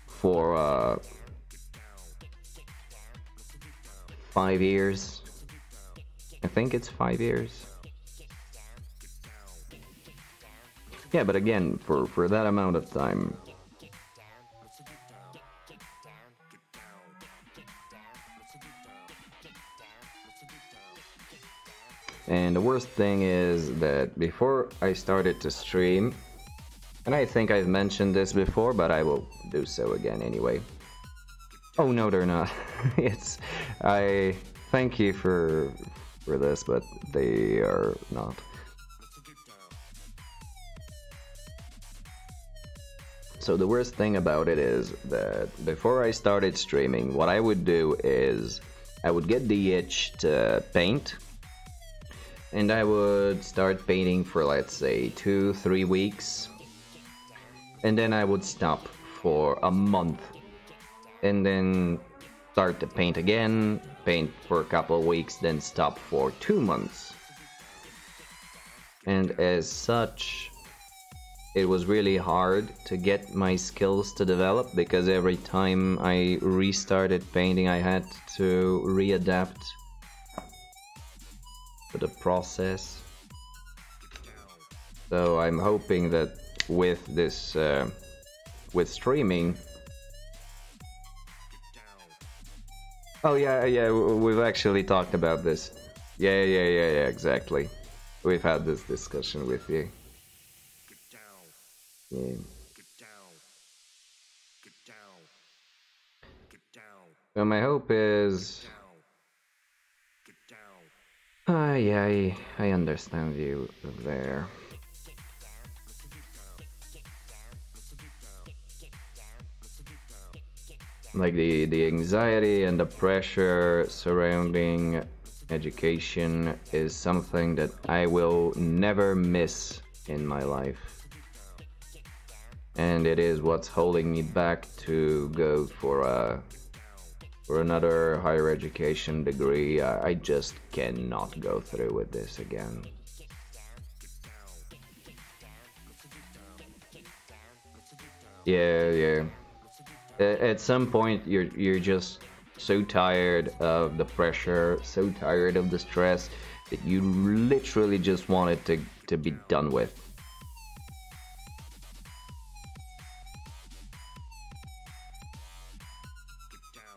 for 5 years. I think it's 5 years. Yeah, but again, for that amount of time, and the worst thing is that before I started to stream, and I think I've mentioned this before, but I will do so again anyway. Oh no, they're not. I thank you for this, but they are not. So the worst thing about it is that before I started streaming, what I would do is I would get the itch to paint, and I would start painting for, let's say, 2-3 weeks, and then I would stop for a month, and then start to paint again, paint for a couple of weeks, then stop for 2 months. And as such, it was really hard to get my skills to develop, because every time I restarted painting I had to readapt to the process. So I'm hoping that with this, with streaming... Oh yeah, we've actually talked about this. Yeah, exactly. We've had this discussion with you. Yeah. So my hope is... yeah, I understand you there. Like the anxiety and the pressure surrounding education is something that I will never miss in my life. And it is what's holding me back to go for another higher education degree. I just cannot go through with this again. Yeah. At some point, you're just so tired of the pressure, so tired of the stress, that you literally just want it to be done with.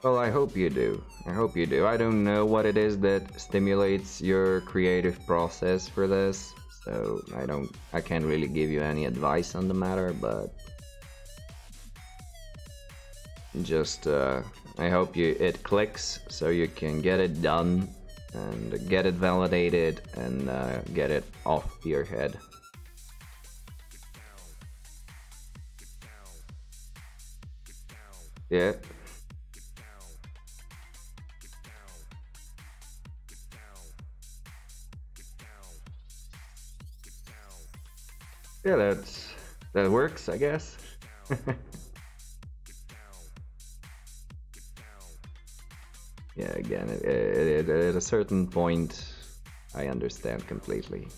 Well, I hope you do. I hope you do. I don't know what it is that stimulates your creative process for this, so I can't really give you any advice on the matter, but just I hope it clicks so you can get it done and get it validated and get it off your head. Yeah. Yeah, that works, I guess. Yeah, again, at a certain point, I understand completely.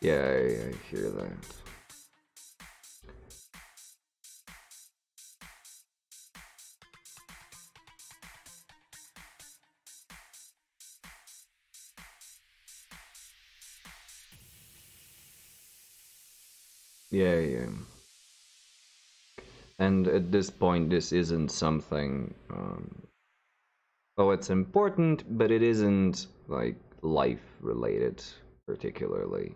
Yeah, I hear that. Yeah, yeah. And at this point, this isn't something. Oh, it's important, but it isn't like life related, particularly.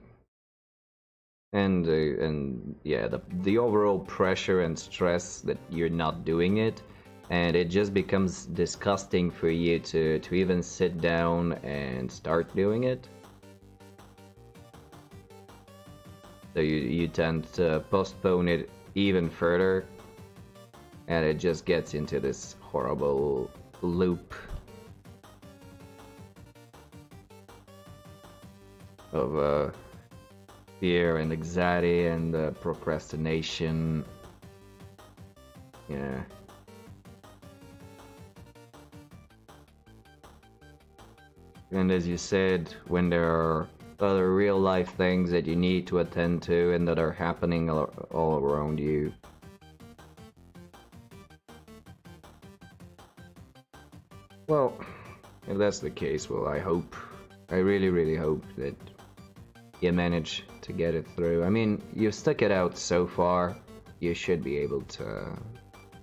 And yeah, the overall pressure and stress that you're not doing it, and it just becomes disgusting for you to even sit down and start doing it. So you tend to postpone it even further, and it just gets into this horrible loop of fear and anxiety and procrastination. Yeah. And as you said, when there are other real life things that you need to attend to and that are happening all around you. Well, if that's the case, well, I really, really hope that you manage to get it through. I mean, you've stuck it out so far, you should be able to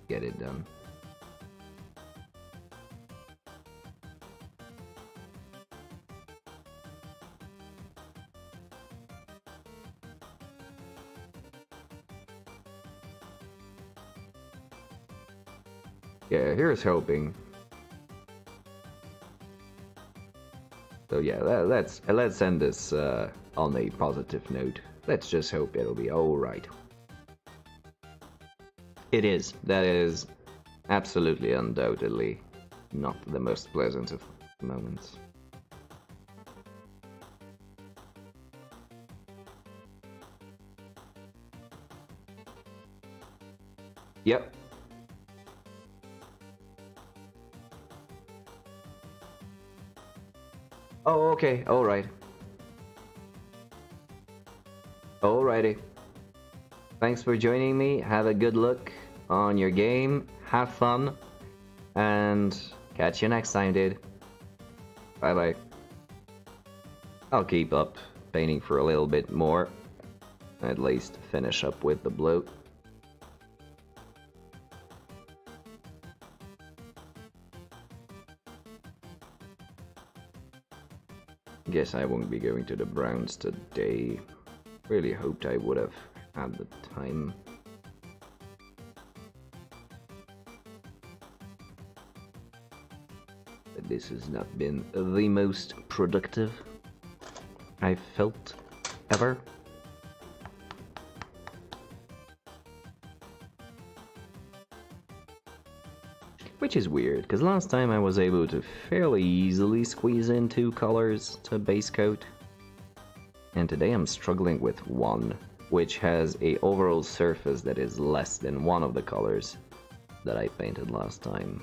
get it done. Yeah, here's hoping. So yeah, let's end this on a positive note. Let's just hope it'll be alright. It is. That is absolutely, undoubtedly not the most pleasant of moments. Yep. Oh, okay, alright. Alrighty. Thanks for joining me. Have a good look on your game. Have fun. And catch you next time, dude. Bye bye. I'll keep up painting for a little bit more. At least finish up with the bloat. Guess I won't be going to the Browns today. Really hoped I would have had the time. But this has not been the most productive I've felt ever. Which is weird, because last time I was able to fairly easily squeeze in 2 colors to base coat. And today I'm struggling with one, which has a overall surface that is less than one of the colors that I painted last time.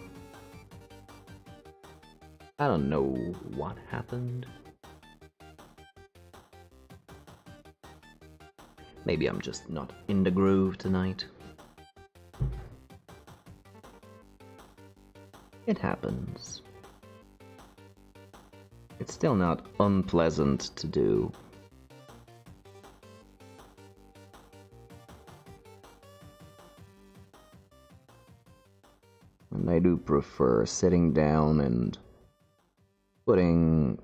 I don't know what happened. Maybe I'm just not in the groove tonight. It happens. It's still not unpleasant to do. I do prefer sitting down and putting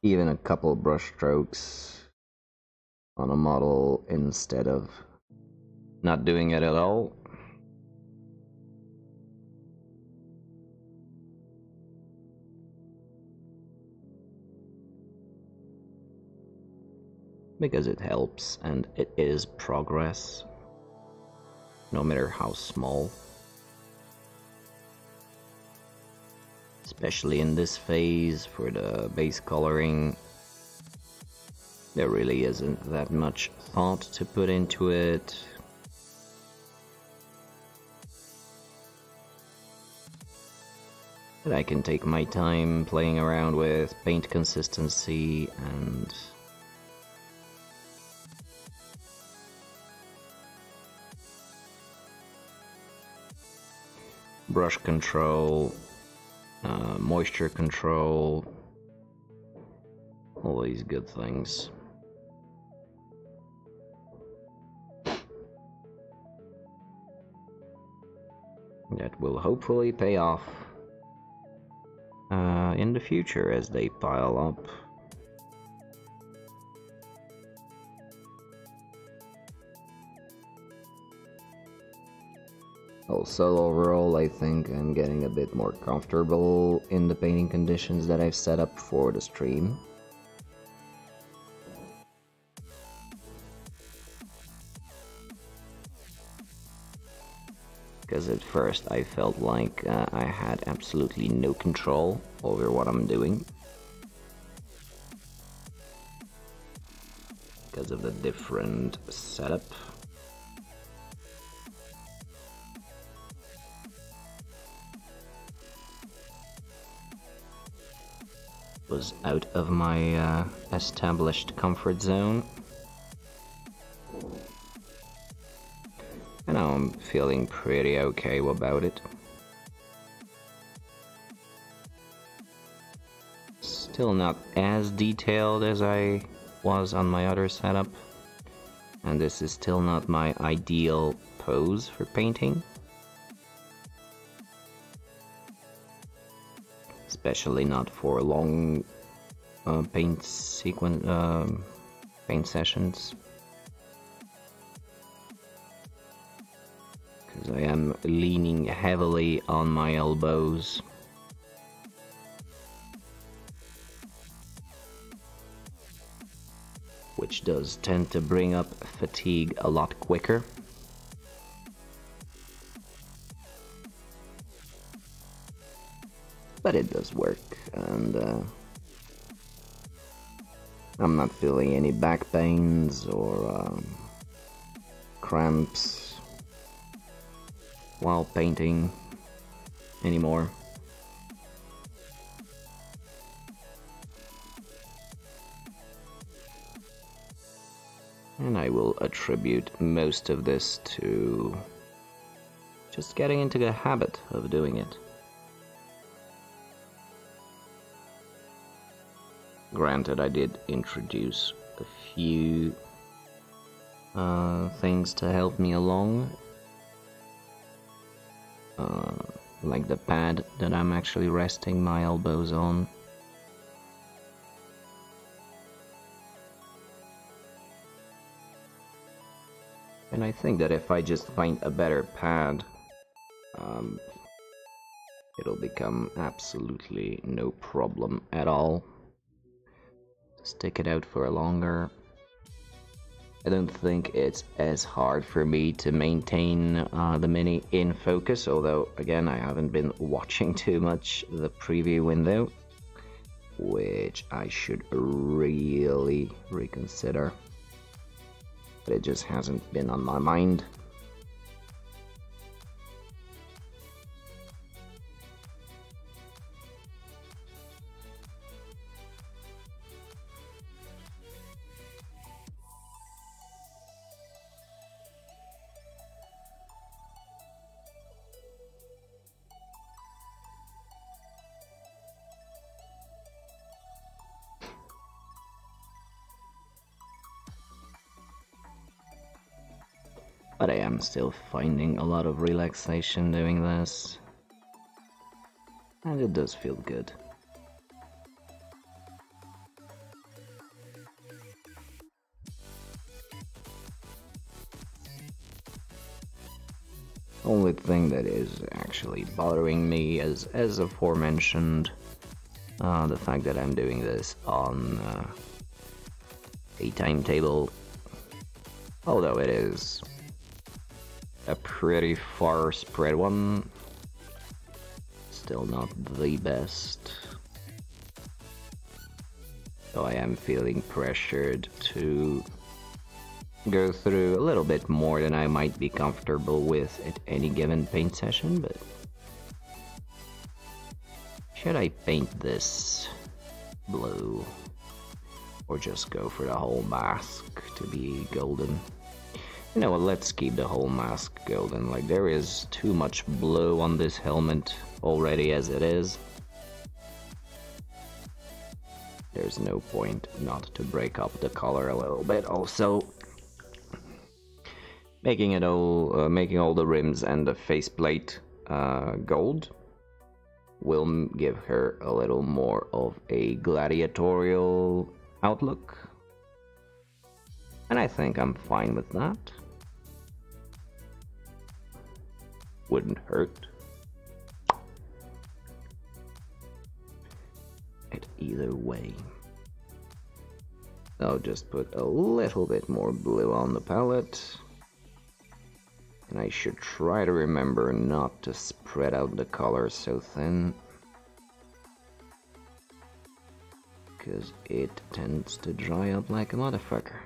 even a couple brush strokes on a model instead of not doing it at all. Because it helps and it is progress, no matter how small. Especially in this phase for the base coloring, there really isn't that much thought to put into it. But I can take my time playing around with paint consistency and brush control, moisture control, all these good things. That will hopefully pay off in the future as they pile up. Also, overall, I think I'm getting a bit more comfortable in the painting conditions that I've set up for the stream. Because at first I felt like I had absolutely no control over what I'm doing. Because of the different setup. Was out of my established comfort zone. And now I'm feeling pretty okay about it. Still not as detailed as I was on my other setup. And this is still not my ideal pose for painting. Especially not for long paint sessions. Because I am leaning heavily on my elbows. Which does tend to bring up fatigue a lot quicker. But it does work, and I'm not feeling any back pains or cramps while painting anymore. And I will attribute most of this to just getting into the habit of doing it. Granted, I did introduce a few things to help me along. Like the pad that I'm actually resting my elbows on. And I think that if I just find a better pad, it'll become absolutely no problem at all. Stick it out for longer. I don't think it's as hard for me to maintain the Mini in focus, although again I haven't been watching too much the preview window, which I should really reconsider. But it just hasn't been on my mind. But I am still finding a lot of relaxation doing this. and it does feel good. Only thing that is actually bothering me is, as aforementioned, the fact that I'm doing this on a timetable, although it is a pretty far spread one, still not the best. So I am feeling pressured to go through a little bit more than I might be comfortable with at any given paint session, but should I paint this blue or just go for the whole mask to be golden? You know what, let's keep the whole mask golden. Like, there is too much blue on this helmet already as it is. There's no point not to break up the color a little bit. Also, making all the rims and the faceplate gold will give her a little more of a gladiatorial outlook, and I think I'm fine with that. Wouldn't hurt. It either way. I'll just put a little bit more blue on the palette. And I should try to remember not to spread out the colors so thin, because it tends to dry up like a motherfucker.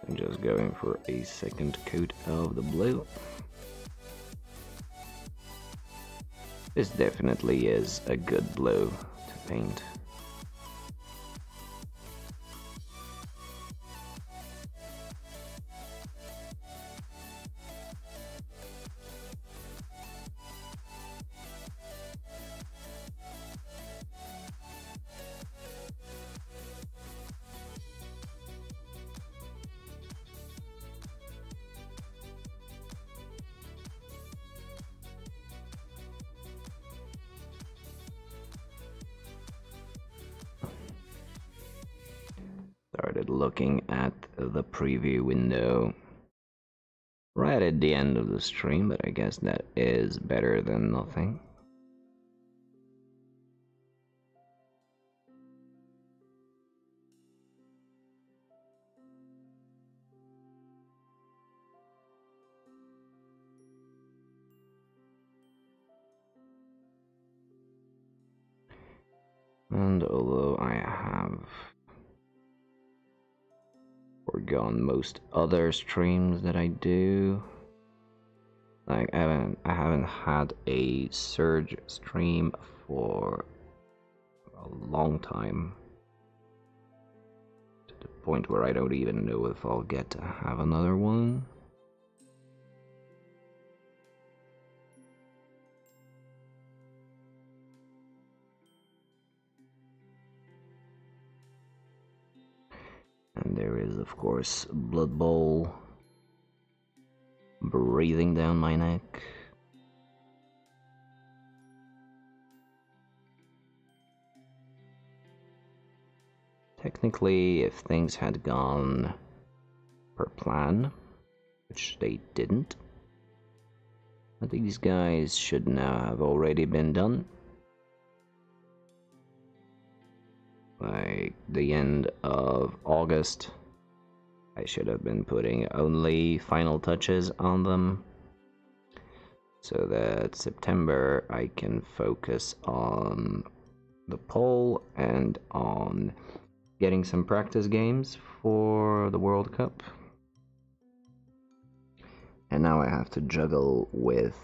I'm just going for a second coat of the blue. This definitely is a good blue to paint. Started looking at the preview window right at the end of the stream, but I guess that is better than nothing. And although I have forgone most other streams that I do, like I haven't had a Surge stream for a long time, to the point where I don't even know if I'll get to have another one. And there is, of course, Blood Bowl breathing down my neck. Technically, if things had gone per plan, which they didn't, I think these guys should now have already been done. Like the end of August, I should have been putting only final touches on them, so that September I can focus on the poll and on getting some practice games for the World Cup. And now I have to juggle with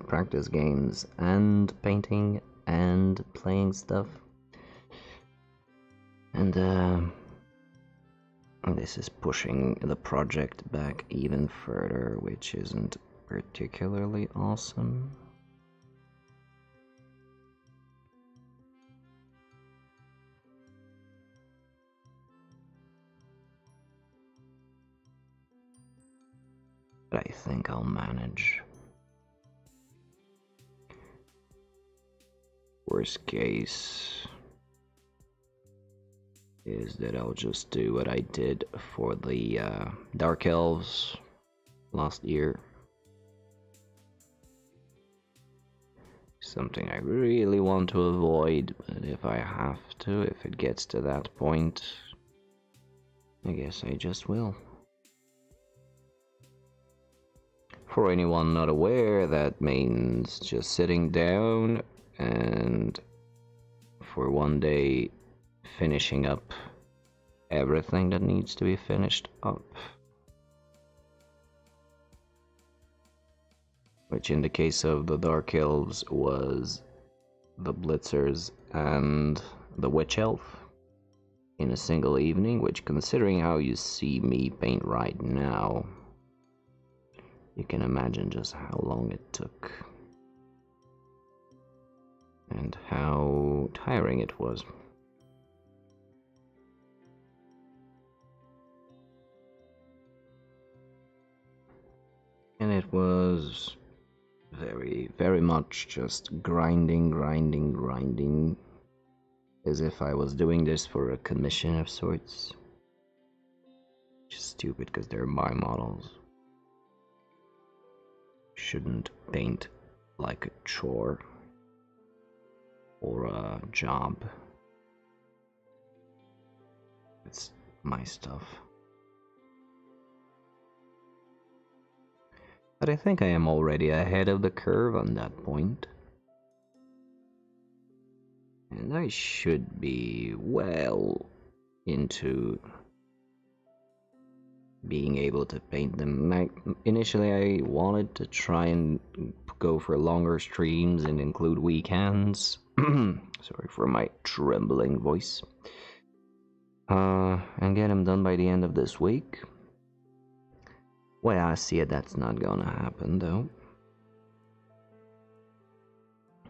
practice games and painting and playing stuff. And this is pushing the project back even further, which isn't particularly awesome. But I think I'll manage. Worst case is that I'll just do what I did for the Dark Elves last year. Something I really want to avoid, but if I have to, if it gets to that point, I guess I just will. For anyone not aware, that means just sitting down and for one day finishing up everything that needs to be finished up. Which in the case of the Dark Elves was the Blitzers and the Witch Elf in a single evening, which, considering how you see me paint right now, you can imagine just how long it took and how tiring it was. And it was very, very much just grinding, as if I was doing this for a commission of sorts. Which is stupid because they're my models. Shouldn't paint like a chore or a job. It's my stuff. But I think I am already ahead of the curve on that point. And I should be well into being able to paint them. Initially I wanted to try and go for longer streams and include weekends. Sorry for my trembling voice. And get them done by the end of this week. Well, I see it, that's not gonna happen though.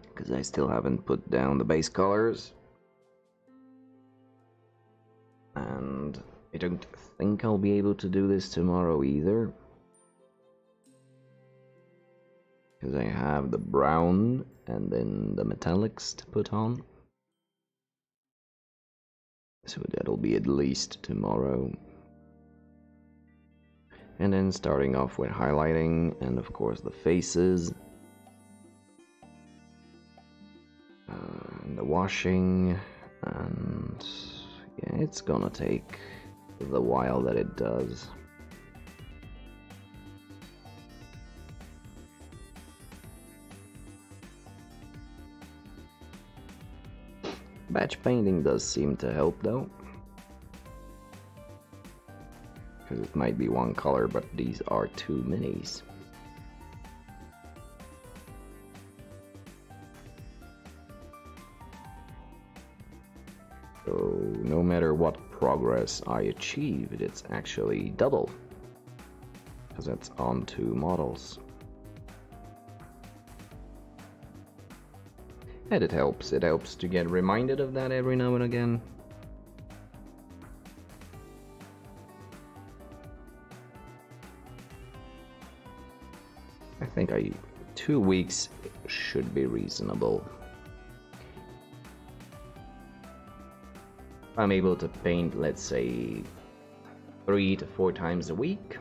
Because I still haven't put down the base colors. And I don't think I'll be able to do this tomorrow either. Because I have the brown and then the metallics to put on. So that'll be at least tomorrow. And then starting off with highlighting and of course the faces. And the washing. And yeah, it's gonna take the while that it does. Batch painting does seem to help though. Because it might be one color, but these are two minis. So no matter what progress I achieved, it's actually double. Because that's on two models. And it helps to get reminded of that every now and again. I think 2 weeks should be reasonable. I'm able to paint, let's say, 3 to 4 times a week.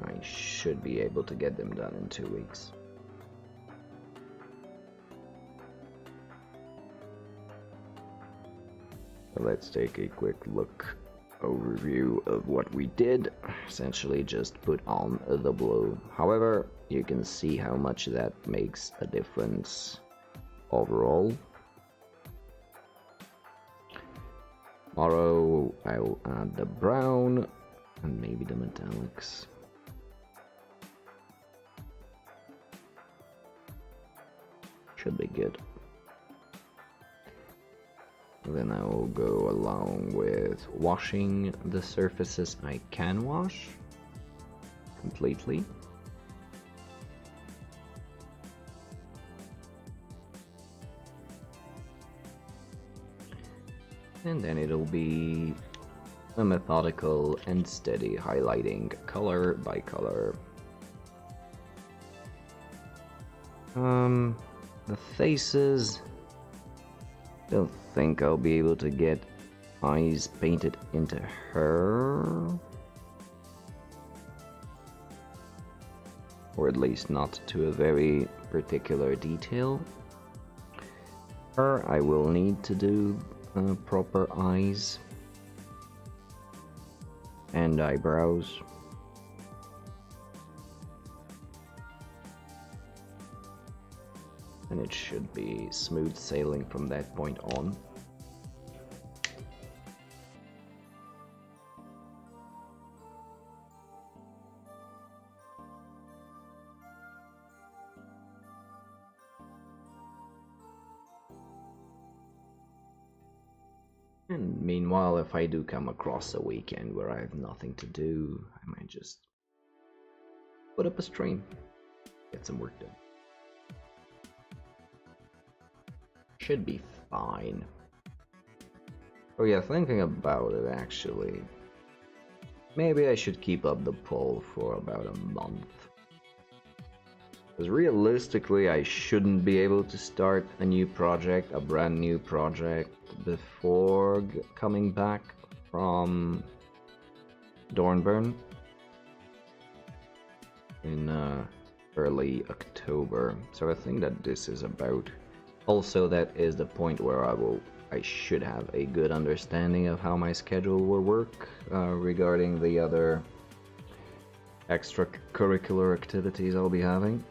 I should be able to get them done in 2 weeks. So let's take a quick look overview of what we did. Essentially just put on the blue. However, you can see how much that makes a difference overall. Tomorrow I'll add the brown And maybe the metallics. Should be good. Then I will go along with washing the surfaces I can wash completely. And then it'll be a methodical and steady highlighting color by color. The faces, don't think I'll be able to get eyes painted into her. Or at least not to a very particular detail. Her, I will need to do proper eyes and eyebrows. And it should be smooth sailing from that point on. And meanwhile, if I do come across a weekend where I have nothing to do, I might just put up a stream, get some work done. Should be fine. Oh yeah, thinking about it actually, maybe I should keep up the poll for about a month. Because realistically, I shouldn't be able to start a new project, a brand new project, before coming back from Dornburn in early October. So I think that this is about. Also, that is the point where I should have a good understanding of how my schedule will work regarding the other extracurricular activities I'll be having.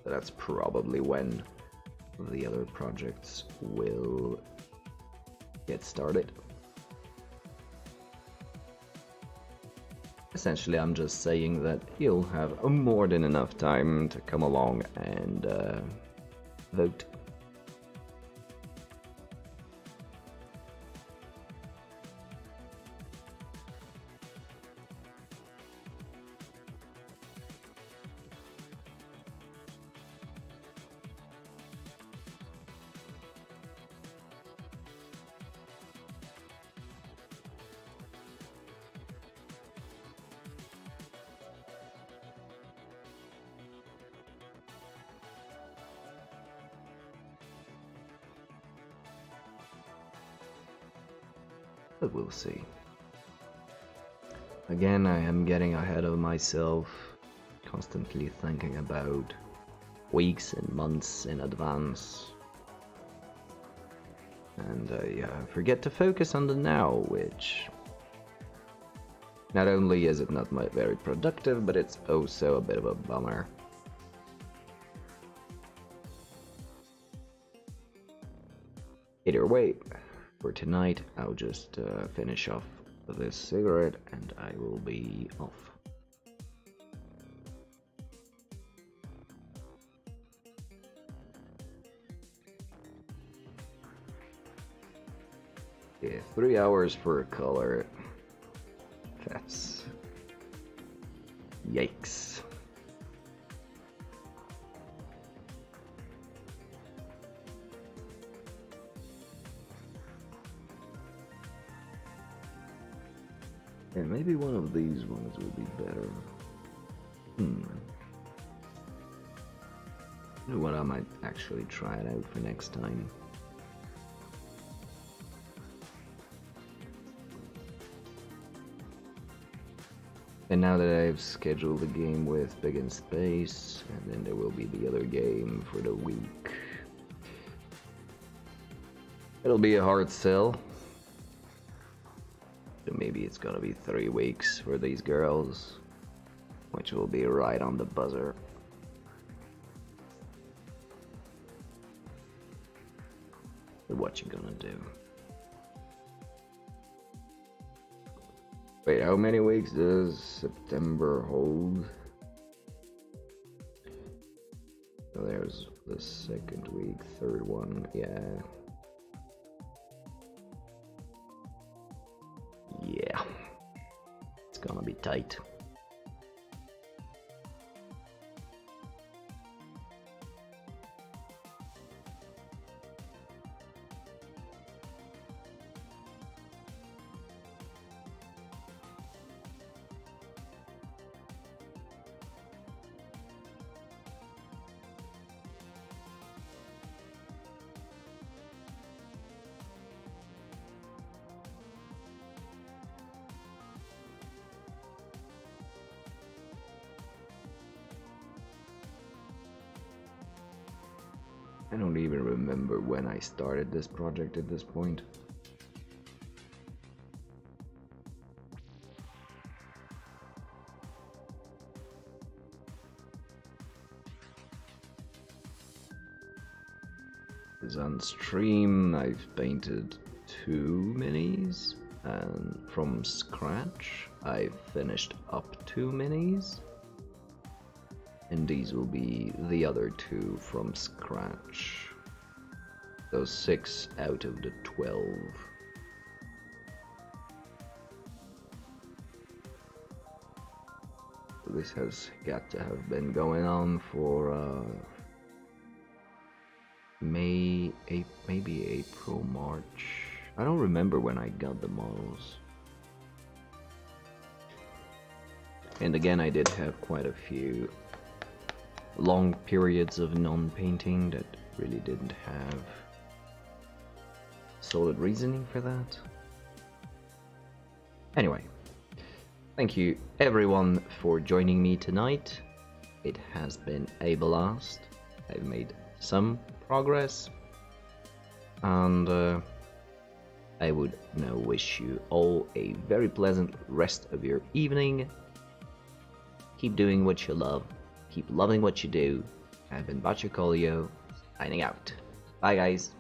That's probably when the other projects will get started. Essentially, I'm just saying that you'll have more than enough time to come along and vote. But we'll see. Again, I am getting ahead of myself, constantly thinking about weeks and months in advance. And I forget to focus on the now, which not only is it not very productive, but it's also a bit of a bummer. Either way, for tonight, I'll just finish off this cigarette and I will be off. Yeah, 3 hours for a color. That's... yikes. Yeah, maybe one of these ones would be better. You know what, I might actually try it out for next time. And now that I've scheduled the game with Big in Space, and then there will be the other game for the week. It'll be a hard sell. So maybe it's gonna be 3 weeks for these girls, which will be right on the buzzer. what you gonna do? Wait, how many weeks does September hold? So there's the second week, third one, yeah. Yeah. It's gonna be tight. I don't even remember when I started this project at this point. Because on stream I've painted 2 minis, and from scratch I've finished up 2 minis. And these will be the other 2 from scratch. Those 6 out of the 12. This has got to have been going on for maybe April, March. I don't remember when I got the models. And again, I did have quite a few long periods of non-painting that really didn't have solid reasoning for that. Anyway, thank you everyone for joining me tonight. It has been a blast. I've made some progress, and I would now wish you all a very pleasant rest of your evening. Keep doing what you love. Keep loving what you do. I've been Bachacolio, signing out. Bye guys.